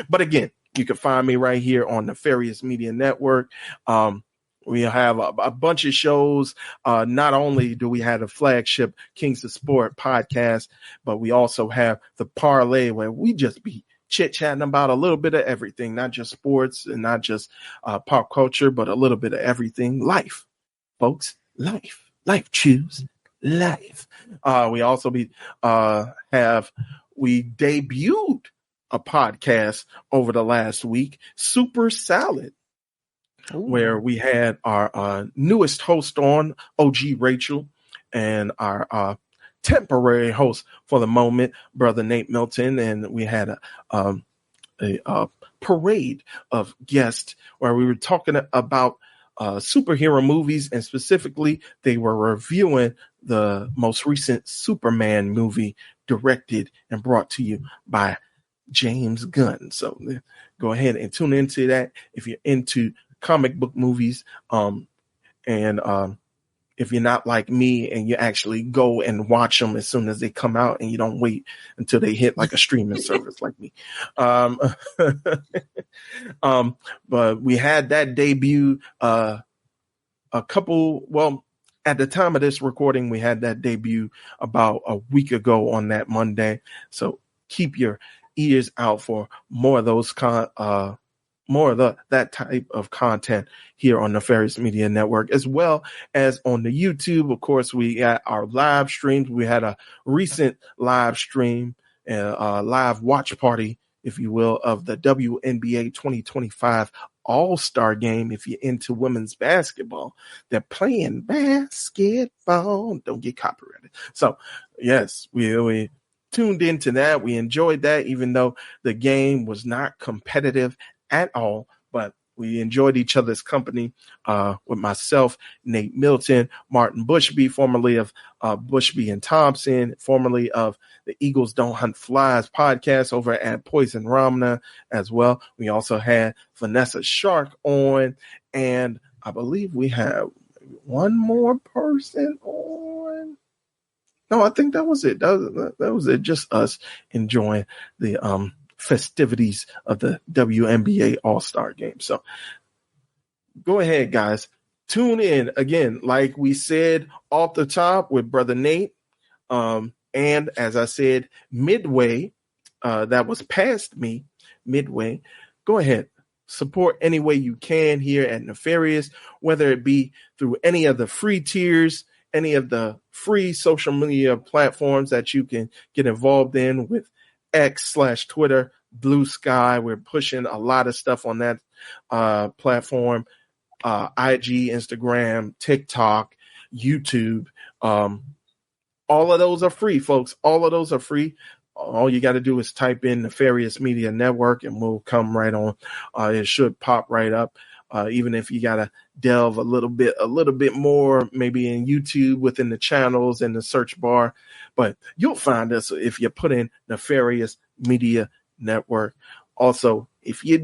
D: But again, you can find me right here on Nefarious Media Network. We have a bunch of shows. Not only do we have the flagship Kings of Sport podcast, but we also have the Parlay, where we just be chit-chatting about a little bit of everything, not just sports and not just pop culture, but a little bit of everything. Life, folks. Life. Choose life. We also we debuted a podcast over the last week, Super Salad. Ooh. Where we had our newest host on, OG Rachel, and our temporary host for the moment, Brother Nate Milton, and we had a parade of guests where we were talking about superhero movies, and specifically they were reviewing the most recent Superman movie directed and brought to you by James Gunn. So go ahead and tune into that if you're into comic book movies, and if you're not like me and you actually go and watch them as soon as they come out and you don't wait until they hit like a streaming service like me. But we had that debut at the time of this recording, we had that debut about a week ago on that Monday. So keep your ears out for more of those that type of content here on Nefarious Media Network, as well as on the YouTube. Of course, we got our live streams. We had a recent live stream, live watch party, if you will, of the WNBA 2025 All-Star Game. If you're into women's basketball, they're playing basketball. Don't get copyrighted. So yes, we tuned into that. We enjoyed that, even though the game was not competitive at all, but we enjoyed each other's company with myself, Nate Milton, Martin Bushby, formerly of Bushby and Thompson, formerly of the Eagles Don't Hunt Flies podcast over at Poison Ramna as well. We also had Vanessa Shark on, and I believe we have one more person on. No, I think that was it. That was it. Just us enjoying the festivities of the WNBA All-Star Game. So go ahead, guys. Tune in again, like we said off the top with Brother Nate. And as I said, midway, that was past me, midway. Go ahead. Support any way you can here at Nefarious, whether it be through any of the free tiers, any of the free social media platforms that you can get involved in with X/Twitter, Blue Sky. We're pushing a lot of stuff on that platform. IG, Instagram, TikTok, YouTube. All of those are free, folks. All of those are free. All you got to do is type in Nefarious Media Network and we'll come right on. It should pop right up. Even if you got to delve a little bit more, maybe in YouTube within the channels and the search bar. But you'll find us if you put in Nefarious Media Network. Also, if you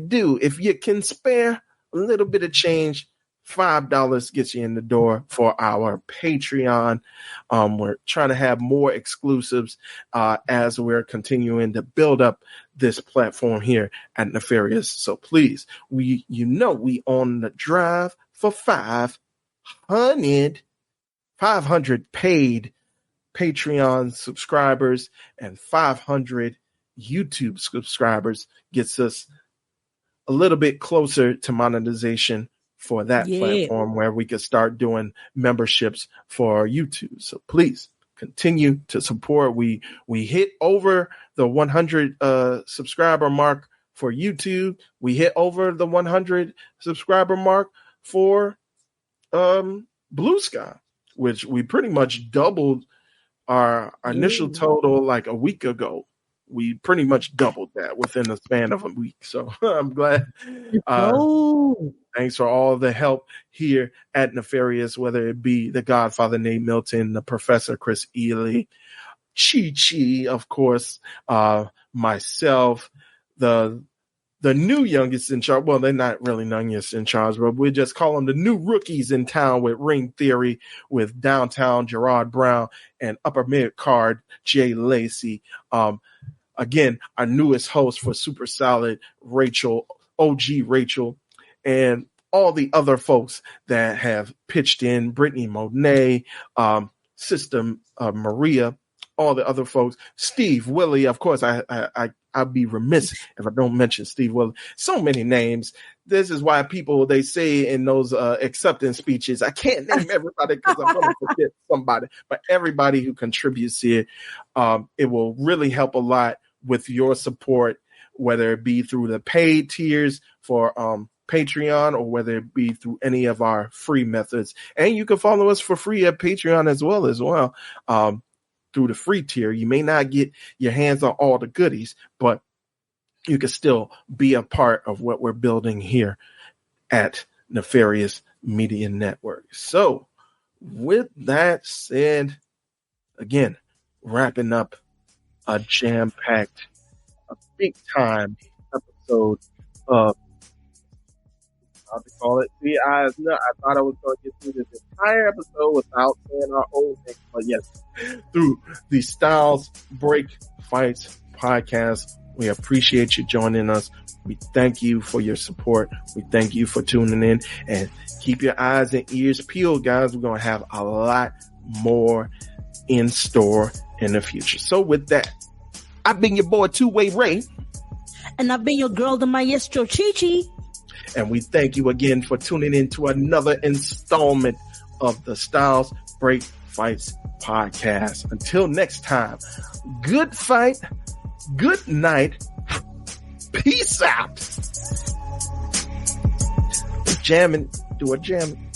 D: can spare a little bit of change, $5 gets you in the door for our Patreon. We're trying to have more exclusives as we're continuing to build up this platform here at Nefarious. So please, we on the drive for 500 paid Patreon subscribers and 500 YouTube subscribers gets us a little bit closer to monetization for that platform where we could start doing memberships for YouTube. So please continue to support. We hit over the 100 subscriber mark for YouTube. We hit over the 100 subscriber mark for Blue Sky, which we pretty much doubled our initial total like a week ago. We pretty much doubled that within the span of a week. So I'm glad. Thanks for all the help here at Nefarious, whether it be the Godfather Nate Milton, the Professor Chris Ely, Chi, of course, myself, the new youngest in charge. Well, they're not really youngest in charge, but we just call them the new rookies in town with Ring Theory, with Downtown Gerard Brown, and Upper Mid Card Jay Lacey. Again, our newest host for Super Solid, Rachel, OG Rachel, and all the other folks that have pitched in, Brittany Monet, Sister Maria, all the other folks, Steve Willie. Of course, I'd be remiss if I don't mention Steve Willie. So many names. This is why people, they say in those acceptance speeches, I can't name everybody because I'm going to forget somebody. But everybody who contributes here, it will really help a lot with your support, whether it be through the paid tiers for Patreon or whether it be through any of our free methods. And you can follow us for free at Patreon as well. Through the free tier, you may not get your hands on all the goodies, but you can still be a part of what we're building here at Nefarious Media Network. So with that said, again, wrapping up a jam-packed, a big-time episode of, how to call it? See, I thought I was going to get through this entire episode without saying our old name, but yes, through the Styles Break Fights podcast. We appreciate you joining us. We thank you for your support. We thank you for tuning in, and keep your eyes and ears peeled, guys. We're going to have a lot more in store in the future. So with that, I've been your boy Two-Way Ray.
F: And I've been your girl, the maestro Chi.
D: And we thank you again for tuning in to another installment of the Styles Break Fights podcast. Until next time, good fight, good night, peace out. Jamming, do a jamming.